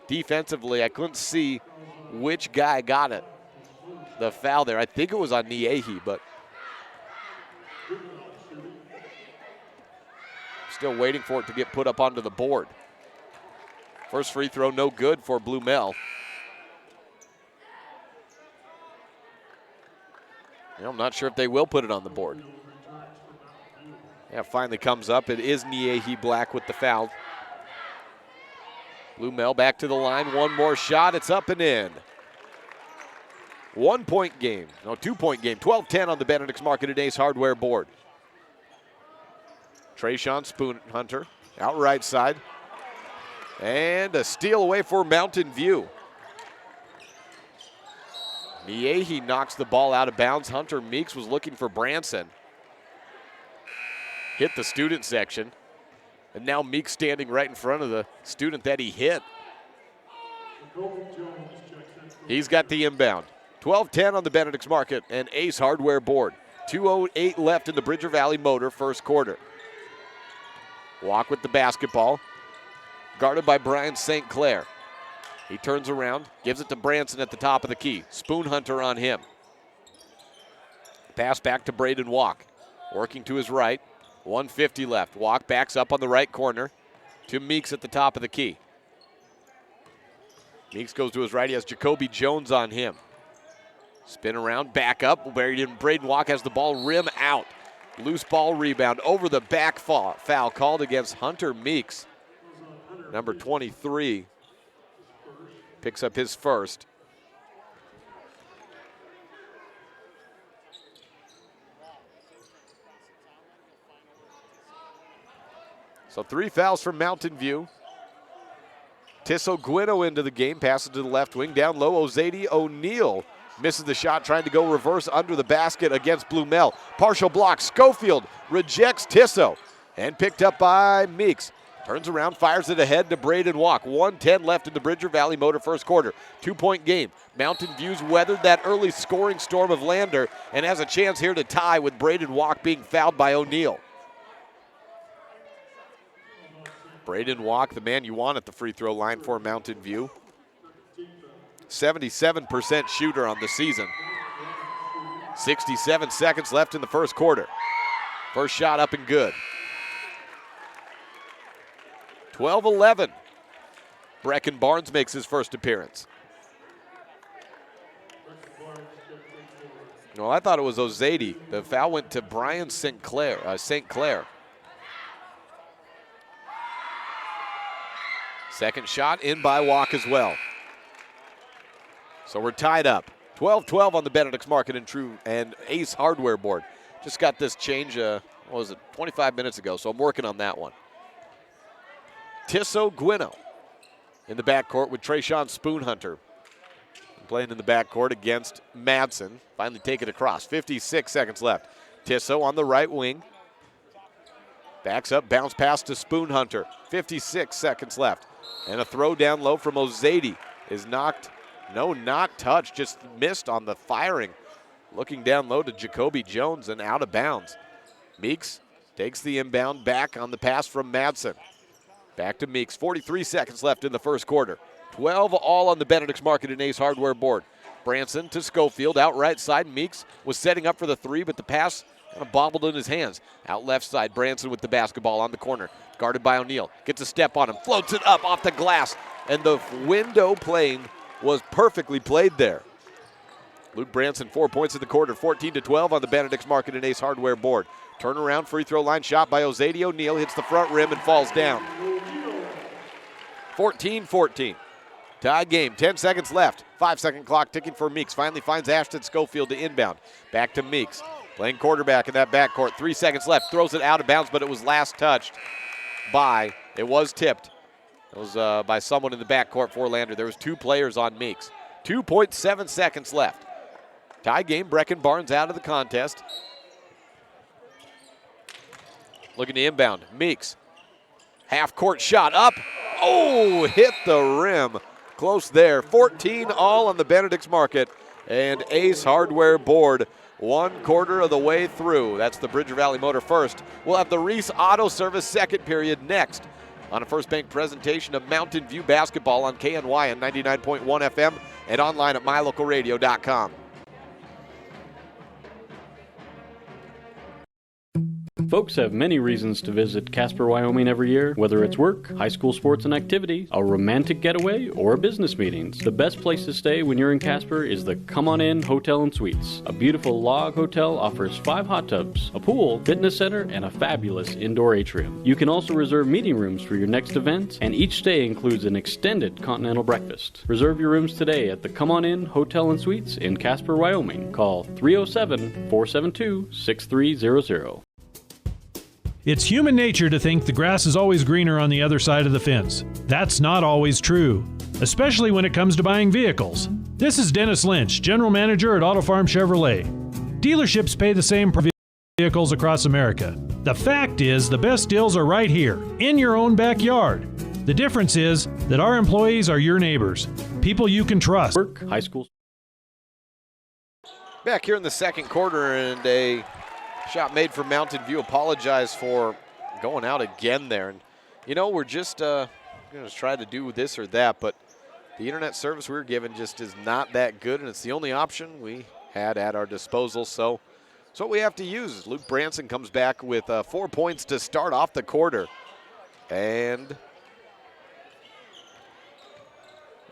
[SPEAKER 3] Defensively, I couldn't see which guy got it. The foul there, I think it was on Niehi, but still waiting for it to get put up onto the board. First free throw, no good for Blumel. I'm not sure if they will put it on the board. Yeah, finally comes up. It is Niehi Black with the foul. Blumel back to the line. One more shot. It's up and in. 1 point game. No, 2 point game. 12-10 on the Benedict's Market and Ace Hardware board. Trayshawn Spoon Hunter out right side. And a steal away for Mountain View. Niehi knocks the ball out of bounds. Hunter Meeks was looking for Branson. Hit the student section. And now Meeks standing right in front of the student that he hit. He's got the inbound. 12-10 on the Benedict's Market and Ace Hardware board. 2:08 left in the Bridger Valley Motor first quarter. Walk with the basketball. Guarded by Brian St. Clair. He turns around, gives it to Branson at the top of the key. Spoon Hunter on him. Pass back to Braden Walk. Working to his right. 1:50 left. Walk backs up on the right corner to Meeks at the top of the key. Meeks goes to his right. He has Jacoby Jones on him. Spin around, back up. Braden Walk has the ball, rim out. Loose ball rebound over the back foul called against Hunter Meeks. Number 23 picks up his first. So 3 fouls from Mountain View. Tissot Guino into the game, passes to the left wing, down low, Ozady O'Neal misses the shot, trying to go reverse under the basket against Blumel. Partial block, Schofield rejects Tissot, and picked up by Meeks. Turns around, fires it ahead to Braden Walk. 1:10 left in the Bridger Valley Motor first quarter. 2-point game. Mountain View's weathered that early scoring storm of Lander and has a chance here to tie with Braden Walk being fouled by O'Neal. Braden Walk, the man you want at the free throw line for Mountain View. 77% shooter on the season. 67 seconds left in the first quarter. First shot up and good. 12-11. Brecken Barnes makes his first appearance. No, I thought it was Ozady. The foul went to Brian St. Clair. Second shot in by Walk as well. So we're tied up. 12-12 on the Benedict's Market and Ace Hardware board. Just got this change, 25 minutes ago, so I'm working on that one. Tissot Guino in the backcourt with Trayshawn Spoon Hunter. Playing in the backcourt against Madsen. Finally take it across. 56 seconds left. Tissot on the right wing. Backs up, bounce pass to Spoon Hunter. 56 seconds left. And a throw down low from Ozady is knocked. No, not touched, just missed on the firing. Looking down low to Jacoby Jones and out of bounds. Meeks takes the inbound back on the pass from Madsen. Back to Meeks, 43 seconds left in the first quarter. 12 all on the Benedict's Market and Ace Hardware board. Branson to Schofield, out right side. Meeks was setting up for the three, but the pass kind of bobbled in his hands. Out left side, Branson with the basketball on the corner. Guarded by O'Neal, gets a step on him, floats it up off the glass, and the window plane was perfectly played there. Luke Branson, 4 points in the quarter, 14-12 on the Benedict's Market and Ace Hardware board. Turnaround free throw line shot by Ozady O'Neal, hits the front rim and falls down. 14-14. Tie game, 10 seconds left. 5-second clock ticking for Meeks. Finally finds Ashton Schofield to inbound. Back to Meeks. Playing quarterback in that backcourt. 3 seconds left. Throws it out of bounds, but it was last touched by, it was tipped. It was by someone in the backcourt for Lander. There was 2 players on Meeks. 2.7 seconds left. Tie game, Brecken Barnes out of the contest. Looking to inbound. Meeks. Half-court shot up. Oh, hit the rim. Close there. 14 all on the Benedict's Market and Ace Hardware board. 1 quarter of the way through. That's the Bridger Valley Motor first. We'll have the Reese Auto Service second period next on a First Bank presentation of Mountain View basketball on KNYN 99.1 FM and online at mylocalradio.com.
[SPEAKER 2] Folks have many reasons to visit Casper, Wyoming every year, whether it's work, high school sports and activities, a romantic getaway, or business meetings. The best place to stay when you're in Casper is the Come On In Hotel and Suites. A beautiful log hotel offers 5 hot tubs, a pool, fitness center, and a fabulous indoor atrium. You can also reserve meeting rooms for your next event, and each stay includes an extended continental breakfast. Reserve your rooms today at the Come On In Hotel and Suites in Casper, Wyoming. Call 307-472-6300.
[SPEAKER 1] It's human nature to think the grass is always greener on the other side of the fence. That's not always true, especially when it comes to buying vehicles. This is Dennis Lynch, General Manager at Auto Farm Chevrolet. Dealerships pay the same vehicles across America. The fact is, the best deals are right here, in your own backyard. The difference is that our employees are your neighbors, people you can trust.
[SPEAKER 2] High school.
[SPEAKER 3] Back here in the second quarter, and a shot made for Mountain View. Apologize for going out again there. And, you know, we're just going to try to do this or that, but the internet service we were given just is not that good, and it's the only option we had at our disposal. So it's what we have to use. Luke Branson comes back with 4 points to start off the quarter. And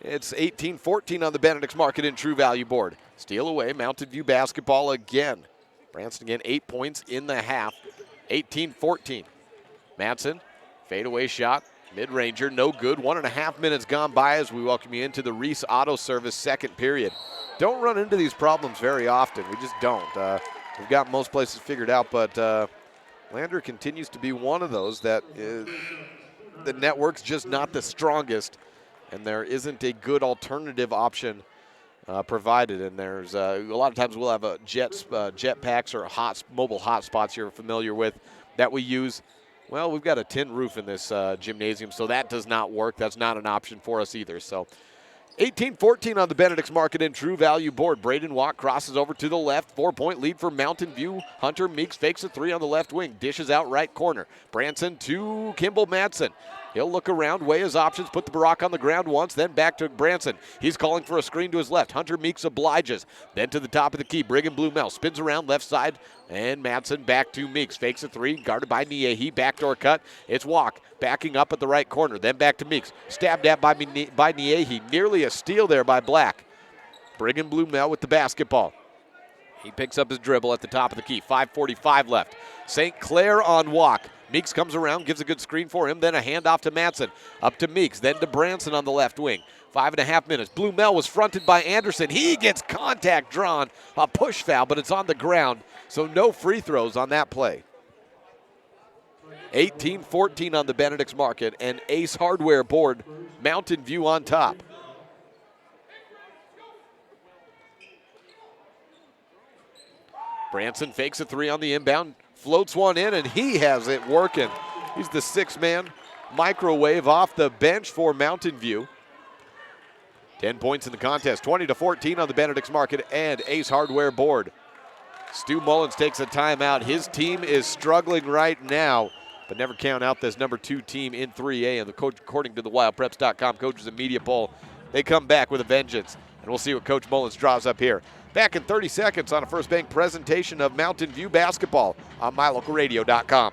[SPEAKER 3] it's 18-14 on the Benedict's Market and True Value board. Steal away, Mountain View basketball again. Branson again, 8 points in the half. 18-14. Madsen, fadeaway shot, mid-ranger, no good. 1.5 minutes gone by as we welcome you into the Reese Auto Service second period. Don't run into these problems very often. We just don't. We've got most places figured out, but Lander continues to be one of those that the network's just not the strongest, and there isn't a good alternative option provided. And there's a lot of times we'll have a jet packs or mobile hotspots you're familiar with that we use. Well, we've got a tin roof in this gymnasium, so that does not work. That's not an option for us either. So 18-14 on the Benedict's Market and True Value board. Braden Watt crosses over to the left. 4-point lead for Mountain View. Hunter Meeks fakes a three on the left wing. Dishes out right corner. Branson to Kimball Madsen. He'll look around, weigh his options, put the Barak on the ground once, then back to Branson. He's calling for a screen to his left. Hunter Meeks obliges. Then to the top of the key. Brigham Blumel spins around left side, and Madsen back to Meeks. Fakes a three, guarded by Niehi. Backdoor cut. It's Walk backing up at the right corner. Then back to Meeks. Stabbed at by Niehi. Nearly a steal there by Black. Brigham Blumel with the basketball. He picks up his dribble at the top of the key. 5:45 left. St. Clair on Walk. Meeks comes around, gives a good screen for him, then a handoff to Madsen. Up to Meeks, then to Branson on the left wing. 5.5 minutes. Blumel was fronted by Anderson. He gets contact drawn. A push foul, but it's on the ground, so no free throws on that play. 18-14 on the Benedict's Market and Ace Hardware board. Mountain View on top. Branson fakes a three on the inbound. Floats one in, and he has it working. He's the six-man microwave off the bench for Mountain View. 10 points in the contest, 20-14 on the Benedict's Market and Ace Hardware board. Stu Mullins takes a timeout. His team is struggling right now, but never count out this number 2 team in 3A. And according to the WildPreps.com coaches and media poll, they come back with a vengeance. And we'll see what Coach Mullins draws up here. Back in 30 seconds on a First Bank presentation of Mountain View basketball on MyLocalRadio.com.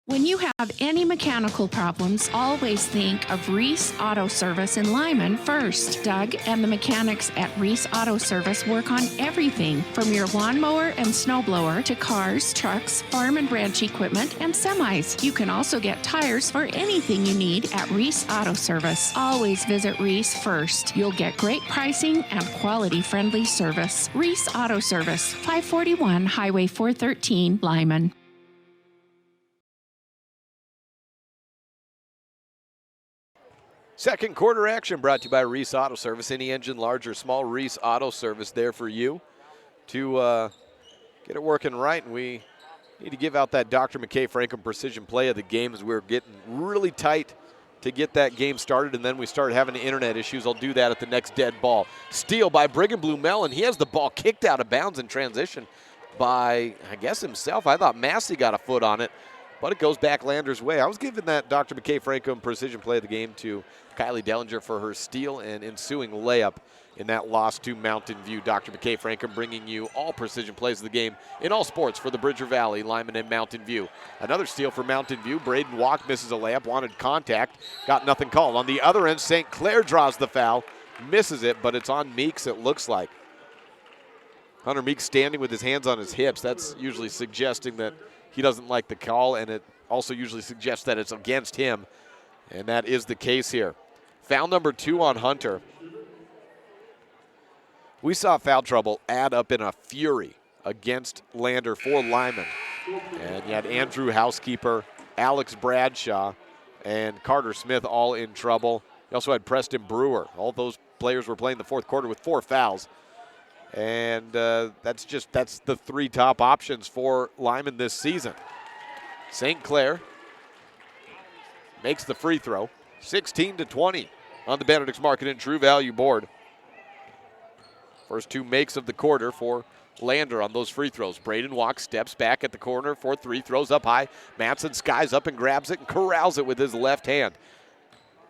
[SPEAKER 9] When you have any mechanical problems, always think of Reese Auto Service in Lyman first. Doug and the mechanics at Reese Auto Service work on everything from your lawnmower and snowblower to cars, trucks, farm and ranch equipment, and semis. You can also get tires for anything you need at Reese Auto Service. Always visit Reese first. You'll get great pricing and quality-friendly service. Reese Auto Service, 541 Highway 413, Lyman.
[SPEAKER 3] Second quarter action brought to you by Reese Auto Service. Any engine, large or small, Reese Auto Service there for you to get it working right. And we need to give out that Dr. McKay Franklin Precision Play of the game as we're getting really tight to get that game started, and then we start having internet issues. I'll do that at the next dead ball. Steal by Brigham Blumel, and he has the ball kicked out of bounds in transition by, I guess, himself. I thought Massey got a foot on it, but it goes back Lander's way. I was giving that Dr. McKay Franklin Precision Play of the game to Kylie Dellinger for her steal and ensuing layup in that loss to Mountain View. Dr. McKay Franklin bringing you all precision plays of the game in all sports for the Bridger Valley, Lyman, and Mountain View. Another steal for Mountain View. Braden Walk misses a layup, wanted contact, got nothing called. On the other end, St. Clair draws the foul, misses it, but it's on Meeks, it looks like. Hunter Meeks standing with his hands on his hips. That's usually suggesting that he doesn't like the call, and it also usually suggests that it's against him, and that is the case here. Foul number 2 on Hunter. We saw foul trouble add up in a fury against Lander for Lyman. And you had Andrew Housekeeper, Alex Bradshaw, and Carter Smith all in trouble. You also had Preston Brewer. All those players were playing the fourth quarter with 4 fouls. And that's the three top options for Lyman this season. St. Clair makes the free throw, 16-20 on the Benedict's Market and True Value board. First two makes of the quarter for Lander on those free throws. Braden Walk steps back at the corner for three, throws up high. Matson skies up and grabs it and corrals it with his left hand.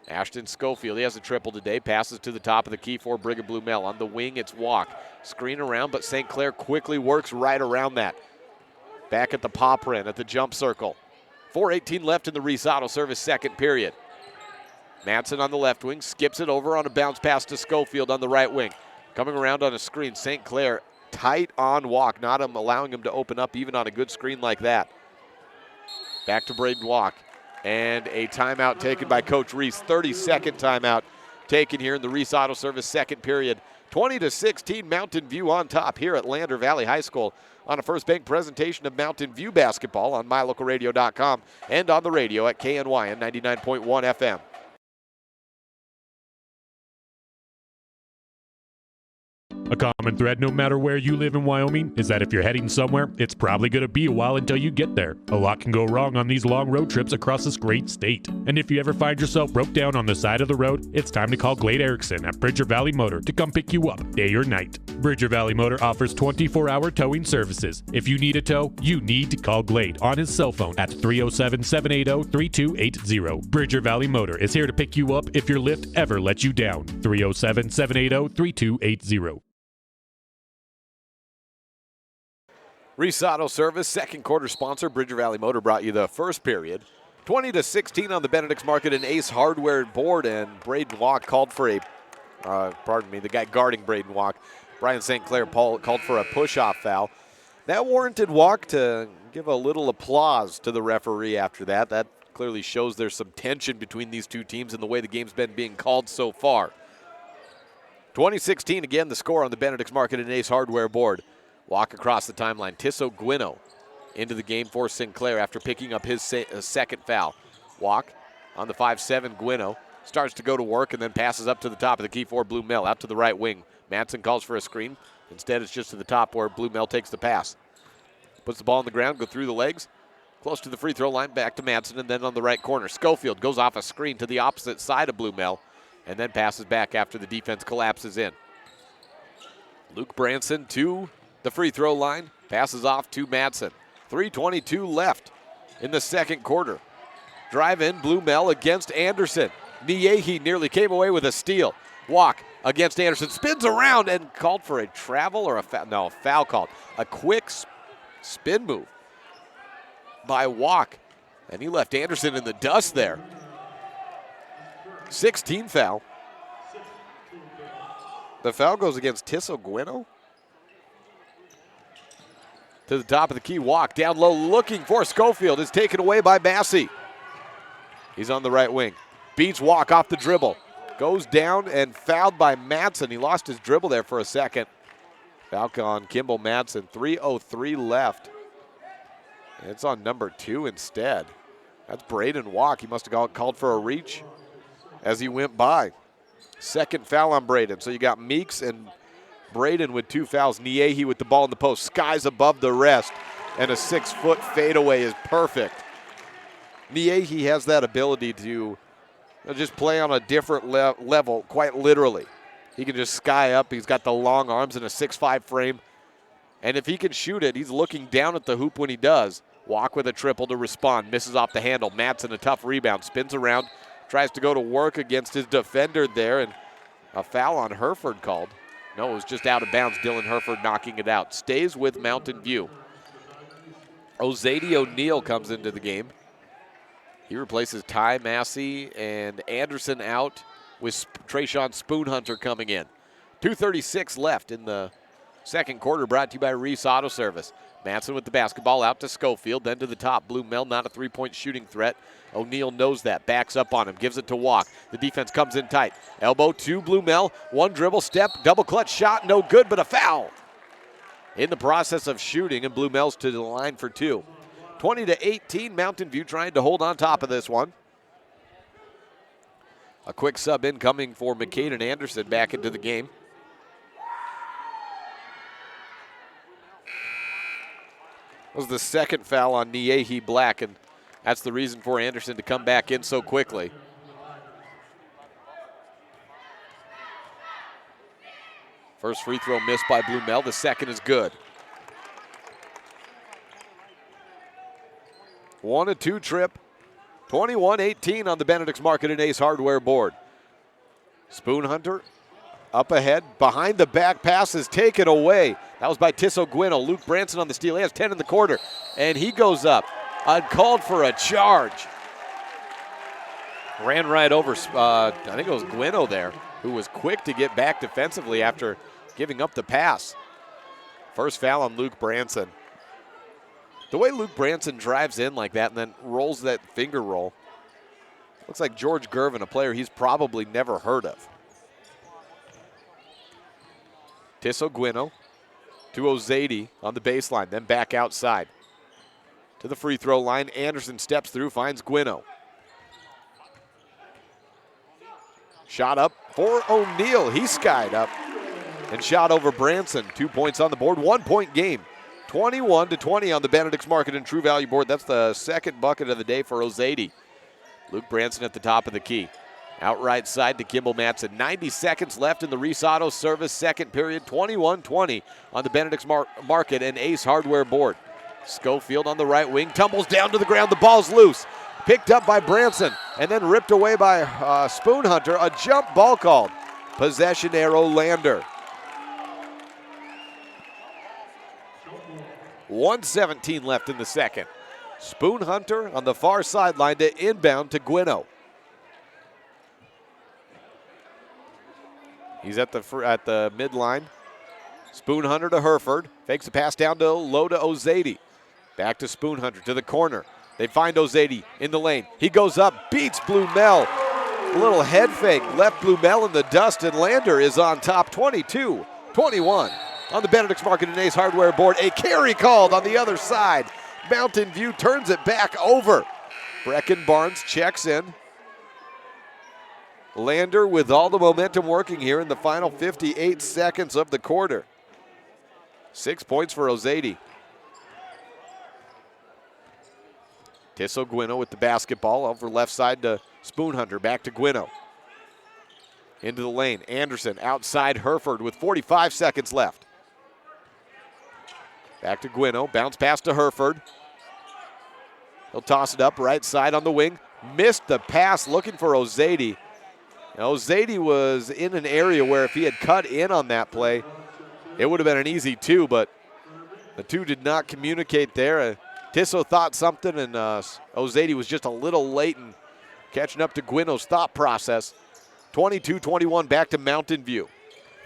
[SPEAKER 3] Ashton Schofield, he has a triple today, passes to the top of the key for Brigham Blue Mel. On the wing, it's Walk. Screen around, but St. Clair quickly works right around that. Back at the paw print at the jump circle. 4:18 left in the Reese Auto Service second period. Matson on the left wing, skips it over on a bounce pass to Schofield on the right wing. Coming around on a screen, St. Clair tight on Walk, not allowing him to open up even on a good screen like that. Back to Braden Walk. And a timeout taken by Coach Reese. 32nd timeout taken here in the Reese Auto Service second period. 20-16, Mountain View on top here at Lander Valley High School on a First Bank presentation of Mountain View basketball on mylocalradio.com and on the radio at KNYN 99.1 FM.
[SPEAKER 8] A common thread no matter where you live in Wyoming is that if you're heading somewhere, it's probably going to be a while until you get there. A lot can go wrong on these long road trips across this great state. And if you ever find yourself broke down on the side of the road, it's time to call Glade Erickson at Bridger Valley Motor to come pick you up, day or night. Bridger Valley Motor offers 24-hour towing services. If you need a tow, you need to call Glade on his cell phone at 307-780-3280. Bridger Valley Motor is here to pick you up if your lift ever lets you down. 307-780-3280.
[SPEAKER 3] Reese Auto Service, second quarter sponsor. Bridger Valley Motor brought you the first period. 20-16 on the Benedict's Market and Ace Hardware board, and Braden Walk called for a, the guy guarding Braden Walk, Brian St. Clair, called for a push-off foul. That warranted Walk to give a little applause to the referee after that. That clearly shows there's some tension between these two teams and the way the game's been being called so far. 20-16 again, the score on the Benedict's Market and Ace Hardware board. Walk across the timeline. Tisso Gwino into the game for Sinclair after picking up his second foul. Walk on the 5'7", Gwino starts to go to work and then passes up to the top of the key for Blue Mel, out to the right wing. Matson calls for a screen. Instead, it's just to the top where Blue Mel takes the pass. Puts the ball on the ground, go through the legs, close to the free throw line, back to Matson, and then on the right corner. Schofield goes off a screen to the opposite side of Blue Mel and then passes back after the defense collapses in. Luke Branson to the free throw line, passes off to Matson. 3:22 left in the second quarter. Drive in, Blue Mel against Anderson. Niehi nearly came away with a steal. Walk against Anderson, spins around and called for a travel or a foul. No, a foul called. A quick spin move by Walk, and he left Anderson in the dust there. 16 foul. The foul goes against Tisso Gwino. To the top of the key, Walk down low looking for Schofield. Is taken away by Massey. He's on the right wing. Beats Walk off the dribble. Goes down and fouled by Matson. He lost his dribble there for a second. Foul on Kimball Matson. 3:03 left. And it's on number 2 instead. That's Braden Walk. He must have called for a reach as he went by. Second foul on Braden. So you got Meeks and Braden with 2 fouls. Niehi with the ball in the post. Skies above the rest. And a 6-foot fadeaway is perfect. Niehi has that ability to just play on a different level, quite literally. He can just sky up. He's got the long arms and a 6'5" frame. And if he can shoot it, he's looking down at the hoop when he does. Walk with a triple to respond. Misses off the handle. Matson, a tough rebound. Spins around. Tries to go to work against his defender there. And a foul on Hereford called. No, it was just out of bounds. Dylan Hereford knocking it out. Stays with Mountain View. Ozady O'Neill comes into the game. He replaces Ty Massey and Anderson out with Trayshawn Spoonhunter coming in. 2:36 left in the second quarter, brought to you by Reese Auto Service. Matson with the basketball out to Schofield, then to the top. Blue Mel, not a three-point shooting threat. O'Neal knows that, backs up on him, gives it to Walk. The defense comes in tight. Elbow to Blue Mel, one dribble step, double clutch shot, no good, but a foul. In the process of shooting, and Blue Mel's to the line for 2. 20-18, Mountain View trying to hold on top of this one. A quick sub incoming for McCade and Anderson back into the game. was the second foul on Niehi Black, and that's the reason for Anderson to come back in so quickly. First free throw missed by Blumel. The second is good. 1-2 trip. 21-18 on the Benedict's Market and Ace Hardware board. Spoon Hunter up ahead. Behind the back pass is taken away. That was by Tisso Gwino. Luke Branson on the steal. He has 10 in the quarter. And he goes up. Uncalled for a charge. Ran right over, I think it was Gwino there, who was quick to get back defensively after giving up the pass. First foul on Luke Branson. The way Luke Branson drives in like that and then rolls that finger roll, looks like George Gervin, a player he's probably never heard of. Tisso Gwino to Ozady on the baseline, then back outside. To the free throw line, Anderson steps through, finds Gwino. Shot up for O'Neal. He skied up and shot over Branson. 2 points on the board, 1 point game. 21-20 on the Benedict's Market and True Value board. That's the second bucket of the day for Ozady. Luke Branson at the top of the key. Out right side to Kimball Matson. 90 seconds left in the Reese Auto Service second period. 21-20 on the Benedict's Market and Ace Hardware board. Schofield on the right wing. Tumbles down to the ground. The ball's loose. Picked up by Branson and then ripped away by Spoon Hunter. A jump ball called. Possession arrow Lander. 1:17 left in the second. Spoon Hunter on the far sideline to inbound to Gwino. He's at the midline. Spoon Hunter to Herford. Fakes a pass down to low to Ozady. Back to Spoon Hunter to the corner. They find Ozady in the lane. He goes up, beats Blumel. A little head fake left Blumel in the dust, and Lander is on top 22-21. On the Benedict's Market and Ace Hardware board, a carry called on the other side. Mountain View turns it back over. Brecken Barnes checks in. Lander with all the momentum working here in the final 58 seconds of the quarter. 6 points for Ozady. Tisso Gwino with the basketball over left side to Spoon Hunter. Back to Gwino. Into the lane. Anderson outside Herford with 45 seconds left. Back to Gwino. Bounce pass to Herford. He'll toss it up right side on the wing. Missed the pass looking for Ozady. Ozady was in an area where if he had cut in on that play, it would have been an easy two, but the two did not communicate there. Tisso thought something, and Ozady was just a little late in catching up to Gwino's thought process. 22-21 back to Mountain View.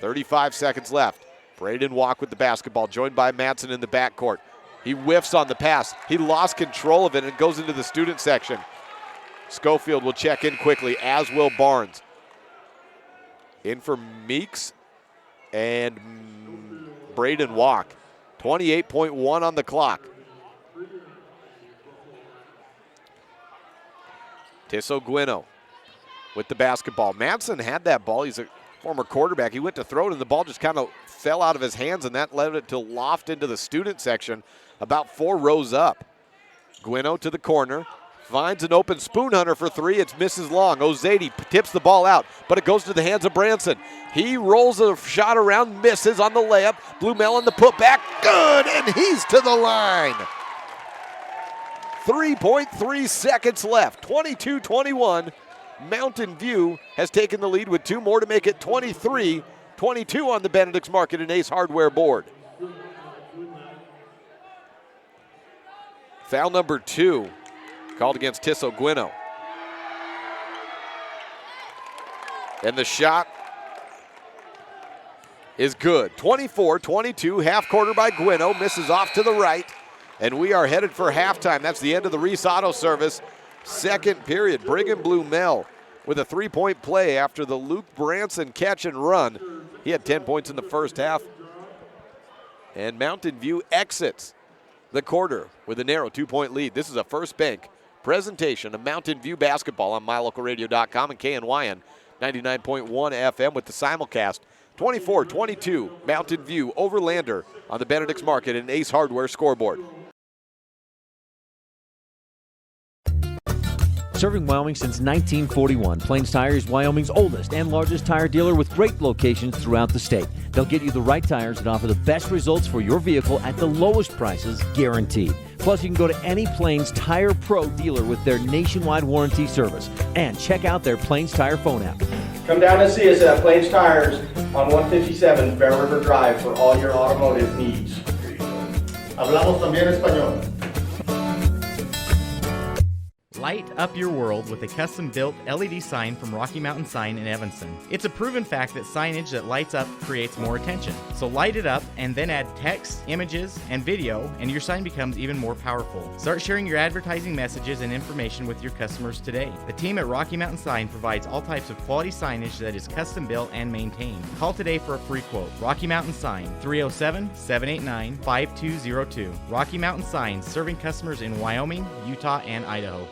[SPEAKER 3] 35 seconds left. Braden Walk with the basketball, joined by Matson in the backcourt. He whiffs on the pass. He lost control of it and goes into the student section. Schofield will check in quickly, as will Barnes. In for Meeks and Braden Walk. 28.1 on the clock. Tisso Gwino with the basketball. Matson had that ball. He's a former quarterback. He went to throw it, and the ball just kind of fell out of his hands, and that led it to loft into the student section about 4 rows up. Gwino to the corner. Finds an open Spoon Hunter for three. It's misses long. Ozady tips the ball out, but it goes to the hands of Branson. He rolls a shot around, misses on the layup. Blumel on the putback. Good, and he's to the line. 3.3 seconds left. 22-21. Mountain View has taken the lead with 2 more to make it 23-22 on the Benedict's Market and Ace Hardware board. Foul number 2 called against Tisso Gwino. And the shot is good. 24-22, half quarter by Gwino, misses off to the right. And we are headed for halftime. That's the end of the Reese Auto Service second period. Brigham Blumel with a 3-point play after the Luke Branson catch and run. He had 10 points in the first half. And Mountain View exits the quarter with a narrow 2-point lead. This is a First Bank presentation of Mountain View basketball on MyLocalRadio.com and KNYN 99.1 FM with the simulcast. 24-22, Mountain View over Lander on the Benedict's Market and Ace Hardware scoreboard.
[SPEAKER 12] Serving Wyoming since 1941, Plains Tire is Wyoming's oldest and largest tire dealer with great locations throughout the state. They'll get you the right tires that offer the best results for your vehicle at the lowest prices, guaranteed. Plus, you can go to any Plains Tire Pro dealer with their nationwide warranty service. And check out their Plains Tire phone app.
[SPEAKER 10] Come down and see us at Plains Tires on 157 Bear River Drive for all your automotive needs. Hablamos también español.
[SPEAKER 20] Light up your world with a custom-built LED sign from Rocky Mountain Sign in Evanston. It's a proven fact that signage that lights up creates more attention. So light it up and then add text, images, and video, and your sign becomes even more powerful. Start sharing your advertising messages and information with your customers today. The team at Rocky Mountain Sign provides all types of quality signage that is custom-built and maintained. Call today for a free quote. Rocky Mountain Sign, 307-789-5202. Rocky Mountain Sign, serving customers in Wyoming, Utah, and Idaho.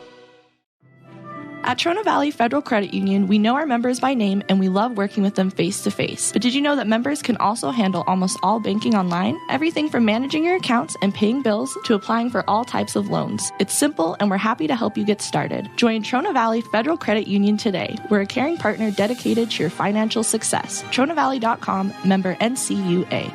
[SPEAKER 11] At Trona Valley Federal Credit Union, we know our members by name and we love working with them face-to-face. But did you know that members can also handle almost all banking online? Everything from managing your accounts and paying bills to applying for all types of loans. It's simple and we're happy to help you get started. Join Trona Valley Federal Credit Union today. We're a caring partner dedicated to your financial success. TronaValley.com, member NCUA.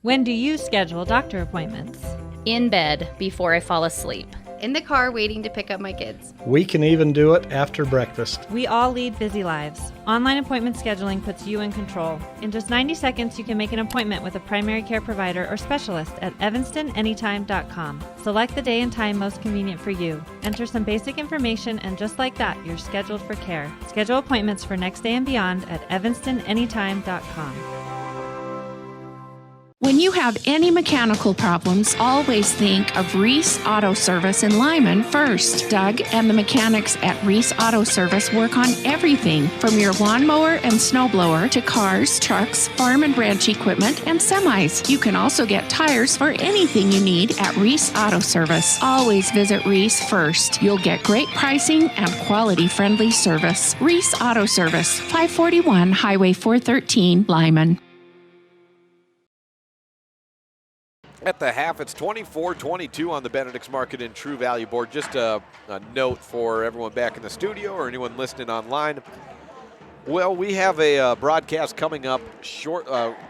[SPEAKER 15] When do you schedule doctor appointments?
[SPEAKER 16] In bed before I fall asleep. In the car waiting to pick up my kids.
[SPEAKER 17] We can even do it after breakfast.
[SPEAKER 15] We all lead busy lives. Online appointment scheduling puts you in control. In just 90 seconds, you can make an appointment with a primary care provider or specialist at evanstonanytime.com. Select the day and time most convenient for you. Enter some basic information, and just like that, you're scheduled for care. Schedule appointments for next day and beyond at evanstonanytime.com.
[SPEAKER 9] When you have any mechanical problems, always think of Reese Auto Service in Lyman first. Doug and the mechanics at Reese Auto Service work on everything from your lawnmower and snowblower to cars, trucks, farm and ranch equipment, and semis. You can also get tires for anything you need at Reese Auto Service. Always visit Reese first. You'll get great pricing and quality-friendly service. Reese Auto Service, 541 Highway 413, Lyman.
[SPEAKER 3] At the half, it's 24-22 on the Benedict's Market and True Value board. Just a note for everyone back in the studio or anyone listening online. Well, we have a broadcast coming up short,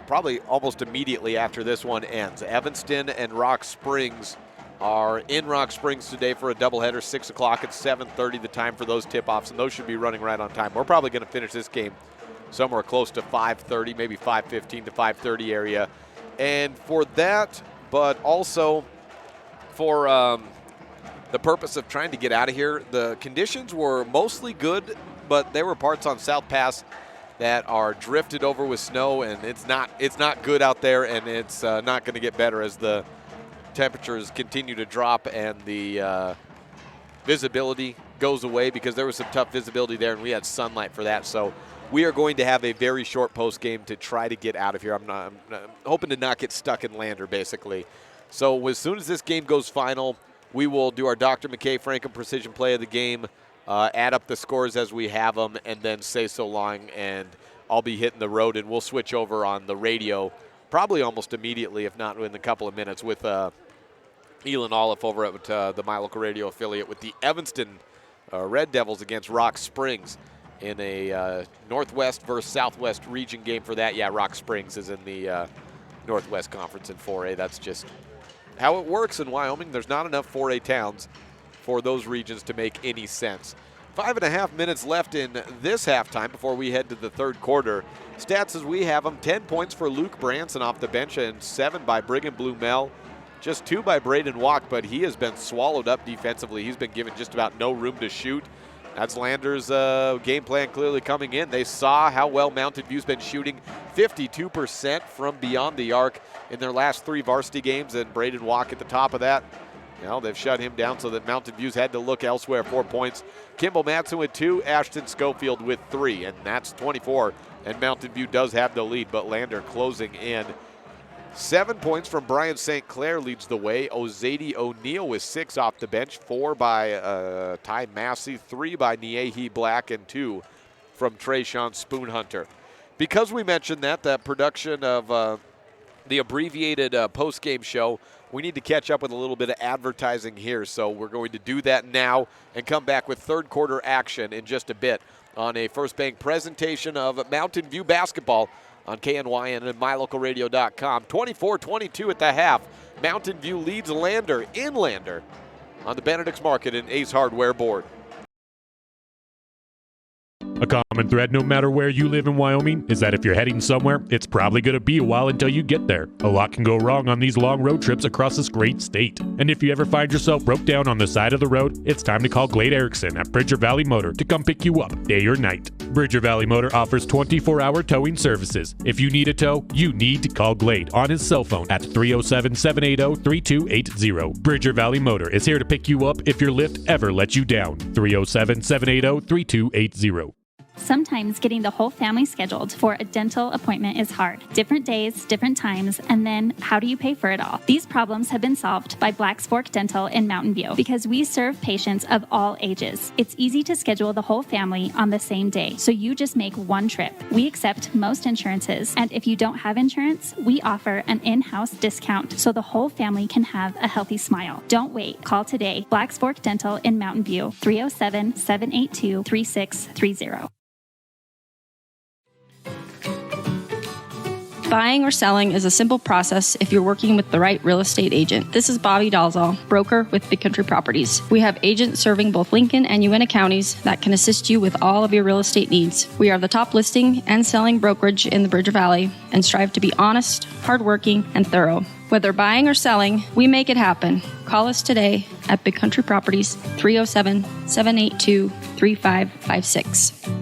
[SPEAKER 3] probably almost immediately after this one ends. Evanston and Rock Springs are in Rock Springs today for a doubleheader, 6 o'clock and 7:30 the time for those tip-offs, and those should be running right on time. We're probably going to finish this game somewhere close to 5:30, maybe 5:15 to 5:30 area. And for that, but also for the purpose of trying to get out of here, the conditions were mostly good, but there were parts on South Pass that are drifted over with snow, and it's not good out there, and it's not going to get better as the temperatures continue to drop and the visibility goes away, because there was some tough visibility there, and we had sunlight for that. So we are going to have a very short post game to try to get out of here. I'm hoping to not get stuck in Lander, basically. So as soon as this game goes final, we will do our Dr. McKay Franken Precision Play of the game, add up the scores as we have them, and then say so long, and I'll be hitting the road, and we'll switch over on the radio probably almost immediately, if not in a couple of minutes, with Elon Olive over at the My Local Radio affiliate with the Evanston Red Devils against Rock Springs in a Northwest versus Southwest region game for that. Yeah, Rock Springs is in the Northwest Conference in 4A. That's just how it works in Wyoming. There's not enough 4A towns for those regions to make any sense. 5.5 minutes left in this halftime before we head to the third quarter. Stats as we have them: 10 points for Luke Branson off the bench and 7 by Brigham Blumel. Just 2 by Braden Walk, but he has been swallowed up defensively. He's been given just about no room to shoot. That's Lander's game plan clearly coming in. They saw how well Mountain View's been shooting, 52% from beyond the arc in their last 3 varsity games, and Braden Walk at the top of that. Well, they've shut him down so that Mountain View's had to look elsewhere. 4 points. Kimball Matson with 2, Ashton Schofield with 3, and that's 24. And Mountain View does have the lead, but Lander closing in. 7 points from Brian St. Clair leads the way. Ozady O'Neill with 6 off the bench. 4 by Ty Massey, 3 by Niehi Black, and 2 from Trayshawn Spoonhunter. Because we mentioned that production of the abbreviated post-game show. We need to catch up with a little bit of advertising here, so we're going to do that now and come back with third quarter action in just a bit on a First Bank presentation of Mountain View basketball on KNYN and MyLocalRadio.com. 24-22 at the half. Mountain View leads Lander in Lander on the Benedict's Market and Ace Hardware board.
[SPEAKER 8] A common thread no matter where you live in Wyoming is that if you're heading somewhere, it's probably going to be a while until you get there. A lot can go wrong on these long road trips across this great state. And if you ever find yourself broke down on the side of the road, it's time to call Glade Erickson at Bridger Valley Motor to come pick you up day or night. Bridger Valley Motor offers 24-hour towing services. If you need a tow, you need to call Glade on his cell phone at 307-780-3280. Bridger Valley Motor is here to pick you up if your lift ever lets you down. 307-780-3280.
[SPEAKER 19] Sometimes getting the whole family scheduled for a dental appointment is hard. Different days, different times, and then how do you pay for it all? These problems have been solved by Black's Fork Dental in Mountain View because we serve patients of all ages. It's easy to schedule the whole family on the same day, so you just make one trip. We accept most insurances, and if you don't have insurance, we offer an in-house discount so the whole family can have a healthy smile. Don't wait. Call today. Black's Fork Dental in Mountain View, 307-782-3630.
[SPEAKER 4] Buying or selling is a simple process if you're working with the right real estate agent. This is Bobby Dalzall, broker with Big Country Properties. We have agents serving both Lincoln and Uinta counties that can assist you with all of your real estate needs. We are the top listing and selling brokerage in the Bridger Valley and strive to be honest, hardworking, and thorough. Whether buying or selling, we make it happen. Call us today at Big Country Properties, 307-782-3556.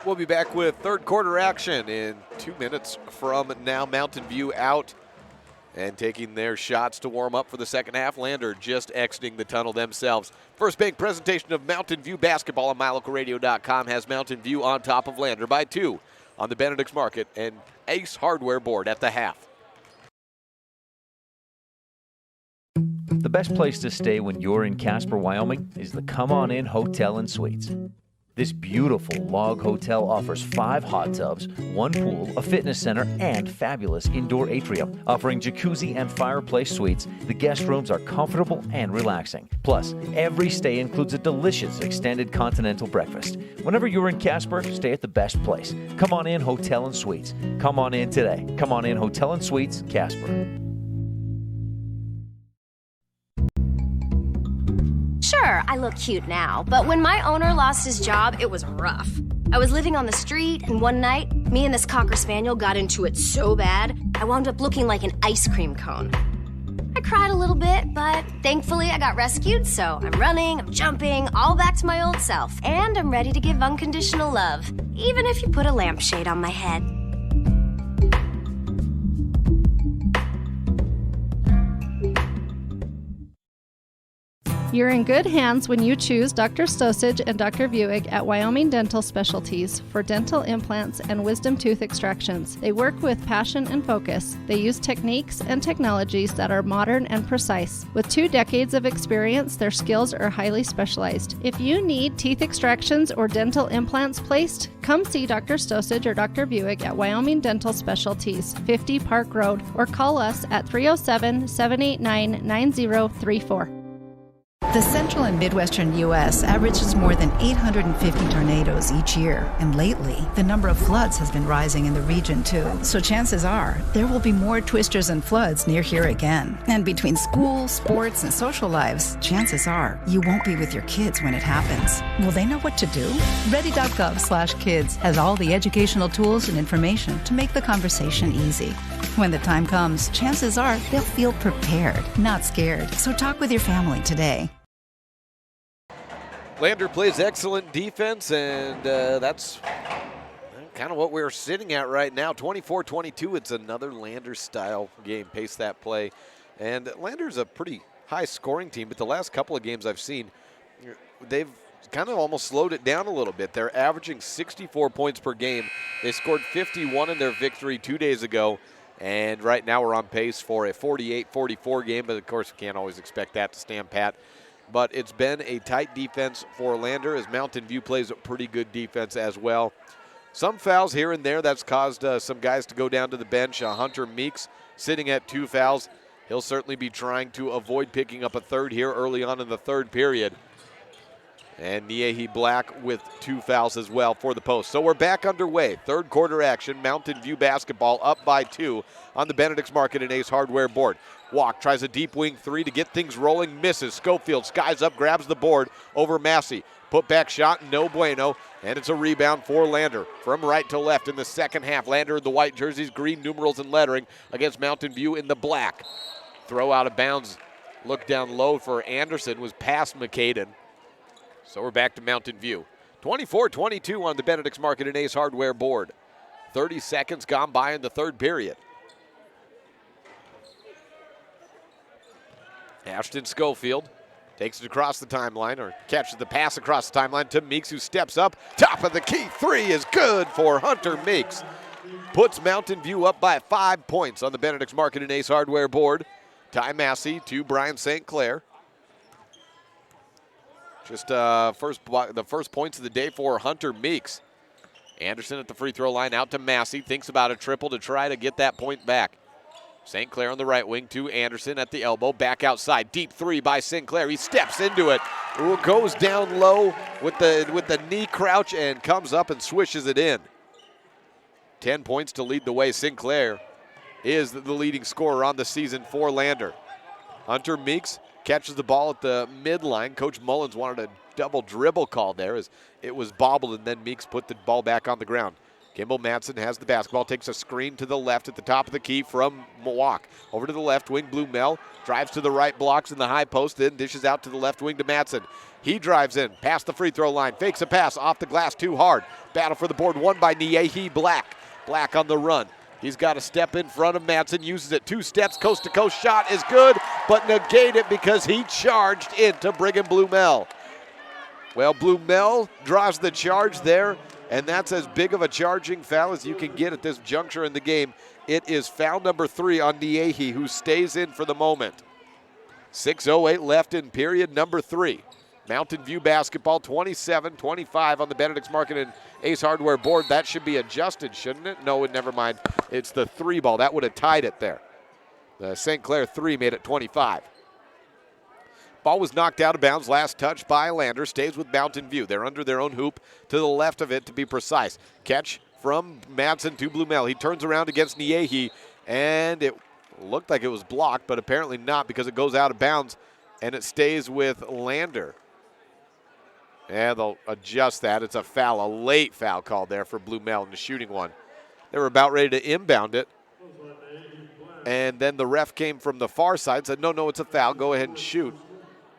[SPEAKER 3] We'll be back with third quarter action in 2 minutes from now. Mountain View out and taking their shots to warm up for the second half. Lander just exiting the tunnel themselves. First Bank presentation of Mountain View basketball on MyLocalRadio.com has Mountain View on top of Lander by 2 on the Benedict's Market and Ace Hardware board at the half.
[SPEAKER 12] The best place to stay when you're in Casper, Wyoming is the Come On In Hotel and Suites. This beautiful log hotel offers 5 hot tubs, 1 pool, a fitness center, and fabulous indoor atrium. Offering jacuzzi and fireplace suites, the guest rooms are comfortable and relaxing. Plus, every stay includes a delicious extended continental breakfast. Whenever you're in Casper, stay at the best place. Come On In Hotel and Suites. Come on in today. Come On In Hotel and Suites, Casper.
[SPEAKER 14] Sure, I look cute now, but when my owner lost his job, it was rough. I was living on the street, and one night, me and this Cocker Spaniel got into it so bad, I wound up looking like an ice cream cone. I cried a little bit, but thankfully I got rescued, so I'm running, I'm jumping, all back to my old self, and I'm ready to give unconditional love, even if you put a lampshade on my head.
[SPEAKER 23] You're in good hands when you choose Dr. Stosage and Dr. Buick at Wyoming Dental Specialties for dental implants and wisdom tooth extractions. They work with passion and focus. They use techniques and technologies that are modern and precise. With 2 decades of experience, their skills are highly specialized. If you need teeth extractions or dental implants placed, come see Dr. Stosage or Dr. Buick at Wyoming Dental Specialties, 50 Park Road, or call us at 307-789-9034.
[SPEAKER 24] The central and midwestern U.S. averages more than 850 tornadoes each year, and lately, the number of floods has been rising in the region too. So chances are, there will be more twisters and floods near here again. And between school, sports, and social lives, chances are, you won't be with your kids when it happens. Will they know what to do? Ready.gov/kids has all the educational tools and information to make the conversation easy. When the time comes, chances are they'll feel prepared, not scared. So talk with your family today.
[SPEAKER 3] Lander plays excellent defense, and that's kind of what we're sitting at right now. 24-22, it's another Lander-style game. Pace that play. And Lander's a pretty high-scoring team, but the last couple of games I've seen, they've kind of almost slowed it down a little bit. They're averaging 64 points per game. They scored 51 in their victory 2 days ago, and right now we're on pace for a 48-44 game, but of course we can't always expect that to stand pat. But it's been a tight defense for Lander as Mountain View plays a pretty good defense as well. some fouls here and there. That's caused some guys to go down to the bench. Hunter Meeks sitting at 2 fouls. He'll certainly be trying to avoid picking up a third here early on in the third period. And Niehi Black with 2 fouls as well for the Post. So we're back underway. Third quarter action. Mountain View basketball up by 2 on the Benedict's Market and Ace Hardware board. Walk tries a deep wing 3 to get things rolling. Misses. Schofield skies up, grabs the board over Massey. Put back shot, no bueno. And it's a rebound for Lander. From right to left in the second half. Lander in the white jerseys, green numerals and lettering against Mountain View in the black. Throw out of bounds. Look down low for Anderson was past McCaden. So we're back to Mountain View. 24-22 on the Benedict's Market and Ace Hardware board. 30 seconds gone by in the third period. Ashton Schofield takes it across the timeline, or catches the pass across the timeline to Meeks, who steps up. Top of the key, 3 is good for Hunter Meeks. Puts Mountain View up by 5 points on the Benedict's Market and Ace Hardware board. Ty Massey to Brian St. Clair. Just the first points of the day for Hunter Meeks. Anderson at the free throw line, out to Massey. Thinks about a triple to try to get that point back. St. Clair on the right wing to Anderson at the elbow. Back outside. Deep 3 by St. Clair. He steps into it. Goes down low with the knee crouch and comes up and swishes it in. 10 points to lead the way. St. Clair is the leading scorer on the season for Lander. Hunter Meeks catches the ball at the midline. Coach Mullins wanted a double dribble call there as it was bobbled, and then Meeks put the ball back on the ground. Kimball Matson has the basketball, takes a screen to the left at the top of the key from Milwaukee. Over to the left wing, Blue Mel drives to the right, blocks in the high post, then dishes out to the left wing to Matson. He drives in, past the free throw line, fakes a pass, off the glass too hard. Battle for the board won by Niehi Black. Black on the run. He's got a step in front of Matson, uses it 2 steps, coast-to-coast shot is good, but negate it because he charged into Brigham Blue Mel. Well, Blue Mel draws the charge there, and that's as big of a charging foul as you can get at this juncture in the game. It is foul number 3 on Niehi, who stays in for the moment. 6:08 left in period number 3. Mountain View basketball, 27-25 on the Benedict's Market and Ace Hardware board. That should be adjusted, shouldn't it? No, never mind. It's the 3 ball. That would have tied it there. The St. Clair 3 made it 25. Ball was knocked out of bounds. Last touch by Lander. Stays with Mountain View. They're under their own hoop to the left of it, to be precise. Catch from Madsen to Blue Mel. He turns around against Niehi, and it looked like it was blocked, but apparently not because it goes out of bounds, and it stays with Lander. And they'll adjust that. It's a foul, a late foul called there for Blue Mel in the shooting one. They were about ready to inbound it. And then the ref came from the far side, said, no, it's a foul. Go ahead and shoot.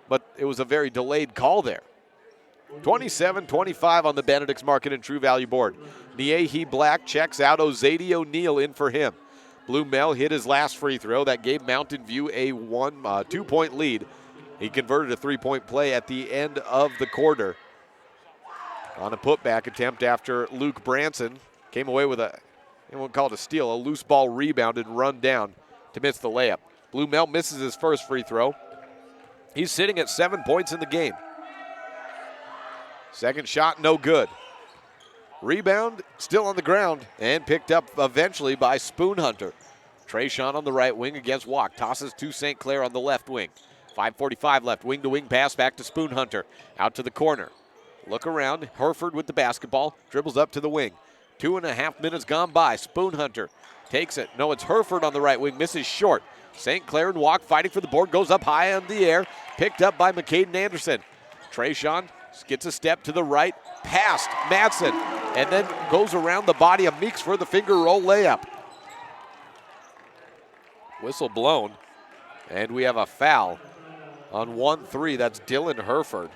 [SPEAKER 3] But it was a very delayed call there. 27-25 on the Benedict's Market and True Value board. Niehi Black checks out. Ozady O'Neal in for him. Blue Mel hit his last free throw. That gave Mountain View a 2-point lead. He converted a 3-point play at the end of the quarter on a putback attempt after Luke Branson came away with I won't call it a steal, a loose ball rebound and run down to miss the layup. Blue Mel misses his first free throw. He's sitting at 7 points in the game. Second shot, no good. Rebound still on the ground and picked up eventually by Spoon Hunter. Trayshawn on the right wing against Walk. Tosses to St. Clair on the left wing. 5:45 left. Wing-to-wing pass back to Spoon Hunter. Out to the corner. Look around. Herford with the basketball. Dribbles up to the wing. 2.5 minutes gone by. Spoon Hunter takes it. No, it's Herford on the right wing. Misses short. St. Clair and Walk fighting for the board. Goes up high in the air. Picked up by McCaden Anderson. Trayshawn gets a step to the right. Past Madsen. And then goes around the body of Meeks for the finger roll layup. Whistle blown. And we have a foul on 1-3. That's Dylan Herford.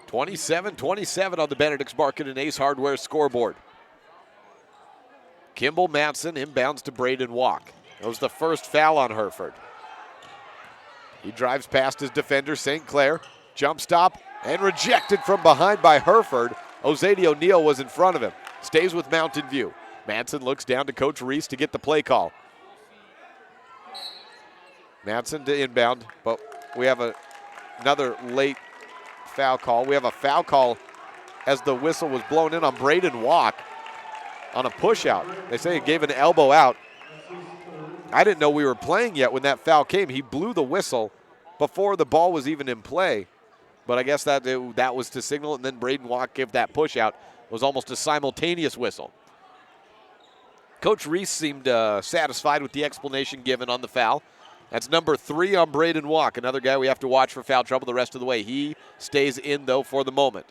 [SPEAKER 3] 27-27 on the Benedict's Market and Ace Hardware scoreboard. Kimball Matson inbounds to Braden Walk. That was the first foul on Herford. He drives past his defender, St. Clair. Jump stop and rejected from behind by Herford. Ozady O'Neal was in front of him. Stays with Mountain View. Matson looks down to Coach Reese to get the play call. Matson to inbound, but we have another late foul call. We have a foul call as the whistle was blown in on Braden Walk on a push out. They say he gave an elbow out. I didn't know we were playing yet when that foul came. He blew the whistle before the ball was even in play. But I guess that was to signal, and then Braden Walk gave that push out. It was almost a simultaneous whistle. Coach Reese seemed satisfied with the explanation given on the foul. That's number 3 on Braden Walk, another guy we have to watch for foul trouble the rest of the way. He stays in, though, for the moment.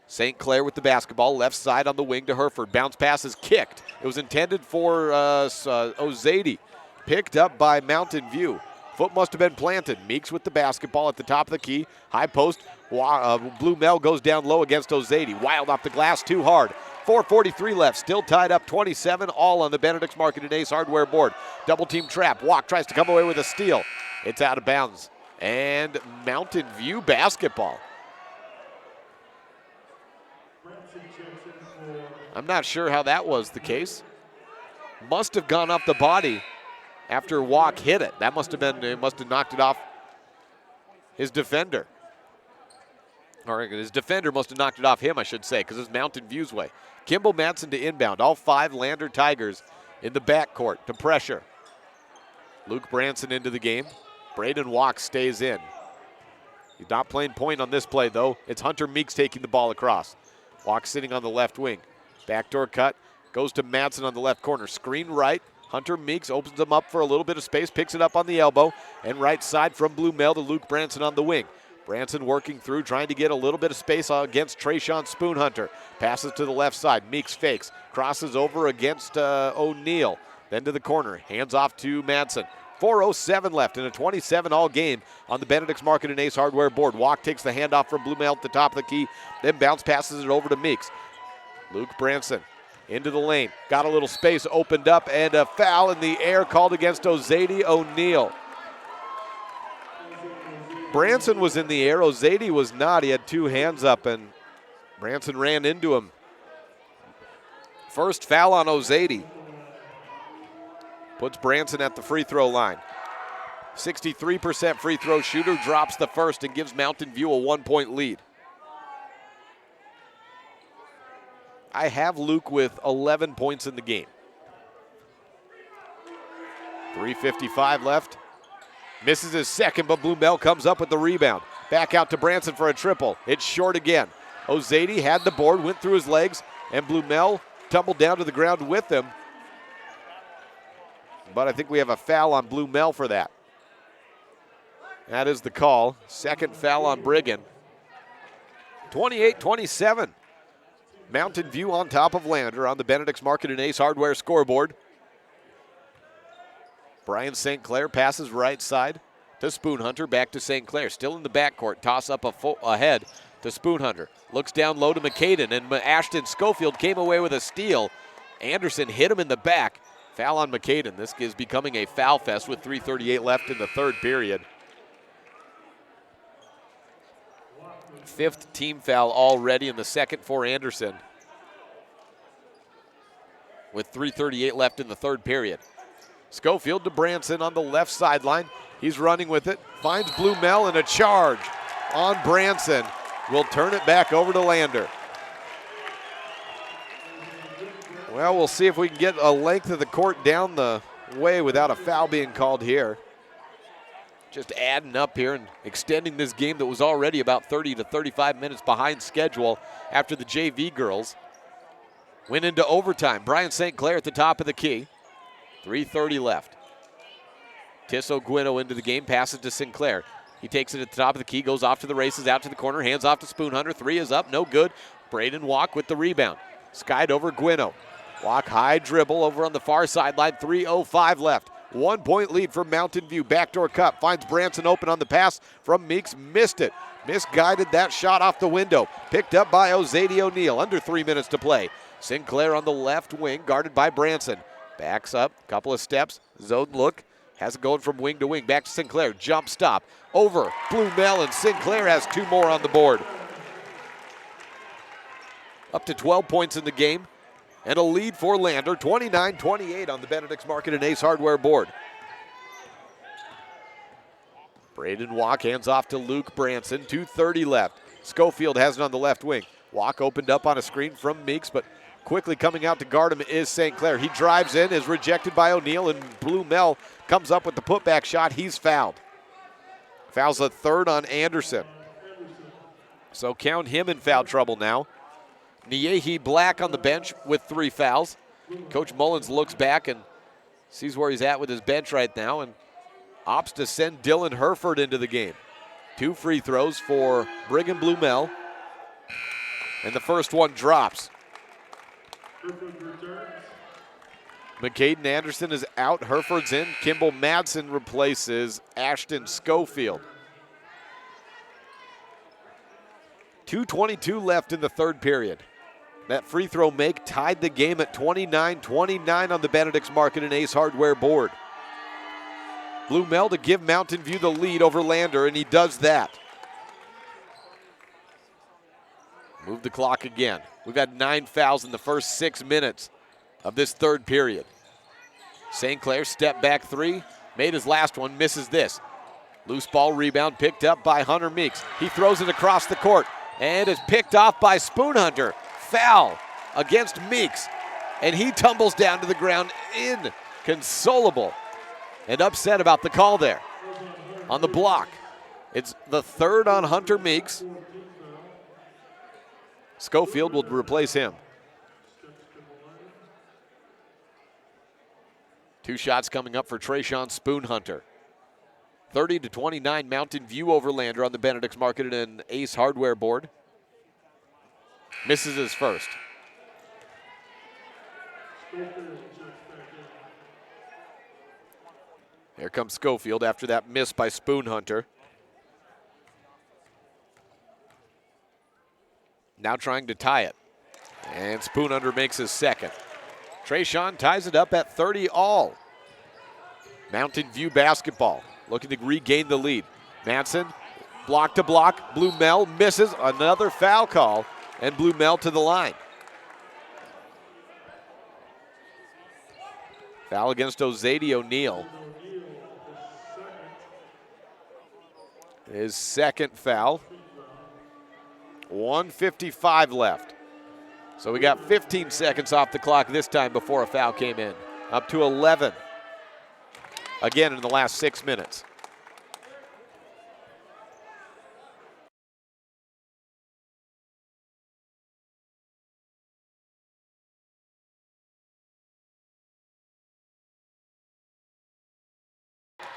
[SPEAKER 3] St. Clair with the basketball, left side on the wing to Hereford. Bounce pass is kicked. It was intended for Ozady, picked up by Mountain View. Foot must have been planted. Meeks with the basketball at the top of the key. High post. Blue Mel goes down low against Ozady. Wild off the glass, too hard. 4:43 left. Still tied up 27, all on the Benedict's Market and Ace hardware board. Double team trap. Walk tries to come away with a steal. It's out of bounds. And Mountain View basketball. I'm not sure how that was the case. Must have gone off the body after Walk hit it. That must have knocked it off his defender. Or his defender must have knocked it off him, I should say, because it's Mountain View's way. Kimball Madsen to inbound. All 5 Lander Tigers in the backcourt to pressure. Luke Branson into the game. Braden Walk stays in. He's not playing point on this play, though. It's Hunter Meeks taking the ball across. Walk sitting on the left wing. Backdoor cut. Goes to Madsen on the left corner. Screen right. Hunter Meeks opens him up for a little bit of space. Picks it up on the elbow. And right side from Blue Mel to Luke Branson on the wing. Branson working through, trying to get a little bit of space against Trayshawn Spoonhunter. Passes to the left side. Meeks fakes. Crosses over against O'Neal. Then to the corner. Hands off to Madsen. 4:07 left in a 27-all game on the Benedict's Market and Ace hardware board. Walk takes the handoff from Blue Mel at the top of the key. Then bounce passes it over to Meeks. Luke Branson into the lane. Got a little space opened up, and a foul in the air called against Ozady O'Neal. Branson was in the air. Ozady was not. He had 2 hands up, and Branson ran into him. First foul on Ozady. Puts Branson at the free throw line. 63% free throw shooter, drops the first and gives Mountain View a 1-point lead. I have Luke with 11 points in the game. 3:55 left. Misses his second, but Blue Mel comes up with the rebound. Back out to Branson for a triple. It's short again. Ozady had the board, went through his legs, and Blue Mel tumbled down to the ground with him. But I think we have a foul on Blue Mel for that. That is the call. Second foul on Brigham. 28-27. Mountain View on top of Lander on the Benedict's Market and Ace hardware scoreboard. Brian St. Clair passes right side to Spoonhunter. Back to St. Clair. Still in the backcourt. Toss up ahead to Spoonhunter. Looks down low to McCaden, and Ashton Schofield came away with a steal. Anderson hit him in the back. Foul on McCaden. This is becoming a foul fest with 3:38 left in the third period. 5th team foul already in the second for Anderson. With 3:38 left in the third period. Schofield to Branson on the left sideline. He's running with it. Finds Blue Mel, and a charge on Branson. Will turn it back over to Lander. Well, we'll see if we can get a length of the court down the way without a foul being called here. Just adding up here and extending this game that was already about 30 to 35 minutes behind schedule after the JV girls went into overtime. Brian St. Clair at the top of the key. 3:30 left. Tisso Guino into the game, passes to Sinclair. He takes it at the top of the key, goes off to the races, out to the corner, hands off to Spoonhunter. 3 is up, no good. Braden Walk with the rebound. Skied over Guino. Walk high dribble over on the far sideline. 3:05 left. 1-point lead for Mountain View. Backdoor cut. Finds Branson open on the pass from Meeks. Missed it. Misguided that shot off the window. Picked up by Ozady O'Neal. Under 3 minutes to play. Sinclair on the left wing, guarded by Branson. Backs up, couple of steps, zone look, has it going from wing to wing. Back to Sinclair, jump stop, over Blue Mel, and Sinclair has 2 more on the board. Up to 12 points in the game, and a lead for Lander, 29-28 on the Benedict's Market and Ace hardware board. Braden Walk hands off to Luke Branson. 2:30 left. Schofield has it on the left wing. Walk opened up on a screen from Meeks, but quickly coming out to guard him is St. Clair. He drives in, is rejected by O'Neal, and Blue Mel comes up with the putback shot. He's fouled. Fouls a third on Anderson. So count him in foul trouble now. Niehi Black on the bench with 3 fouls. Coach Mullins looks back and sees where he's at with his bench right now and opts to send Dylan Herford into the game. 2 free throws for Brigham Blue Mel. And the first one drops. McCaden Anderson is out. Herford's in. Kimball Madsen replaces Ashton Schofield. 2:22 left in the third period. That free throw make tied the game at 29-29 on the Benedict's Market and Ace Hardware board. Blue Mel to give Mountain View the lead over Lander, and he does that. Move the clock again. We've had 9 fouls in the first 6 minutes of this third period. St. Clair step back 3, made his last one, misses this. Loose ball rebound picked up by Hunter Meeks. He throws it across the court and is picked off by Spoonhunter. Foul against Meeks, and he tumbles down to the ground inconsolable and upset about the call there on the block. It's the third on Hunter Meeks. Schofield will replace him. 2 shots coming up for Trayshawn Spoonhunter. 30-29 Mountain View over Lander on the Benedict's Market and Ace Hardware board. Misses his first. Here comes Schofield after that miss by Spoonhunter. Now trying to tie it. And Spoonhunter makes his second. Trayshawn ties it up at 30 all. Mountain View basketball looking to regain the lead. Madsen, block to block. Blue Mel misses. Another foul call. And Blue Mel to the line. Foul against Ozady O'Neal. His second foul. 1:55 left. So we got 15 seconds off the clock this time before a foul came in. Up to 11. Again in the last 6 minutes.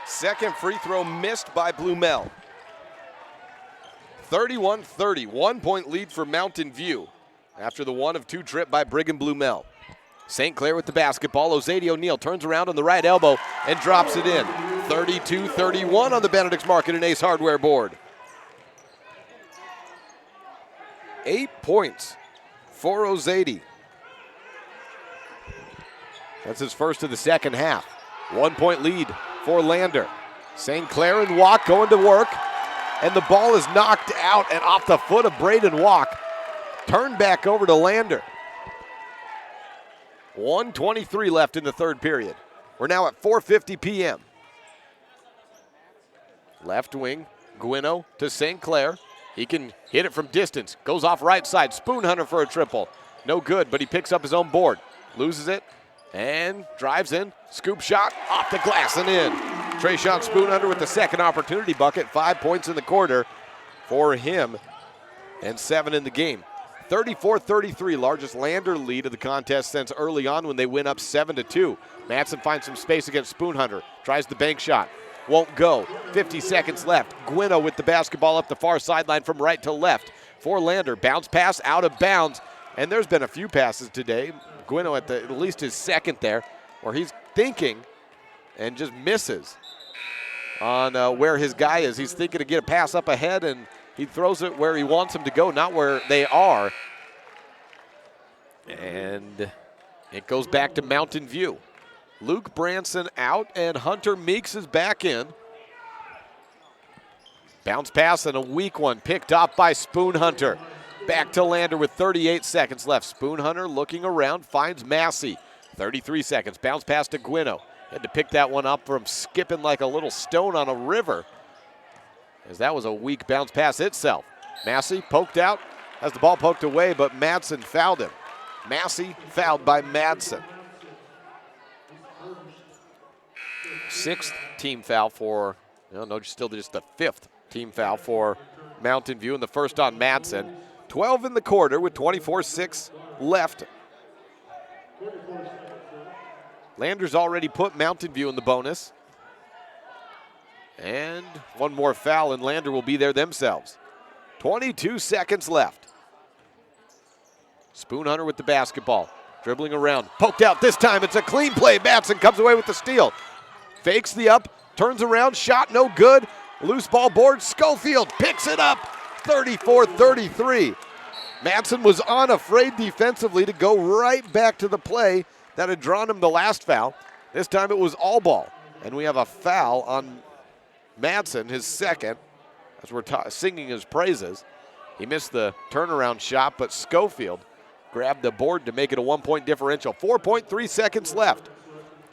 [SPEAKER 3] Second free throw missed by Blue Mel. 31-30, 1-point lead for Mountain View after the 1 of 2 trip by Brigham Blue Mel. St. Clair with the basketball. Ozady O'Neal turns around on the right elbow and drops it in. 32-31 on the Benedict's Market and Ace Hardware board. 8 points for Ozady. That's his first of the second half. 1-point lead for Lander. St. Clair and Walk going to work. And the ball is knocked out and off the foot of Braden Walk. Turned back over to Lander. 1:23 left in the third period. We're now at 4:50 p.m. Left wing, Gwino to St. Clair. He can hit it from distance. Goes off right side. Spoonhunter for a triple. No good, but he picks up his own board. Loses it and drives in. Scoop shot off the glass and in. Trayshawn Spoonhunter with the second opportunity bucket. 5 points in the quarter for him and 7 in the game. 34-33, largest Lander lead of the contest since early on when they went up 7-2. Madsen finds some space against Spoonhunter. Tries the bank shot. Won't go. 50 seconds left. Gwino with the basketball up the far sideline from right to left for Lander. Bounce pass out of bounds. And there's been a few passes today. Gwino at least his second there, where he's thinking and just misses on where his guy is. He's thinking to get a pass up ahead, and he throws it where he wants them to go, not where they are. And it goes back to Mountain View. Luke Branson out, and Hunter Meeks is back in. Bounce pass and a weak one picked off by Spoonhunter. Back to Lander with 38 seconds left. Spoonhunter looking around, finds Massey. 33 seconds, bounce pass to Gwino. Had to pick that one up from skipping like a little stone on a river. as that was a weak bounce pass itself. Massey poked out, has the ball poked away, but Madsen fouled him. Massey fouled by Madsen. Sixth team foul for, still just the fifth team foul for Mountain View, and the first on Madsen. 12 in the quarter with 24-6 left. Landers already put Mountain View in the bonus. And one more foul, and Lander will be there themselves. 22 seconds left. Spoonhunter with the basketball. Dribbling around. Poked out this time. It's a clean play. Madsen comes away with the steal. Fakes the up. Turns around. Shot no good. Loose ball board. Schofield picks it up. 34-33. Madsen was unafraid defensively to go right back to the play that had drawn him the last foul. This time it was all ball. And we have a foul on Madsen, his second, as we're singing his praises. He missed the turnaround shot, but Schofield grabbed the board to make it a 1-point differential. 4.3 seconds left.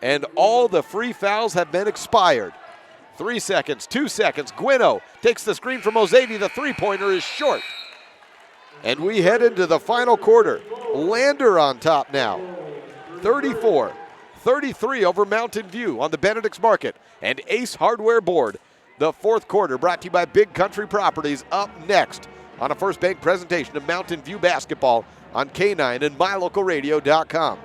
[SPEAKER 3] And all the free fouls have been expired. 3 seconds, 2 seconds. Gwino takes the screen from Ozady. The three-pointer is short. And we head into the final quarter. Lander on top now. 34-33 over Mountain View on the Benedict's Market and Ace Hardware board. The fourth quarter brought to you by Big Country Properties. Up next on a First Bank presentation of Mountain View basketball on KNYN and MyLocalRadio.com.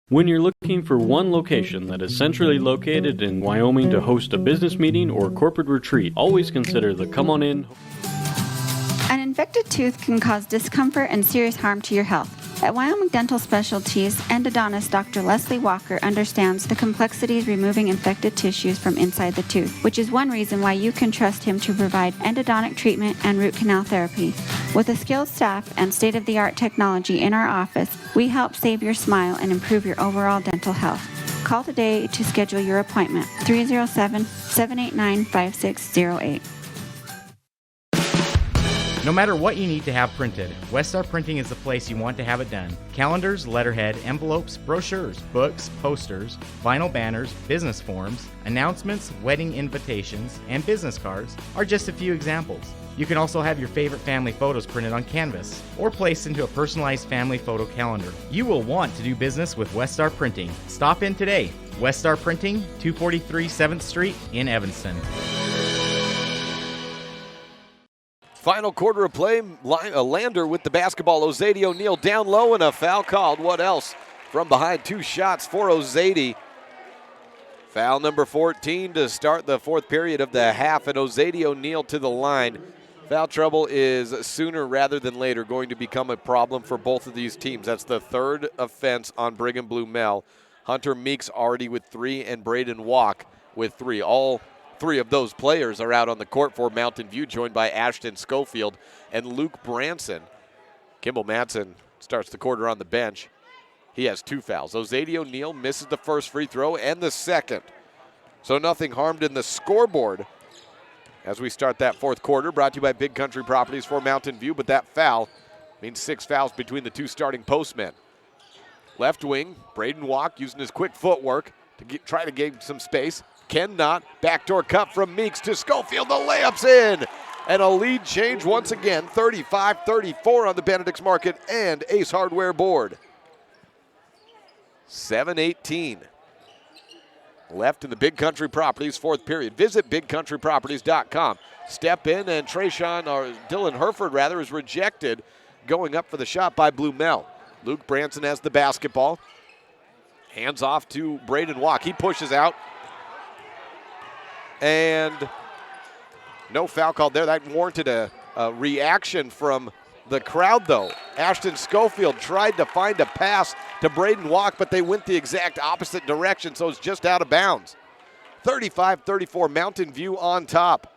[SPEAKER 2] When you're looking for one location that is centrally located in Wyoming to host a business meeting or corporate retreat, always consider the Come On In.
[SPEAKER 7] An infected tooth can cause discomfort and serious harm to your health. At Wyoming Dental Specialties, endodontist Dr. Leslie Walker understands the complexities removing infected tissues from inside the tooth, which is one reason why you can trust him to provide endodontic treatment and root canal therapy. With a skilled staff and state-of-the-art technology in our office, we help save your smile and improve your overall dental health. Call today to schedule your appointment, 307-789-5608.
[SPEAKER 20] No matter what you need to have printed, Westar Printing is the place you want to have it done. Calendars, letterhead, envelopes, brochures, books, posters, vinyl banners, business forms, announcements, wedding invitations, and business cards are just a few examples. You can also have your favorite family photos printed on canvas or placed into a personalized family photo calendar. You will want to do business with Westar Printing. Stop in today. Westar Printing, 243 7th Street in Evanston.
[SPEAKER 3] Final quarter of play, Lander with the basketball. Ozady O'Neill down low and a foul called. What else? From behind, 2 shots for Ozady. Foul number 14 to start the fourth period of the half, and Ozady O'Neill to the line. Foul trouble is sooner rather than later going to become a problem for both of these teams. That's the third offense on Brigham Blue Mel. Hunter Meeks already with 3 and Braden Walk with 3. All 3 of those players are out on the court for Mountain View, joined by Ashton Schofield and Luke Branson. Kimball Madsen starts the quarter on the bench. He has 2 fouls. Ozady O'Neill misses the first free throw and the second. So nothing harmed in the scoreboard as we start that fourth quarter, brought to you by Big Country Properties for Mountain View, but that foul means 6 fouls between the 2 starting postmen. Left wing, Braden Walk using his quick footwork to try to gain some space. Cannot. Backdoor cut from Meeks to Schofield. The layup's in. And a lead change once again. 35-34 on the Benedict's Market and Ace Hardware board. 7:18 left in the Big Country Properties fourth period. Visit bigcountryproperties.com. Step in, and Dylan Herford is rejected going up for the shot by Blue Mel. Luke Branson has the basketball. Hands off to Braden Walk. He pushes out. And no foul called there. That warranted a reaction from the crowd, though. Ashton Schofield tried to find a pass to Braden Walk, but they went the exact opposite direction, so it's just out of bounds. 35-34, Mountain View on top.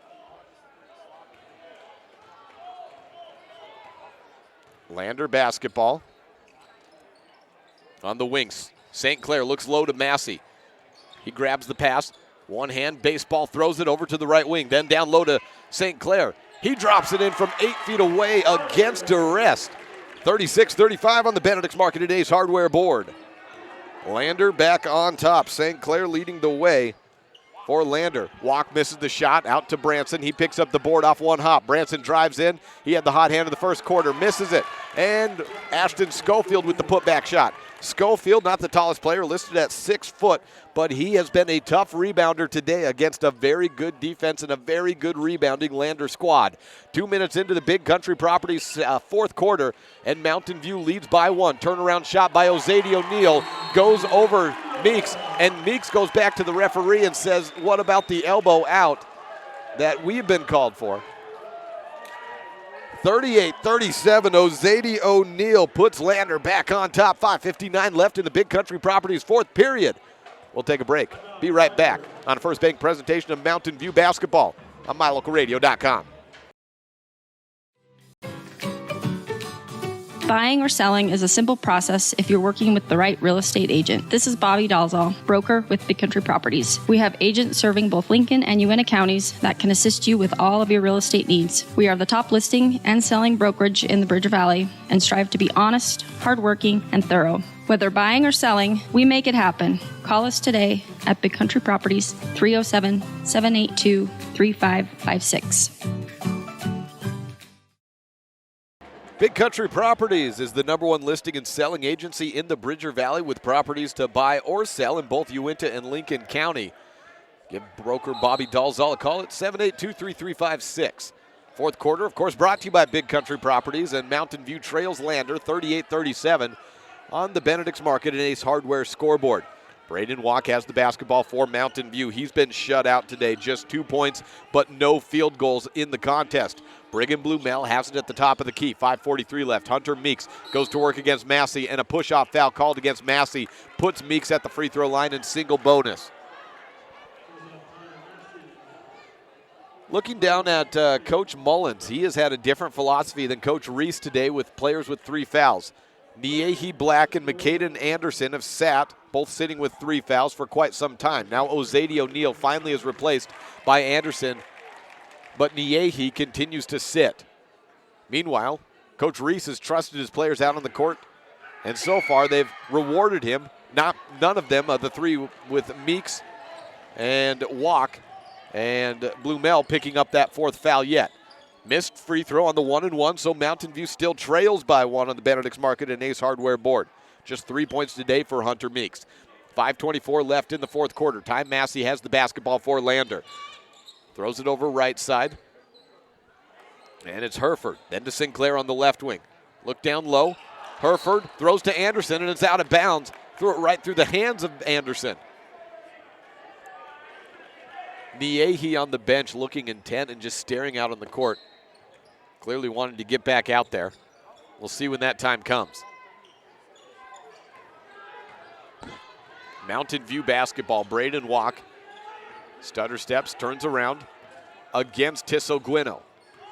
[SPEAKER 3] Lander basketball. On the wings, St. Clair looks low to Massey. He grabs the pass. One hand, baseball, throws it over to the right wing. Then down low to St. Clair. He drops it in from 8 feet away against duress. 36-35 on the Benedict's Market and Ace Hardware board. Lander back on top. St. Clair leading the way for Lander. Walk misses the shot out to Branson. He picks up the board off one hop. Branson drives in. He had the hot hand in the first quarter, misses it. And Ashton Schofield with the putback shot. Schofield, not the tallest player, listed at 6 foot, but he has been a tough rebounder today against a very good defense and a very good rebounding Lander squad. 2 minutes into the Big Country Properties fourth quarter, and Mountain View leads by 1. Turnaround shot by Ozady O'Neill goes over Meeks, and Meeks goes back to the referee and says, what about the elbow out that we've been called for? 38-37, Ozady O'Neill puts Lander back on top. 5:59 left in the Big Country Properties fourth period. We'll take a break. Be right back on a First Bank presentation of Mountain View basketball on MyLocalRadio.com.
[SPEAKER 4] Buying or selling is a simple process if you're working with the right real estate agent. This is Bobby Dalzall, broker with Big Country Properties. We have agents serving both Lincoln and UNT counties that can assist you with all of your real estate needs. We are the top listing and selling brokerage in the Bridger Valley and strive to be honest, hardworking, and thorough. Whether buying or selling, we make it happen. Call us today at Big Country Properties, 307-782-3556.
[SPEAKER 3] Big Country Properties is the #1 listing and selling agency in the Bridger Valley with properties to buy or sell in both Uinta and Lincoln County. Give broker Bobby Dalzall a call at 782-3356. Fourth quarter, of course, brought to you by Big Country Properties, and Mountain View trails Lander 38-37 on the Benedict's Market and Ace Hardware scoreboard. Braden Walk has the basketball for Mountain View. He's been shut out today, just 2 points, but no field goals in the contest. Brigham Blue Mel has it at the top of the key. 5:43 left. Hunter Meeks goes to work against Massey, and a push-off foul called against Massey puts Meeks at the free throw line and single bonus. Looking down at Coach Mullins, he has had a different philosophy than Coach Reese today with players with 3 fouls. Niehi Black and McCaden Anderson have sat, both sitting with 3 fouls for quite some time. Now Ozady O'Neill finally is replaced by Anderson, but Niehi continues to sit. Meanwhile, Coach Reese has trusted his players out on the court, and so far they've rewarded him. None of them, the 3 with Meeks and Walk and Blue Mel picking up that 4th foul yet. Missed free throw on the 1-and-1, so Mountain View still trails by 1 on the Benedict's Market and Ace Hardware board. Just 3 points today for Hunter Meeks. 5:24 left in the fourth quarter. Ty Massey has the basketball for Lander. Throws it over right side. And it's Herford. Then to Sinclair on the left wing. Look down low. Herford throws to Anderson, and it's out of bounds. Threw it right through the hands of Anderson. Niehi on the bench looking intent and just staring out on the court. Clearly wanted to get back out there. We'll see when that time comes. Mountain View basketball. Braden Walk. Stutter steps, turns around against Tissot Gwino.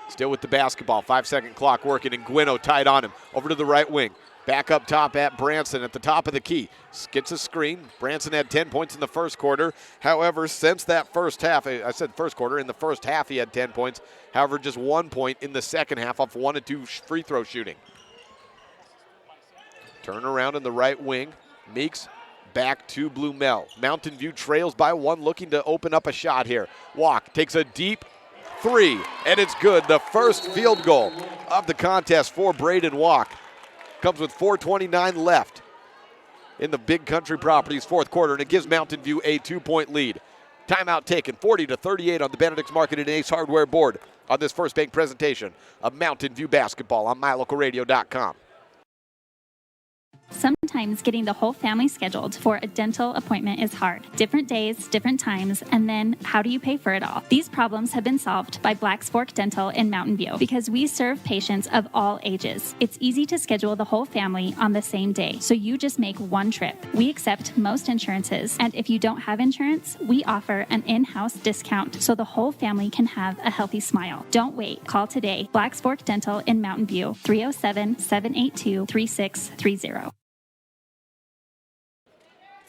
[SPEAKER 3] Still with the basketball. 5-second clock working, and Gwino tied on him. Over to the right wing. Back up top at Branson at the top of the key. Gets a screen. Branson had 10 points in the first quarter. However, since that first half, I said first quarter, in the first half he had 10 points. However, just 1 point in the second half off 1 and 2 free throw shooting. Turn around in the right wing. Meeks back to Blue Mel. Mountain View trails by 1, looking to open up a shot here. Walk takes a deep 3, and it's good. The first field goal of the contest for Braden Walk. Comes with 4:29 left in the Big Country Properties fourth quarter, and it gives Mountain View a 2-point lead. Timeout taken, 40-38 on the Benedict's Market and Ace Hardware board on this First Bank presentation of Mountain View basketball on MyLocalRadio.com.
[SPEAKER 19] Sometimes getting the whole family scheduled for a dental appointment is hard. Different days, different times, and then how do you pay for it all? These problems have been solved by Black's Fork Dental in Mountain View because we serve patients of all ages. It's easy to schedule the whole family on the same day, so you just make one trip. We accept most insurances, and if you don't have insurance, we offer an in-house discount so the whole family can have a healthy smile. Don't wait. Call today. Black's Fork Dental in Mountain View, 307-782-3630.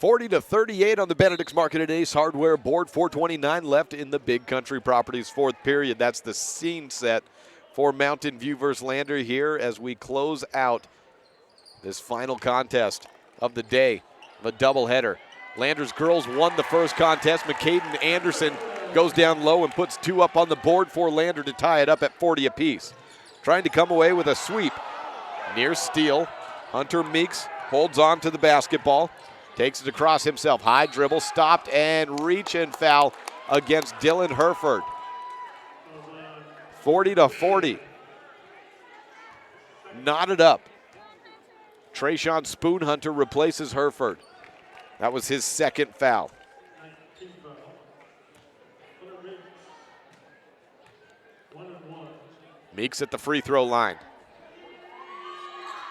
[SPEAKER 3] 40-38 on the Benedict's Market and Ace Hardware board. 4:29 left in the Big Country Properties fourth period. That's the scene set for Mountain View versus Lander here as we close out this final contest of the day. of a doubleheader. Landers girls won the first contest. McCaden Anderson goes down low and puts 2 up on the board for Lander to tie it up at 40 apiece. Trying to come away with a sweep. Near steal. Hunter Meeks holds on to the basketball. Takes it across himself. High dribble, stopped and reach and foul against Dylan Herford. 40-40. Knotted up. Trayshawn Spoonhunter replaces Herford. That was his second foul. Meeks at the free throw line.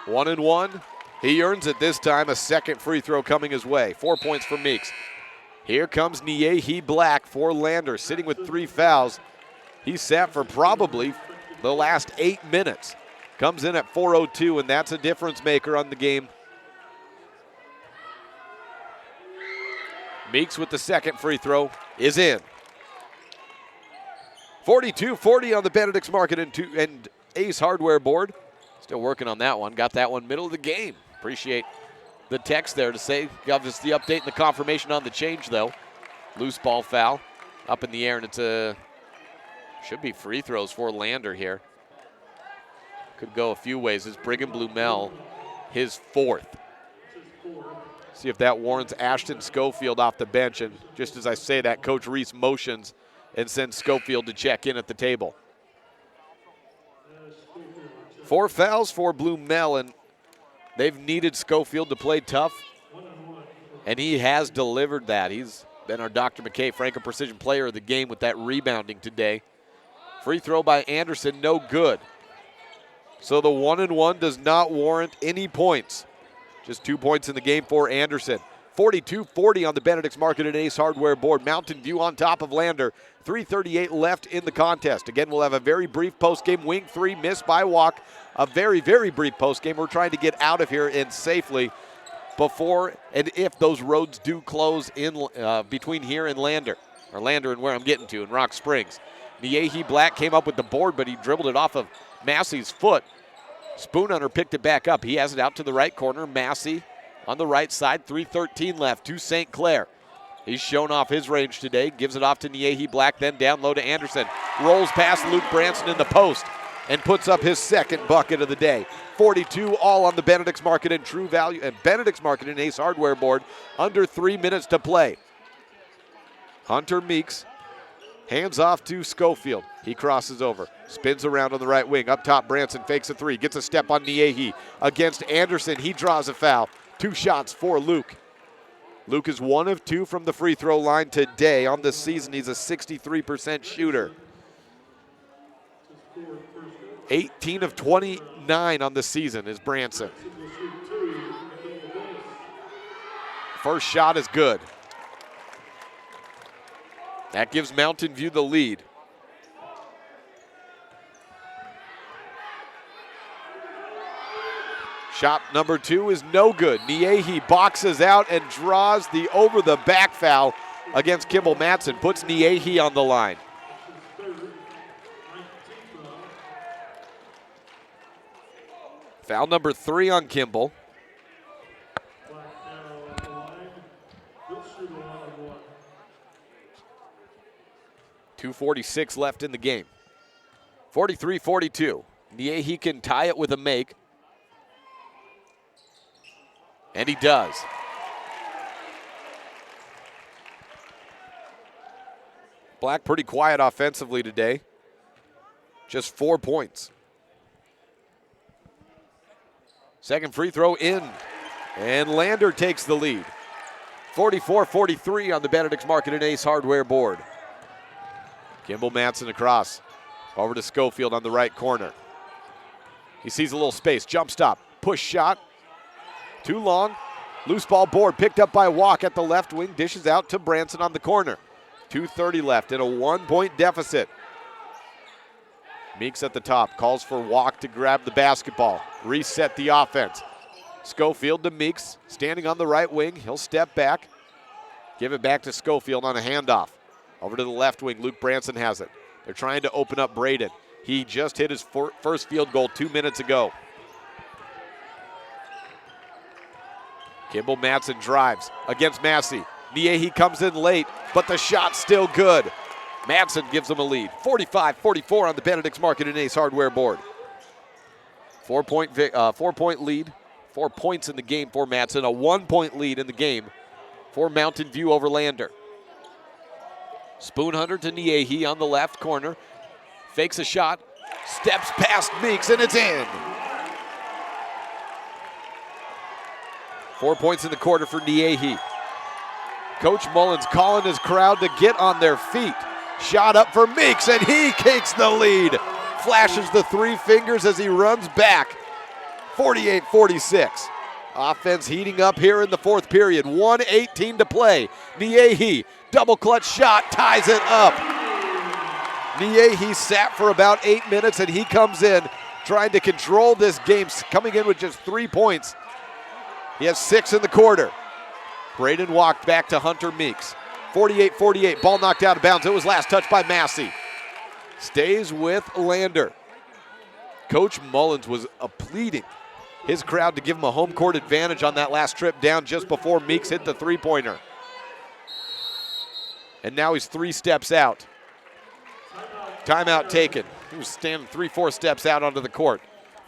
[SPEAKER 3] 1-1. He earns it this time. A second free throw coming his way. 4 points for Meeks. Here comes Niehi Black for Lander, sitting with 3 fouls. He sat for probably the last 8 minutes. Comes in at 4:02, and that's a difference maker on the game. Meeks with the second free throw is in. 42-40 on the Benedict's Market and Ace Hardware board. Still working on that one. Got that one middle of the game. Appreciate the text there to say, give us the update and the confirmation on the change, though. Loose ball foul up in the air, and it's should be free throws for Lander here. Could go a few ways. It's Brigham Blumel, his 4th. See if that warrants Ashton Schofield off the bench. And just as I say that, Coach Reese motions and sends Schofield to check in at the table. 4 fouls for Blumel, and they've needed Schofield to play tough, and he has delivered that. He's been our Dr. McKay Franklin Precision Player of the Game with that rebounding today. Free throw by Anderson, no good. So the 1-1 does not warrant any points. Just 2 points in the game for Anderson. 42-40 on the Benedict's Market and Ace Hardware board. Mountain View on top of Lander. 3:38 left in the contest. Again, we'll have a very brief postgame. Wing 3 missed by Walk. A very, very brief postgame. We're trying to get out of here and safely before and if those roads do close in between here and Lander. Or Lander and where I'm getting to in Rock Springs. Niehi Black came up with the board, but he dribbled it off of Massey's foot. Spoonhunter picked it back up. He has it out to the right corner. Massey on the right side. 3:13 left to St. Clair. He's shown off his range today. Gives it off to Niehi Black, then down low to Anderson. Rolls past Luke Branson in the post and puts up his second bucket of the day. 42 all on the Benedict's Market and True Value and Benedict's Market and Ace Hardware board. Under 3 minutes to play. Hunter Meeks hands off to Schofield. He crosses over, spins around on the right wing. Up top, Branson fakes a 3, gets a step on Niehi. Against Anderson, he draws a foul. 2 shots for Luke. Luke is 1 of 2 from the free throw line today. On the season, he's a 63% shooter. 18 of 29 on the season is Branson. First shot is good. That gives Mountain View the lead. Shot number 2 is no good. Niehi boxes out and draws the over-the-back foul against Kimball Matson. Puts Niehi on the line. Foul number 3 on Kimball. .246 left in the game. 43-42. Niehi can tie it with a make. And he does. Black pretty quiet offensively today. Just 4 points. Second free throw in. And Lander takes the lead. 44-43 on the Benedict's Market and Ace Hardware board. Kimball Matson across. Over to Schofield on the right corner. He sees a little space. Jump stop. Push shot. Too long. Loose ball board picked up by Walk at the left wing. Dishes out to Branson on the corner. 2:30 left in a 1-point deficit. Meeks at the top. Calls for Walk to grab the basketball. Reset the offense. Schofield to Meeks. Standing on the right wing. He'll step back. Give it back to Schofield on a handoff. Over to the left wing. Luke Branson has it. They're trying to open up Braden. He just hit his first field goal 2 minutes ago. Kimball Madsen drives against Massey. Niehi comes in late, but the shot's still good. Madsen gives them a lead. 45-44 on the Benedict's Market and Ace Hardware board. 4-point lead. 4 points in the game for Madsen. A 1-point lead in the game for Mountain View over Lander. Spoon Hunter to Niehi on the left corner. Fakes a shot. Steps past Meeks, and it's in. 4 points in the quarter for Niehi. Coach Mullins calling his crowd to get on their feet. Shot up for Meeks, and he takes the lead. Flashes the 3 fingers as he runs back. 48-46. Offense heating up here in the fourth period. 1:18 to play. Niehi, double clutch shot, ties it up. Niehi sat for about 8 minutes, and he comes in trying to control this game, coming in with just 3 points. He has 6 in the quarter. Braden walked back to Hunter Meeks. 48-48, ball knocked out of bounds. It was last touched by Massey. Stays with Lander. Coach Mullins was pleading his crowd to give him a home court advantage on that last trip down just before Meeks hit the three-pointer. And now he's 3 steps out. Timeout taken. He was standing 3-4 steps out onto the court.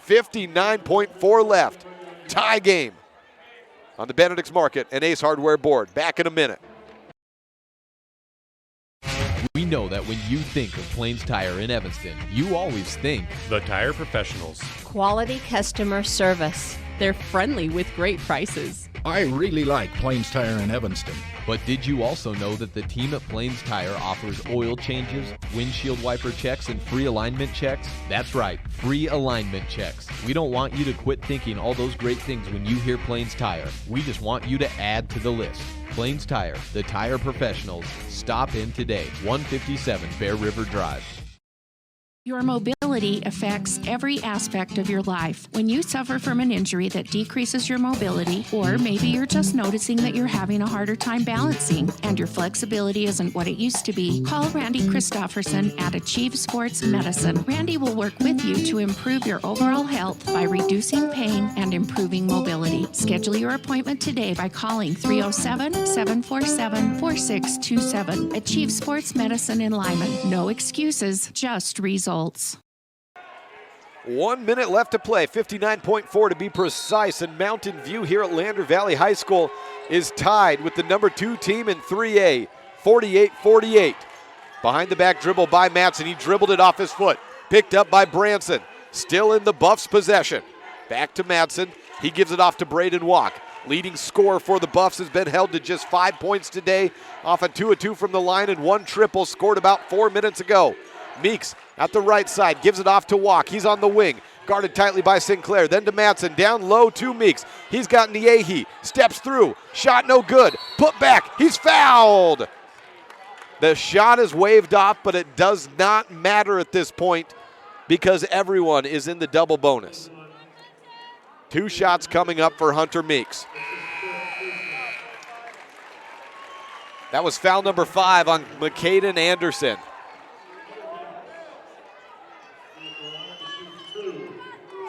[SPEAKER 3] 59.4 left. Tie game on the Benedict's Market and Ace Hardware board. Back in a minute.
[SPEAKER 6] We know that when you think of Plains Tire in Evanston, you always think
[SPEAKER 8] The Tire Professionals.
[SPEAKER 13] Quality customer service. They're friendly with great prices.
[SPEAKER 18] I really like Plains Tire in Evanston.
[SPEAKER 6] But did you also know that the team at Plains Tire offers oil changes, windshield wiper checks, and free alignment checks? That's right, free alignment checks. We don't want you to quit thinking all those great things when you hear Plains Tire. We just want you to add to the list. Plains Tire, the tire professionals. Stop in today, 157 Bear River Drive.
[SPEAKER 9] Your mobility affects every aspect of your life. When you suffer from an injury that decreases your mobility, or maybe you're just noticing that you're having a harder time balancing and your flexibility isn't what it used to be, call Randy Christofferson at Achieve Sports Medicine. Randy will work with you to improve your overall health by reducing pain and improving mobility. Schedule your appointment today by calling 307-747-4627. Achieve Sports Medicine in Lyman. No excuses, just results.
[SPEAKER 3] 1 minute left to play, 59.4 to be precise, and Mountain View here at Lander Valley High School is tied with the number 2 team in 3A, 48-48. Behind the back dribble by Madsen. He dribbled it off his foot, picked up by Branson, still in the Buffs' possession. Back to Madsen. He gives it off to Braden Walk. Leading scorer for the Buffs has been held to just 5 points today, off a 2 of 2 from the line and 1 triple scored about 4 minutes ago. Meeks at the right side, gives it off to Walk. He's on the wing, guarded tightly by Sinclair. Then to Madsen, down low to Meeks. He's got Niehi, steps through, shot no good, put back, he's fouled. The shot is waved off, but it does not matter at this point because everyone is in the double bonus. 2 shots coming up for Hunter Meeks. That was foul number 5 on McCaden Anderson.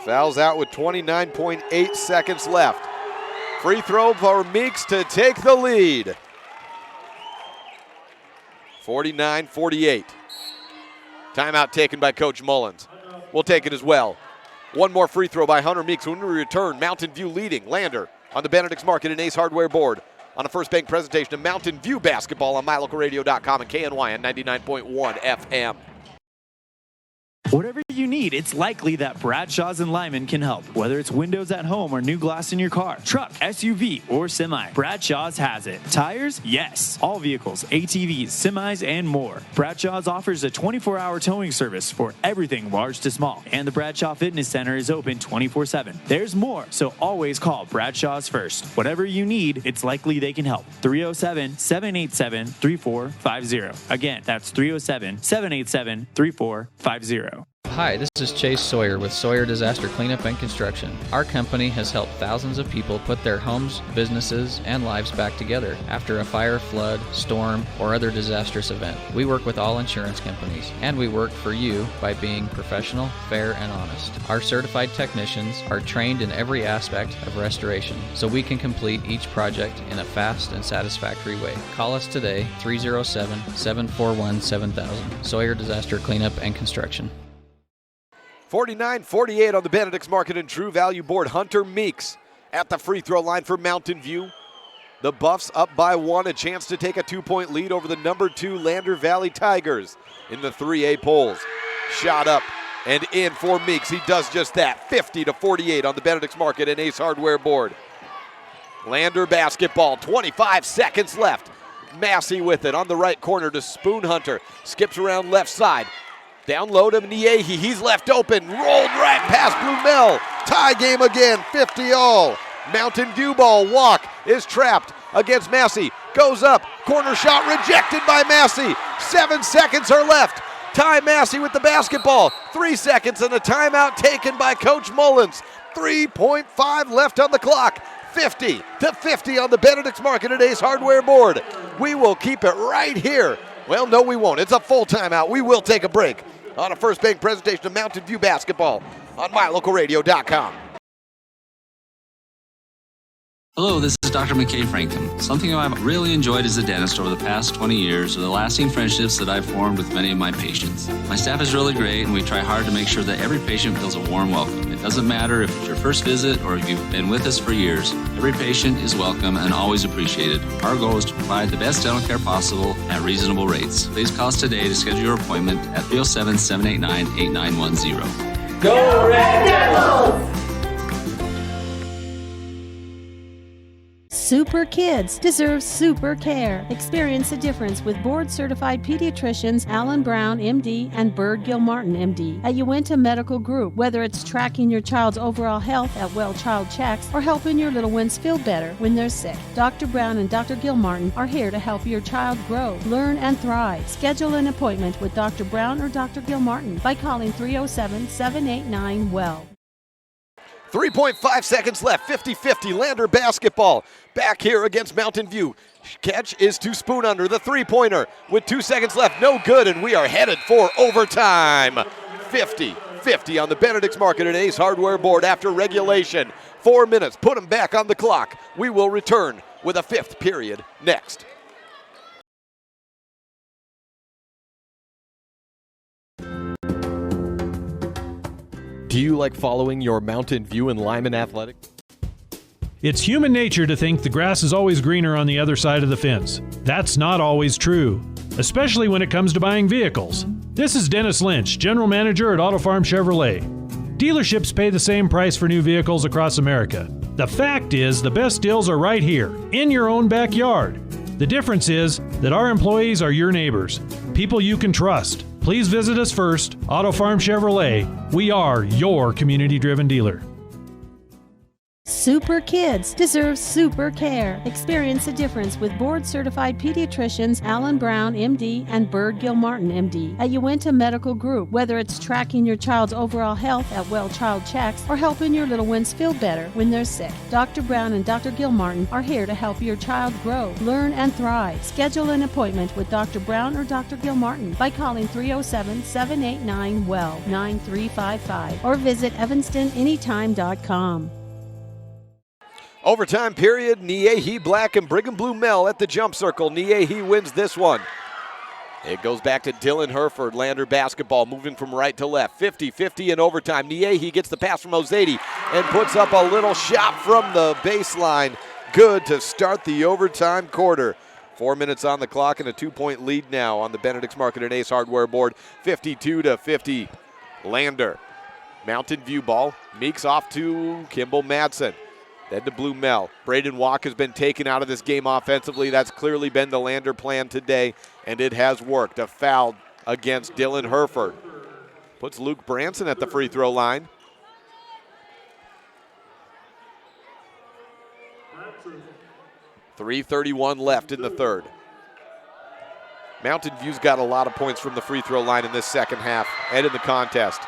[SPEAKER 3] Fouls out with 29.8 seconds left. Free throw for Meeks to take the lead. 49-48. Timeout taken by Coach Mullins. We'll take it as well. One more free throw by Hunter Meeks. When we return, Mountain View leading Lander on the Benedict's Market and Ace Hardware board on a First Bank presentation of Mountain View basketball on mylocalradio.com and KNYN 99.1 FM.
[SPEAKER 21] Whatever you need, it's likely that Bradshaw's and Lyman can help. Whether it's windows at home or new glass in your car, truck, SUV, or semi, Bradshaw's has it. Tires? Yes. All vehicles, ATVs, semis, and more. Bradshaw's offers a 24-hour towing service for everything large to small. And the Bradshaw Fitness Center is open 24/7. There's more, so always call Bradshaw's first. Whatever you need, it's likely they can help. 307-787-3450. Again, that's 307-787-3450.
[SPEAKER 1] Hi, this is Chase Sawyer with Sawyer Disaster Cleanup and Construction. Our company has helped thousands of people put their homes, businesses, and lives back together after a fire, flood, storm, or other disastrous event. We work with all insurance companies, and we work for you by being professional, fair, and honest. Our certified technicians are trained in every aspect of restoration, so we can complete each project in a fast and satisfactory way. Call us today, 307-741-7000. Sawyer Disaster Cleanup and Construction.
[SPEAKER 3] 49-48 on the Benedict's Market and True Value board. Hunter Meeks at the free throw line for Mountain View. The Buffs up by 1, a chance to take a 2-point lead over the number 2 Lander Valley Tigers in the 3A polls. Shot up and in for Meeks. He does just that. 50-48 on the Benedict's Market and Ace Hardware board. Lander basketball, 25 seconds left. Massey with it on the right corner to Spoon Hunter. Skips around left side. Down low to Niehi. He's left open. Rolled right past Blumel. Tie game again, 50-all. Mountain View ball. Walk is trapped against Massey. Goes up. Corner shot rejected by Massey. 7 seconds are left. Ty Massey with the basketball. 3 seconds and a timeout taken by Coach Mullins. 3.5 left on the clock. 50-50 on the Benedict's Market and Ace Hardware board. We will keep it right here. Well, no, we won't. It's a full timeout. We will take a break on a First Bank presentation of Mountain View basketball on MyLocalRadio.com.
[SPEAKER 5] Hello, this is Dr. McKay Franklin. Something I've really enjoyed as a dentist over the past 20 years are the lasting friendships that I've formed with many of my patients. My staff is really great, and we try hard to make sure that every patient feels a warm welcome. It doesn't matter if it's your first visit or if you've been with us for years. Every patient is welcome and always appreciated. Our goal is to provide the best dental care possible at reasonable rates. Please call us today to schedule your appointment at 307-789-8910.
[SPEAKER 10] Go Red Devils!
[SPEAKER 22] Super kids deserve super care. Experience the difference with board-certified pediatricians Alan Brown, MD, and Bird Gilmartin, MD, at Uinta Medical Group. Whether it's tracking your child's overall health at Well Child Checks or helping your little ones feel better when they're sick, Dr. Brown and Dr. Gilmartin are here to help your child grow, learn, and thrive. Schedule an appointment with Dr. Brown or Dr. Gilmartin by calling 307-789-WELL.
[SPEAKER 3] 3.5 seconds left, 50-50, Lander basketball. Back here against Mountain View. Catch is to Spoon Under, the three-pointer with 2 seconds left, no good, and we are headed for overtime. 50-50 on the Benedict's Market and Ace Hardware board after regulation. 4 minutes, put them back on the clock. We will return with a fifth period next. Do you like following your Mountain View and Lyman athletics?
[SPEAKER 8] It's human nature to think the grass is always greener on the other side of the fence. That's not always true, especially when it comes to buying vehicles. This is Dennis Lynch, General Manager at Auto Farm Chevrolet. Dealerships pay the same price for new vehicles across America. The fact is, the best deals are right here, in your own backyard. The difference is that our employees are your neighbors, people you can trust. Please visit us first, Auto Farm Chevrolet. We are your community-driven dealer.
[SPEAKER 22] Super kids deserve super care. Experience the difference with board-certified pediatricians Alan Brown, MD, and Bird Gilmartin, MD, at Uinta Medical Group. Whether it's tracking your child's overall health at Well Child Checks or helping your little ones feel better when they're sick, Dr. Brown and Dr. Gilmartin are here to help your child grow, learn, and thrive. Schedule an appointment with Dr. Brown or Dr. Gilmartin by calling 307-789-WELL 9355 or visit evanstonanytime.com.
[SPEAKER 3] Overtime period, Niehi Black and Brigham Blue Mel at the jump circle. Niehi wins this one. It goes back to Dylan Herford, Lander basketball, moving from right to left. 50-50 in overtime. Niehi gets the pass from Ozady and puts up a little shot from the baseline. Good to start the overtime quarter. 4 minutes on the clock and a 2-point lead now on the Benedict's Market and Ace Hardware board. 52-50, Lander. Mountain View ball. Meeks off to Kimball Madsen. Then to Blue Mel. Braden Walk has been taken out of this game offensively. That's clearly been the Lander plan today, and it has worked. A foul against Dylan Herford. Puts Luke Branson at the free throw line. .331 left in the third. Mountain View's got a lot of points from the free throw line in this second half and in the contest.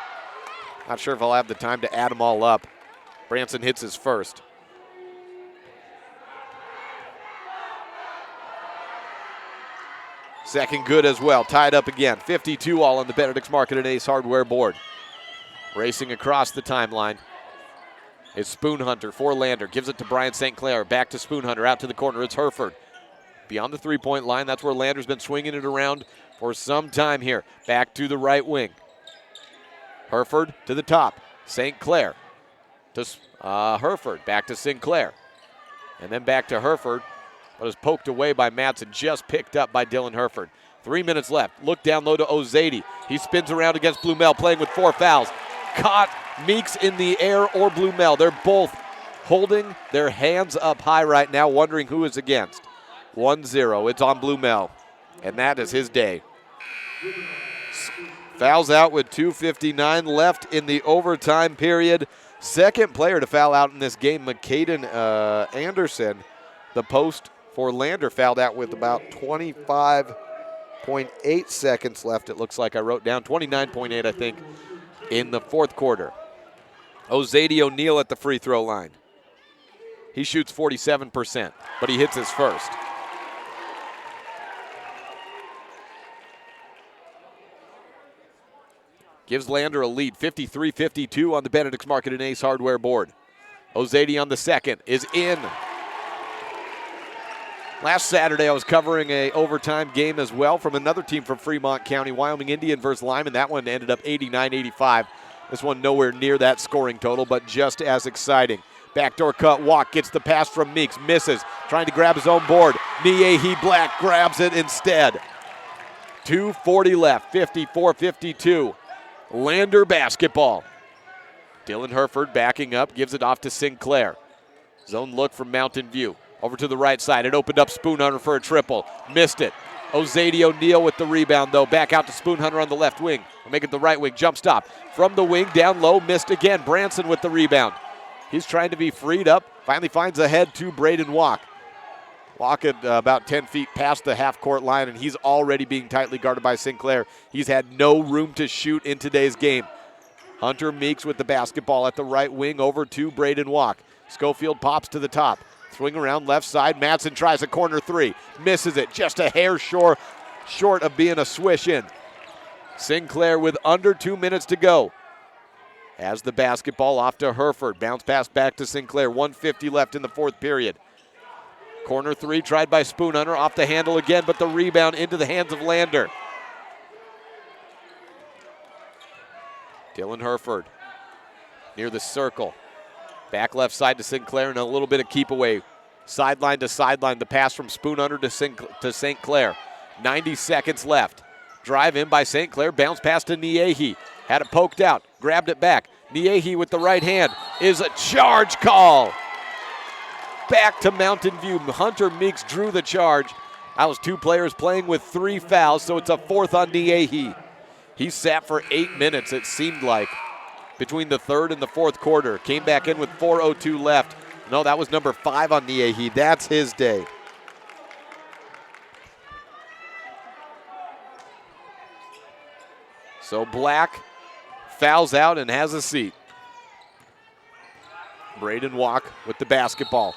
[SPEAKER 3] Not sure if I'll have the time to add them all up. Branson hits his first. Second good as well. Tied up again. 52 all on the Benedict's Market and Ace Hardware board. Racing across the timeline. It's Spoonhunter for Lander. Gives it to Brian St. Clair. Back to Spoonhunter. Out to the corner. It's Hereford. Beyond the three-point line. That's where Lander's been swinging it around for some time here. Back to the right wing. Hereford to the top. St. Clair to Hereford. Back to Sinclair. And then back to Hereford. But is poked away by Madsen. Just picked up by Dylan Hereford. 3 minutes left. Look down low to Ozady. He spins around against Blumel, playing with 4 fouls. Caught Meeks in the air or Blumel. They're both holding their hands up high right now, wondering who is against. 1-0. It's on Blumel. And that is his day. Fouls out with 2:59 left in the overtime period. Second player to foul out in this game, McCaden Anderson. The post for Lander fouled out with about 25.8 seconds left, it looks like I wrote down. 29.8, I think, in the fourth quarter. Ozady O'Neal at the free throw line. He shoots 47%, but he hits his first. Gives Lander a lead, 53-52 on the Benedict's Market and Ace Hardware board. Ozady on the second is in. Last Saturday, I was covering a overtime game as well from another team from Fremont County, Wyoming Indian versus Lyman. That one ended up 89-85. This one nowhere near that scoring total, but just as exciting. Backdoor cut, Walk gets the pass from Meeks, misses, trying to grab his own board. Niehi Black grabs it instead. 2:40 left, 54-52. Lander basketball. Dylan Hereford backing up, gives it off to Sinclair. Zone look from Mountain View. Over to the right side. It opened up Spoonhunter for a triple. Missed it. Ozady O'Neal with the rebound, though. Back out to Spoonhunter on the left wing. Make it the right wing. Jump stop. From the wing, down low. Missed again. Branson with the rebound. He's trying to be freed up. Finally finds a head to Braden Walk. Walk at about 10 feet past the half-court line, and he's already being tightly guarded by Sinclair. He's had no room to shoot in today's game. Hunter Meeks with the basketball at the right wing over to Braden Walk. Schofield pops to the top. Swing around left side. Madsen tries a corner three. Misses it. Just a hair short of being a swish in. Sinclair with under 2 minutes to go. Has the basketball off to Hereford. Bounce pass back to Sinclair. 1:50 left in the fourth period. Corner three tried by Spoonhunter. Off the handle again, but the rebound into the hands of Lander. Dylan Hereford near the circle. Back left side to Sinclair and a little bit of keep away. Sideline to sideline. The pass from Spoonhunter to St. Clair. 90 seconds left. Drive in by St. Clair. Bounce pass to Niehi. Had it poked out. Grabbed it back. Niehi with the right hand is a charge call. Back to Mountain View. Hunter Meeks drew the charge. That was two players playing with 3 fouls, so it's a fourth on Niehi. He sat for 8 minutes, it seemed like, between the third and the fourth quarter. Came back in with 4:02 left. No, that was number 5 on Niehi. That's his day. So Black fouls out and has a seat. Braden Walk with the basketball.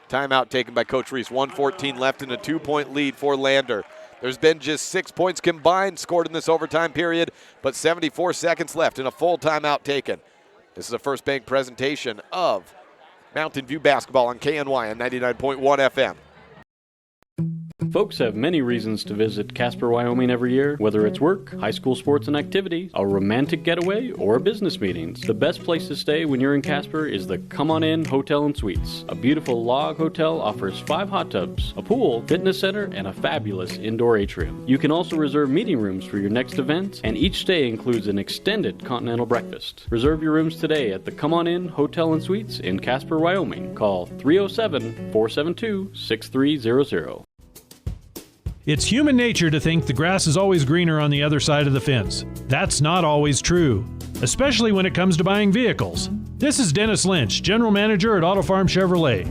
[SPEAKER 3] Timeout taken by Coach Reese. 1:14 left in a 2-point lead for Lander. There's been just 6 points combined scored in this overtime period, but 74 seconds left and a full timeout taken. This is a First Bank presentation of Mountain View basketball on KNYN 99.1 FM.
[SPEAKER 2] Folks have many reasons to visit Casper, Wyoming every year, whether it's work, high school sports and activities, a romantic getaway, or business meetings. The best place to stay when you're in Casper is the Come On In Hotel and Suites. A beautiful log hotel offers 5 hot tubs, a pool, fitness center, and a fabulous indoor atrium. You can also reserve meeting rooms for your next event, and each stay includes an extended continental breakfast. Reserve your rooms today at the Come On In Hotel and Suites in Casper, Wyoming. Call 307-472-6300.
[SPEAKER 11] It's human nature to think the grass is always greener on the other side of the fence. That's not always true, especially when it comes to buying vehicles. This is Dennis Lynch, General Manager at Auto Farm Chevrolet.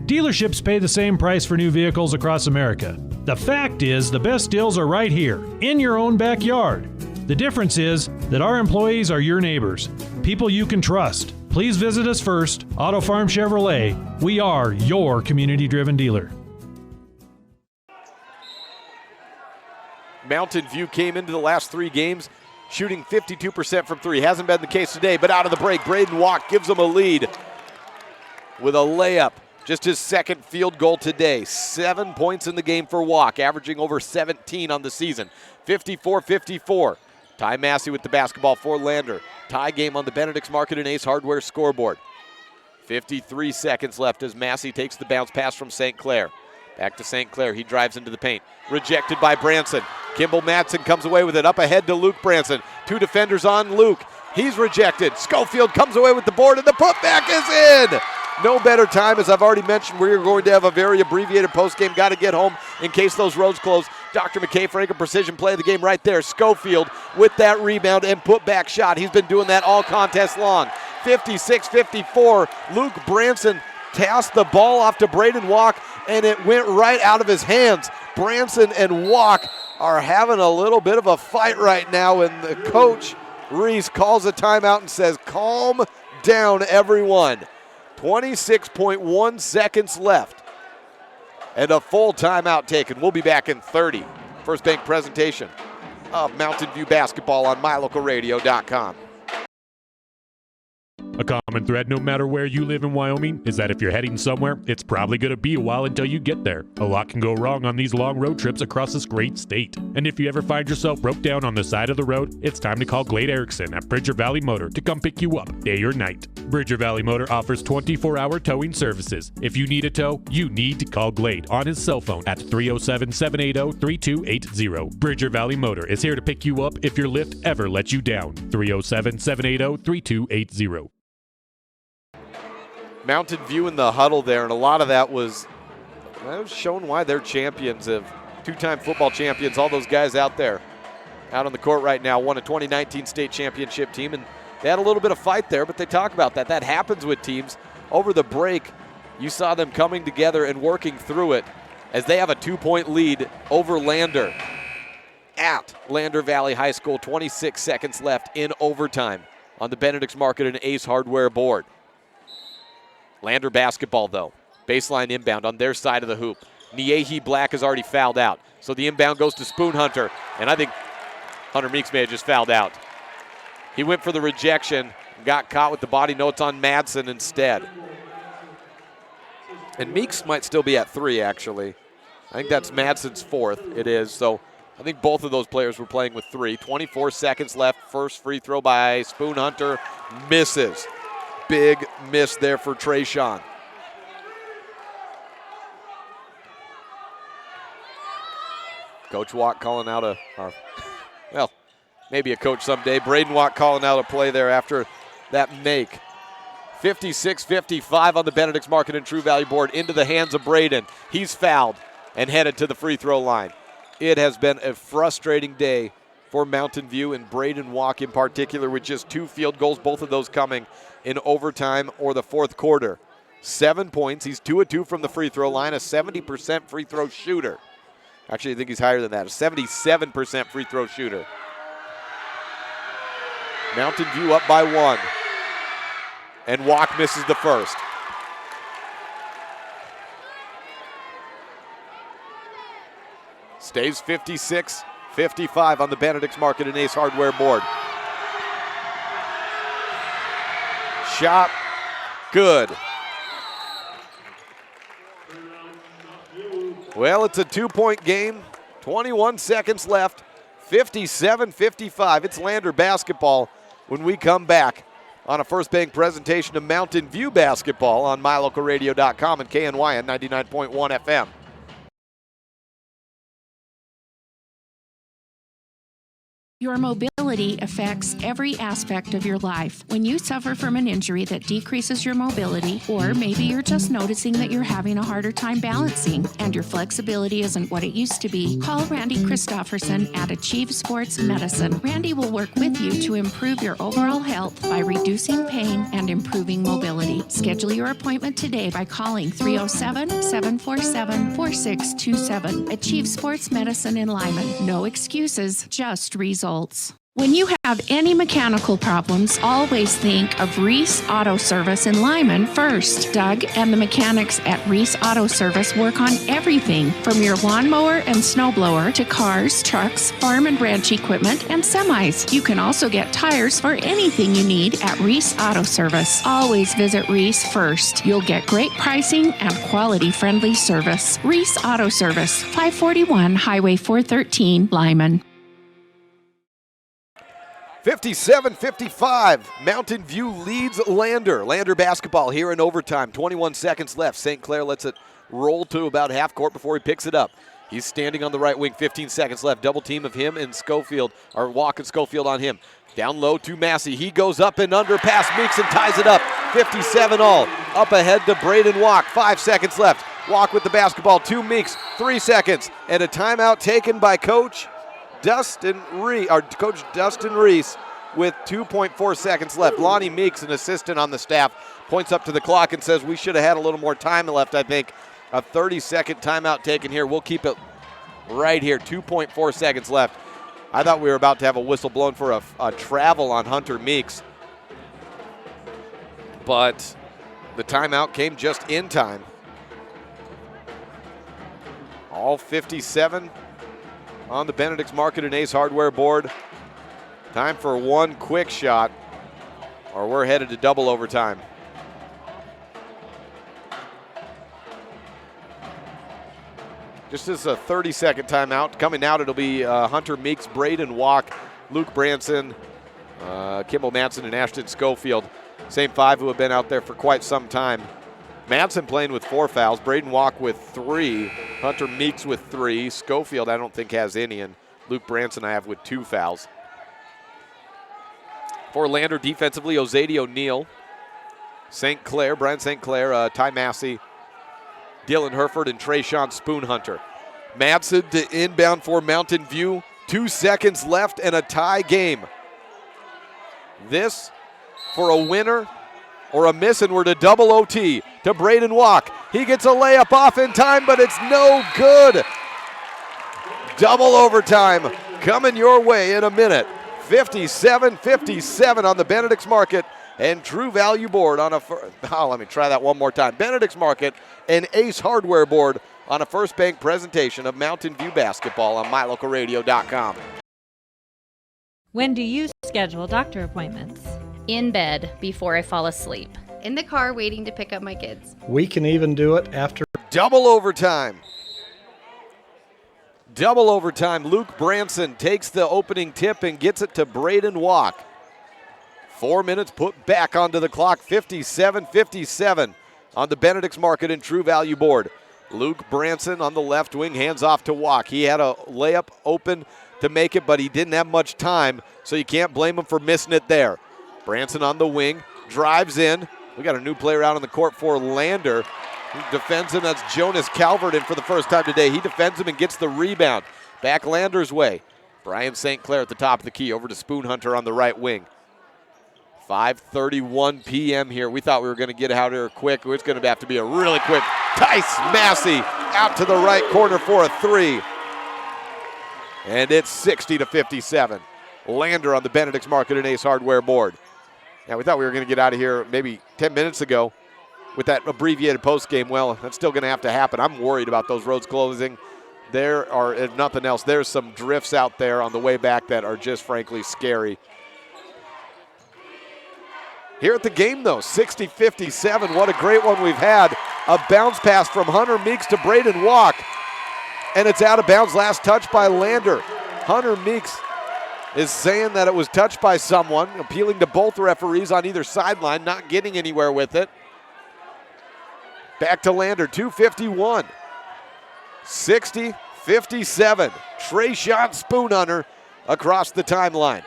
[SPEAKER 11] Dealerships pay the same price for new vehicles across America. The fact is, the best deals are right here, in your own backyard. The difference is that our employees are your neighbors, people you can trust. Please visit us first, Auto Farm Chevrolet. We are your community-driven dealer.
[SPEAKER 3] Mountain View came into the last 3 games shooting 52% from 3. Hasn't been the case today, but out of the break, Braden Walk gives them a lead with a layup. Just his second field goal today. 7 points in the game for Walk, averaging over 17 on the season. 54-54. Ty Massey with the basketball for Lander. Tie game on the Benedict's Market and Ace Hardware scoreboard. 53 seconds left as Massey takes the bounce pass from St. Clair. Back to St. Clair. He drives into the paint. Rejected by Branson. Kimball Madsen comes away with it. Up ahead to Luke Branson. 2 defenders on Luke. He's rejected. Schofield comes away with the board, and the putback is in. No better time, as I've already mentioned, we're going to have a very abbreviated postgame. Got to get home in case those roads close. Dr. McKay Frank, a precision play of the game right there. Schofield with that rebound and putback shot. He's been doing that all contest long. 56-54. Luke Branson tossed the ball off to Braden Walk, and it went right out of his hands. Branson and Walk are having a little bit of a fight right now, and the coach, Reese, calls a timeout and says, calm down, everyone. 26.1 seconds left and a full timeout taken. We'll be back in 30. First Bank presentation of Mountain View basketball on mylocalradio.com.
[SPEAKER 8] A common thread no matter where you live in Wyoming is that if you're heading somewhere, it's probably going to be a while until you get there. A lot can go wrong on these long road trips across this great state. And if you ever find yourself broke down on the side of the road, it's time to call Glade Erickson at Bridger Valley Motor to come pick you up day or night. Bridger Valley Motor offers 24-hour towing services. If you need a tow, you need to call Glade on his cell phone at 307-780-3280. Bridger Valley Motor is here to pick you up if your lift ever lets you down. 307-780-3280.
[SPEAKER 3] Mountain View in the huddle there, and a lot of that was shown why they're champions, of 2-time football champions. All those guys out there, out on the court right now, won a 2019 state championship team, and they had a little bit of fight there, but they talk about that. That happens with teams. Over the break, you saw them coming together and working through it as they have a 2-point lead over Lander at Lander Valley High School. 26 seconds left in overtime on the Benedict's Market and Ace Hardware board. Lander basketball, though. Baseline inbound on their side of the hoop. Niehi Black has already fouled out. So the inbound goes to Spoon Hunter. And I think Hunter Meeks may have just fouled out. He went for the rejection, got caught with the body. No, it's on Madsen instead. And Meeks might still be at 3, actually. I think that's Madsen's 4th. It is. So I think both of those players were playing with 3. 24 seconds left. First free throw by Spoon Hunter. Misses. Big miss there for Trayshawn. Coach Watt calling out well, maybe a coach someday. Braden Watt calling out a play there after that make. 56-55 on the Benedict's Market and True Value board into the hands of Braden. He's fouled and headed to the free throw line. It has been a frustrating day for Mountain View and Braden Walk in particular, with just 2 field goals, both of those coming in overtime or the fourth quarter. 7 points. He's 2 of 2 from the free throw line, a 70% free throw shooter. Actually, I think he's higher than that, a 77% free throw shooter. Mountain View up by 1. And Walk misses the first. Stays 56-55 on the Benedict's Market and Ace Hardware board. Shot good. Well, it's a 2-point game. 21 seconds left. 57-55. It's Lander basketball when we come back on a First Bank presentation of Mountain View basketball on mylocalradio.com and KNYN 99.1 FM.
[SPEAKER 9] Your mobility affects every aspect of your life. When you suffer from an injury that decreases your mobility, or maybe you're just noticing that you're having a harder time balancing and your flexibility isn't what it used to be, call Randy Christofferson at Achieve Sports Medicine. Randy will work with you to improve your overall health by reducing pain and improving mobility. Schedule your appointment today by calling 307-747-4627. Achieve Sports Medicine in Lyman. No excuses, just results. When you have any mechanical problems, always think of Reese Auto Service in Lyman first. Doug and the mechanics at Reese Auto Service work on everything from your lawnmower and snowblower to cars, trucks, farm and ranch equipment, and semis. You can also get tires for anything you need at Reese Auto Service. Always visit Reese first. You'll get great pricing and quality-friendly service. Reese Auto Service, 541 Highway 413, Lyman.
[SPEAKER 3] 57-55, Mountain View leads Lander. Lander basketball here in overtime. 21 seconds left. St. Clair lets it roll to about half court before he picks it up. He's standing on the right wing, 15 seconds left. Double team of him and Schofield, or Walk and Schofield on him. Down low to Massey. He goes up and under past Meeks and ties it up. 57 all. Up ahead to Braden Walk. 5 seconds left. Walk with the basketball to Meeks. 3 seconds. And a timeout taken by Coach Dustin Reese with 2.4 seconds left. Lonnie Meeks, an assistant on the staff, points up to the clock and says we should have had a little more time left, I think. A 30-second timeout taken here. We'll keep it right here. 2.4 seconds left. I thought we were about to have a whistle blown for a travel on Hunter Meeks. But the timeout came just in time. All 57 on the Benedict's Market and Ace Hardware board. Time for one quick shot, or we're headed to double overtime. Just as a 30-second timeout. Coming out, it'll be Hunter Meeks, Braden Walk, Luke Branson, Kimball Manson, and Ashton Schofield. Same five who have been out there for quite some time. Manson playing with 4 fouls, Braden Walk with 3, Hunter Meeks with 3, Schofield I don't think has any, and Luke Branson I have with 2 fouls. For Lander defensively, Ozady O'Neill, St. Clair, Brian St. Clair, Ty Massey, Dylan Herford, and Trayshawn Spoonhunter. Madsen to inbound for Mountain View. 2 seconds left and a tie game. This for a winner or a miss, and we're to double OT to Braden Walk. He gets a layup off in time, but it's no good. Double overtime coming your way in a minute. 57-57 on the Benedict's Market and True Value board on a let me try that one more time. Benedict's Market and Ace Hardware board on a First Bank presentation of Mountain View basketball on mylocalradio.com.
[SPEAKER 12] When do you schedule doctor appointments?
[SPEAKER 15] In bed before I fall asleep.
[SPEAKER 16] In the car waiting to pick up my kids.
[SPEAKER 17] We can even do it after.
[SPEAKER 3] Double overtime. Double overtime. Luke Branson takes the opening tip and gets it to Braden Walk. 4 minutes put back onto the clock. 57-57 on the Benedict's Market and True Value board. Luke Branson on the left wing, hands off to Walk. He had a layup open to make it, but he didn't have much time, so you can't blame him for missing it there. Branson on the wing, drives in. We got a new player out on the court for Lander. Who defends him? That's Jonas Calvert in for the first time today. He defends him and gets the rebound. Back Lander's way. Brian St. Clair at the top of the key, over to Spoonhunter on the right wing. 5:31 p.m. here. We thought we were going to get out here quick. It's going to have to be a really quick. Tice Massey out to the right corner for a 3. And it's 60-57. Lander on the Benedict's Market and Ace Hardware board. Now, we thought we were going to get out of here maybe 10 minutes ago with that abbreviated postgame. Well, that's still going to have to happen. I'm worried about those roads closing. There are, if nothing else, there's some drifts out there on the way back that are just frankly scary. Here at the game, though, 60-57. What a great one we've had. A bounce pass from Hunter Meeks to Braden Walk. And it's out of bounds. Last touch by Lander. Hunter Meeks is saying that it was touched by someone, appealing to both referees on either sideline, not getting anywhere with it. Back to Lander, 2:51. 60-57. Trayshawn Spoonhunter across the timeline.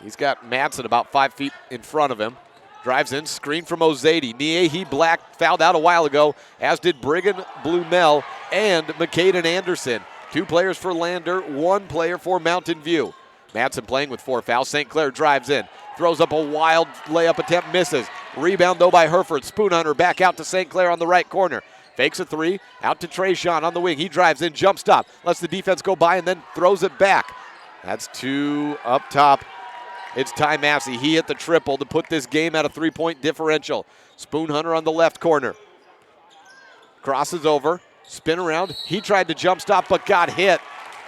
[SPEAKER 3] He's got Madsen about 5 feet in front of him. Drives in, screen from Ozady. Niehi Black fouled out a while ago, as did Brigham Blumel and McCaden Anderson. 2 players for Lander, 1 player for Mountain View. Madsen playing with 4 fouls. St. Clair drives in, throws up a wild layup attempt, misses. Rebound though by Herford. Spoonhunter back out to St. Clair on the right corner. Fakes a 3, out to Trayshawn on the wing. He drives in, jump stop, lets the defense go by and then throws it back. That's 2 up top. It's Ty Massey. He hit the triple to put this game at a 3-point differential. Spoon Hunter on the left corner. Crosses over, spin around. He tried to jump stop but got hit.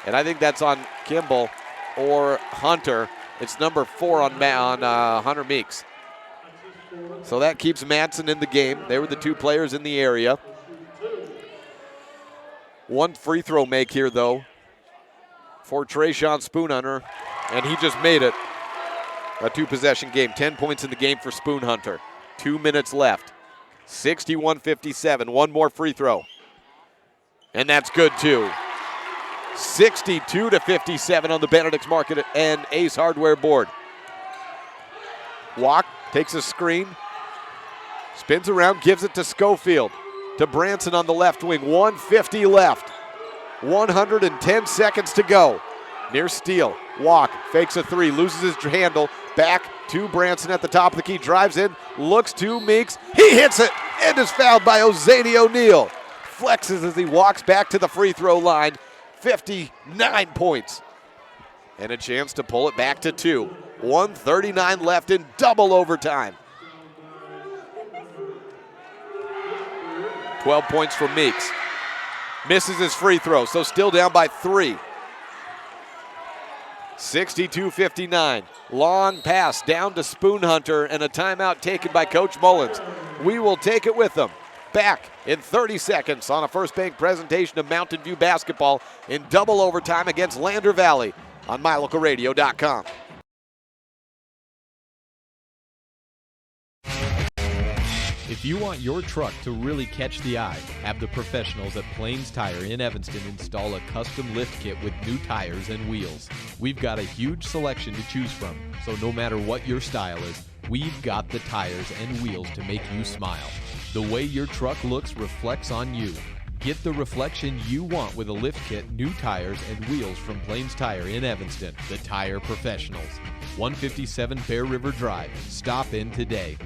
[SPEAKER 3] And I think that's on Kimball or Hunter. It's number 4 on Hunter Meeks. So that keeps Madsen in the game. They were the 2 players in the area. 1 free throw make here, though, for Trayshawn Spoon Hunter, and he just made it a 2-possession game. 10 points in the game for Spoon Hunter. 2 minutes left. 61-57. 1 more free throw. And that's good, too. 62-57 on the Benedict's Market and Ace Hardware board. Walk, takes a screen, spins around, gives it to Schofield. To Branson on the left wing. 1:50 left. 110 seconds to go. Near steal. Walk, fakes a 3, loses his handle. Back to Branson at the top of the key. Drives in, looks to Meeks. He hits it and is fouled by Ozady O'Neal. Flexes as he walks back to the free throw line. 59 points. And a chance to pull it back to 2. 1:39 left in double overtime. 12 points for Meeks. Misses his free throw, so still down by 3. 62-59. Long pass down to Spoon Hunter and a timeout taken by Coach Mullins. We will take it with them. Back in 30 seconds on a First Bank presentation of Mountain View basketball in double overtime against Lander Valley on MyLocalRadio.com.
[SPEAKER 6] If you want your truck to really catch the eye, have the professionals at Plains Tire in Evanston install a custom lift kit with new tires and wheels. We've got a huge selection to choose from, so no matter what your style is, we've got the tires and wheels to make you smile. The way your truck looks reflects on you. Get the reflection you want with a lift kit, new tires, and wheels from Plains Tire in Evanston, the tire professionals. 157 Bear River Drive. Stop in today.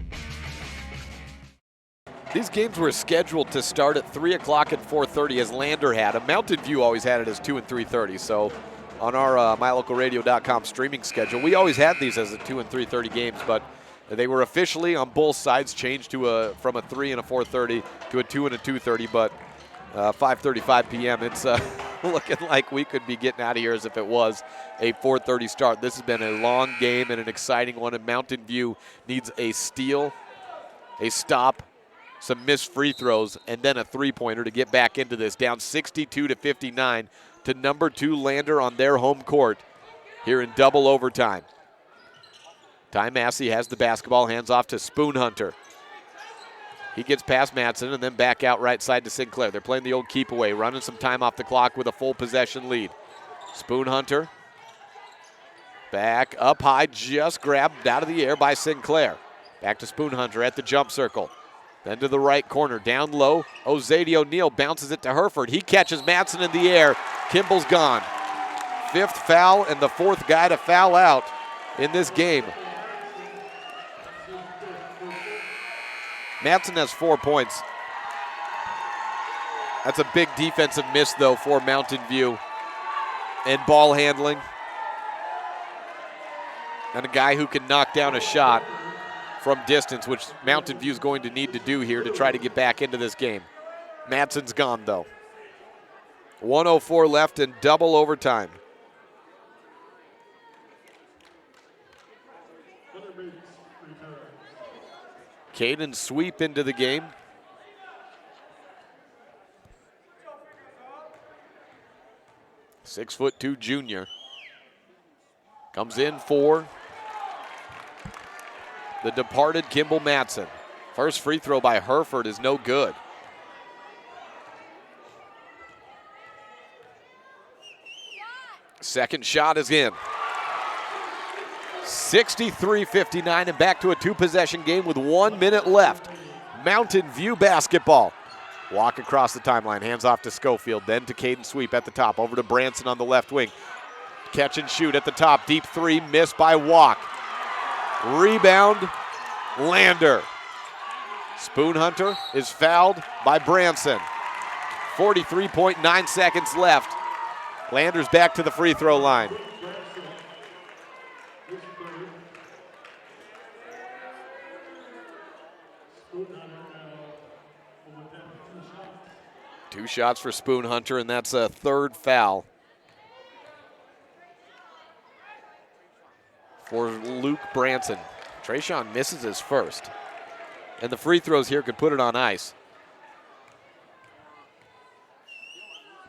[SPEAKER 3] These games were scheduled to start at 3 o'clock and 4:30 as Lander had them. Mountain View always had it as 2 and 3:30. So on our MyLocalRadio.com streaming schedule, we always had these as the 2 and 3:30 games, but they were officially on both sides changed to from a 3 and a 4:30 to a 2 and a 2:30, but 5:35 p.m. It's looking like we could be getting out of here as if it was a 4:30 start. This has been a long game and an exciting one, and Mountain View needs a steal, a stop, some missed free throws, and then a three-pointer to get back into this. Down 62-59 to number 2 Lander on their home court here in double overtime. Ty Massey has the basketball, hands off to Spoon Hunter. He gets past Madsen and then back out right side to Sinclair. They're playing the old keep away, running some time off the clock with a full possession lead. Spoon Hunter back up high, just grabbed out of the air by Sinclair. Back to Spoon Hunter at the jump circle. Then to the right corner, down low. Ozady O'Neal bounces it to Herford. He catches Madsen in the air. Kimball's gone. 5th foul and the 4th guy to foul out in this game. Madsen has 4 points. That's a big defensive miss, though, for Mountain View. And ball handling. And a guy who can knock down a shot from distance, which Mountain View is going to need to do here to try to get back into this game. Madsen's gone, though. 1:04 left in double overtime. Caden sweep into the game. .6'2" junior. Comes in for the departed Kimball Madsen. First free throw by Herford is no good. Second shot is in. 63-59 and back to a 2-possession game with 1 minute left. Mountain View basketball. Walk across the timeline, hands off to Schofield, then to Caden Sweep at the top, over to Branson on the left wing. Catch and shoot at the top, deep 3, missed by Walk. Rebound, Lander. Spoon Hunter is fouled by Branson. 43.9 seconds left. Lander's back to the free throw line. Two shots for Spoon Hunter, and that's a third foul for Luke Branson. Trayshawn misses his first. And the free throws here could put it on ice.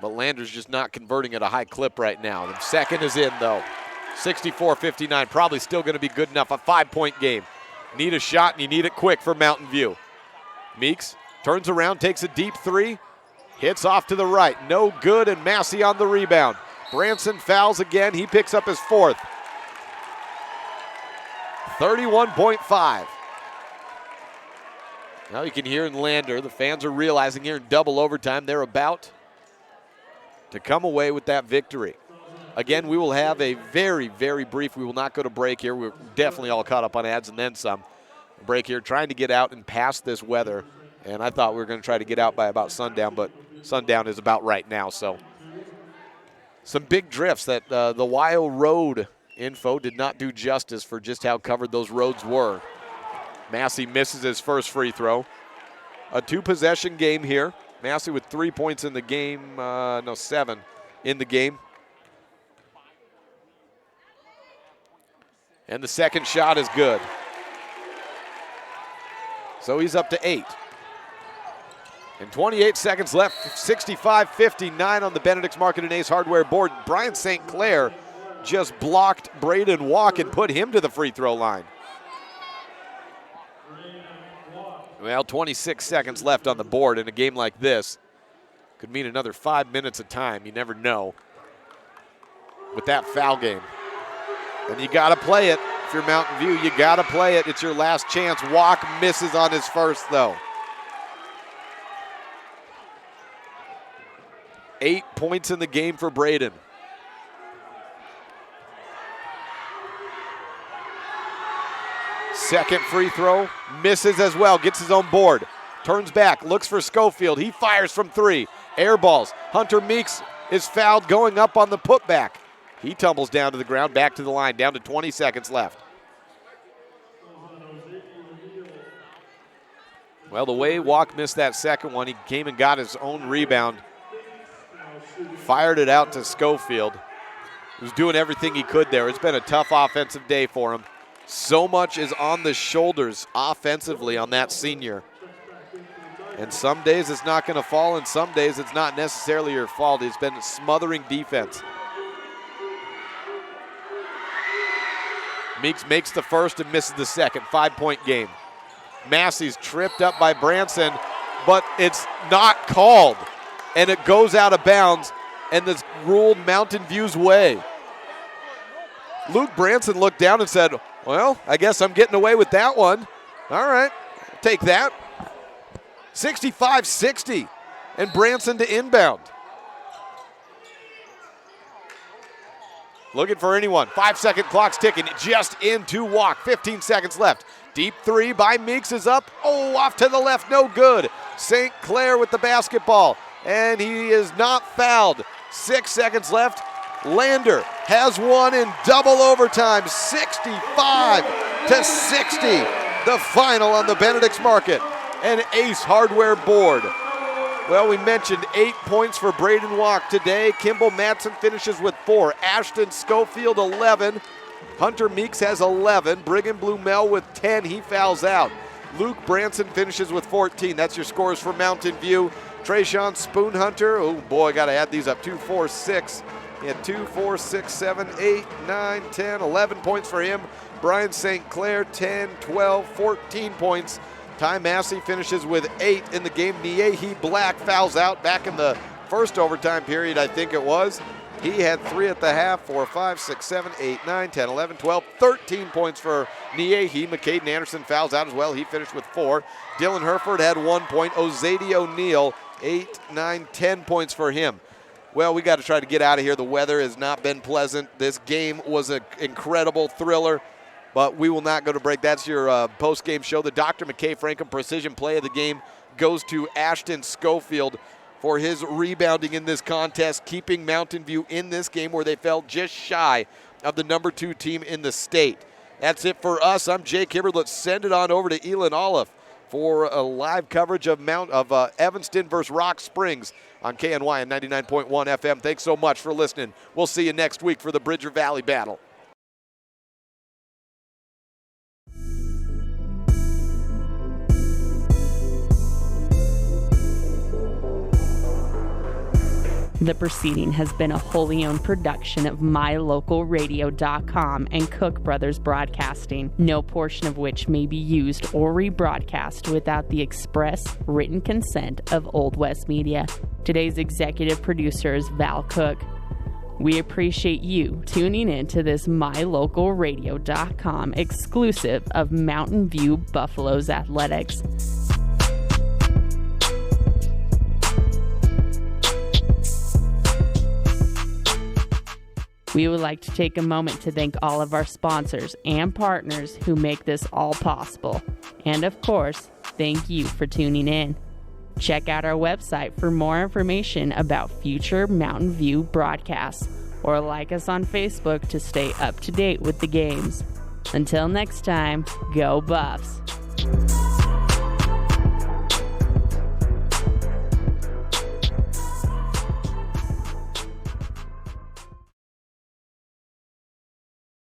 [SPEAKER 3] But Lander's just not converting at a high clip right now. The second is in, though. 64-59, probably still going to be good enough. A 5-point game. Need a shot, and you need it quick for Mountain View. Meeks turns around, takes a deep three, hits off to the right. No good, and Massey on the rebound. Branson fouls again. He picks up his fourth. 31.5. Now you can hear in Lander, the fans are realizing here in double overtime they're about to come away with that victory. Again, we will have a very, very brief, we will not go to break here. We're definitely all caught up on ads and then some. Break here, trying to get out and pass this weather. And I thought we were going to try to get out by about sundown, but sundown is about right now. So some big drifts that the Wyo Road info did not do justice for just how covered those roads were. Massey misses his first free throw. A two-possession game here. Massey with 3 points in the game, 7 in the game. And the second shot is good. So he's up to 8. And 28 seconds left, 65-59 on the Benedict's Market and Ace Hardware board. Brian St. Clair just blocked Braden Walk and put him to the free throw line. Well, 26 seconds left on the board in a game like this. Could mean another 5 minutes of time. You never know with that foul game. And you got to play it. If you're Mountain View, you got to play it. It's your last chance. Walk misses on his first, though. 8 points in the game for Braden. Second free throw, misses as well, gets his own board. Turns back, looks for Schofield. He fires from 3. Air balls. Hunter Meeks is fouled going up on the putback. He tumbles down to the ground, back to the line, down to 20 seconds left. Well, the way Walk missed that second one, he came and got his own rebound. Fired it out to Schofield. He was doing everything he could there. It's been a tough offensive day for him. So much is on the shoulders offensively on that senior. And some days it's not going to fall, and some days it's not necessarily your fault. It's been smothering defense. Meeks makes the first and misses the second. 5-point game. Massey's tripped up by Branson, but it's not called. And it goes out of bounds, and it's ruled Mountain View's way. Luke Branson looked down and said, well, I guess I'm getting away with that one. All right, take that. 65-60, and Branson to inbound. Looking for anyone. 5-second clock's ticking. Just into Walk. 15 seconds left. Deep three by Meeks is up. Oh, off to the left. No good. St. Clair with the basketball. And he is not fouled. 6 seconds left. Lander has one in double overtime. 65-60. The final on the Benedict's Market and Ace Hardware board. Well, we mentioned 8 points for Braden Walk today. Kimball Madsen finishes with 4. Ashton Schofield, 11. Hunter Meeks has 11. Brigham Blumel with 10. He fouls out. Luke Branson finishes with 14. That's your scores for Mountain View. Trayshawn Spoon Hunter, oh boy, got to add these up. 2, 4, 6. He had 2, 4, 6, 7, 8, 9, 10, 11 points for him. Brian St. Clair, 10, 12, 14 points. Ty Massey finishes with 8 in the game. Niehi Black fouls out back in the first overtime period, I think it was. He had 3 at the half, 4, 5, 6, 7, 8, 9, 10, 11, 12, 13 points for Niehi. McCaden Anderson fouls out as well. He finished with 4. Dylan Herford had 1 point. Ozady O'Neal, 8, 9, 10 points for him. Well, we got to try to get out of here. The weather has not been pleasant. This game was an incredible thriller. But we will not go to break. That's your post-game show. The Dr. McKay Franklin Precision Play of the game goes to Ashton Schofield for his rebounding in this contest, keeping Mountain View in this game where they fell just shy of the number 2 team in the state. That's it for us. I'm Jake Hibbard. Let's send it on over to Elin Olive for a live coverage of Evanston versus Rock Springs on KNYN 99.1 FM. Thanks so much for listening. We'll see you next week for the Bridger Valley Battle.
[SPEAKER 7] The proceeding has been a wholly owned production of MyLocalRadio.com and Cook Brothers Broadcasting, no portion of which may be used or rebroadcast without the express written consent of Old West Media. Today's executive producer is Val Cook. We appreciate you tuning in to this MyLocalRadio.com exclusive of Mountain View Buffaloes Athletics. We would like to take a moment to thank all of our sponsors and partners who make this all possible. And of course, thank you for tuning in. Check out our website for more information about future Mountain View broadcasts, or like us on Facebook to stay up to date with the games. Until next time, go Buffs!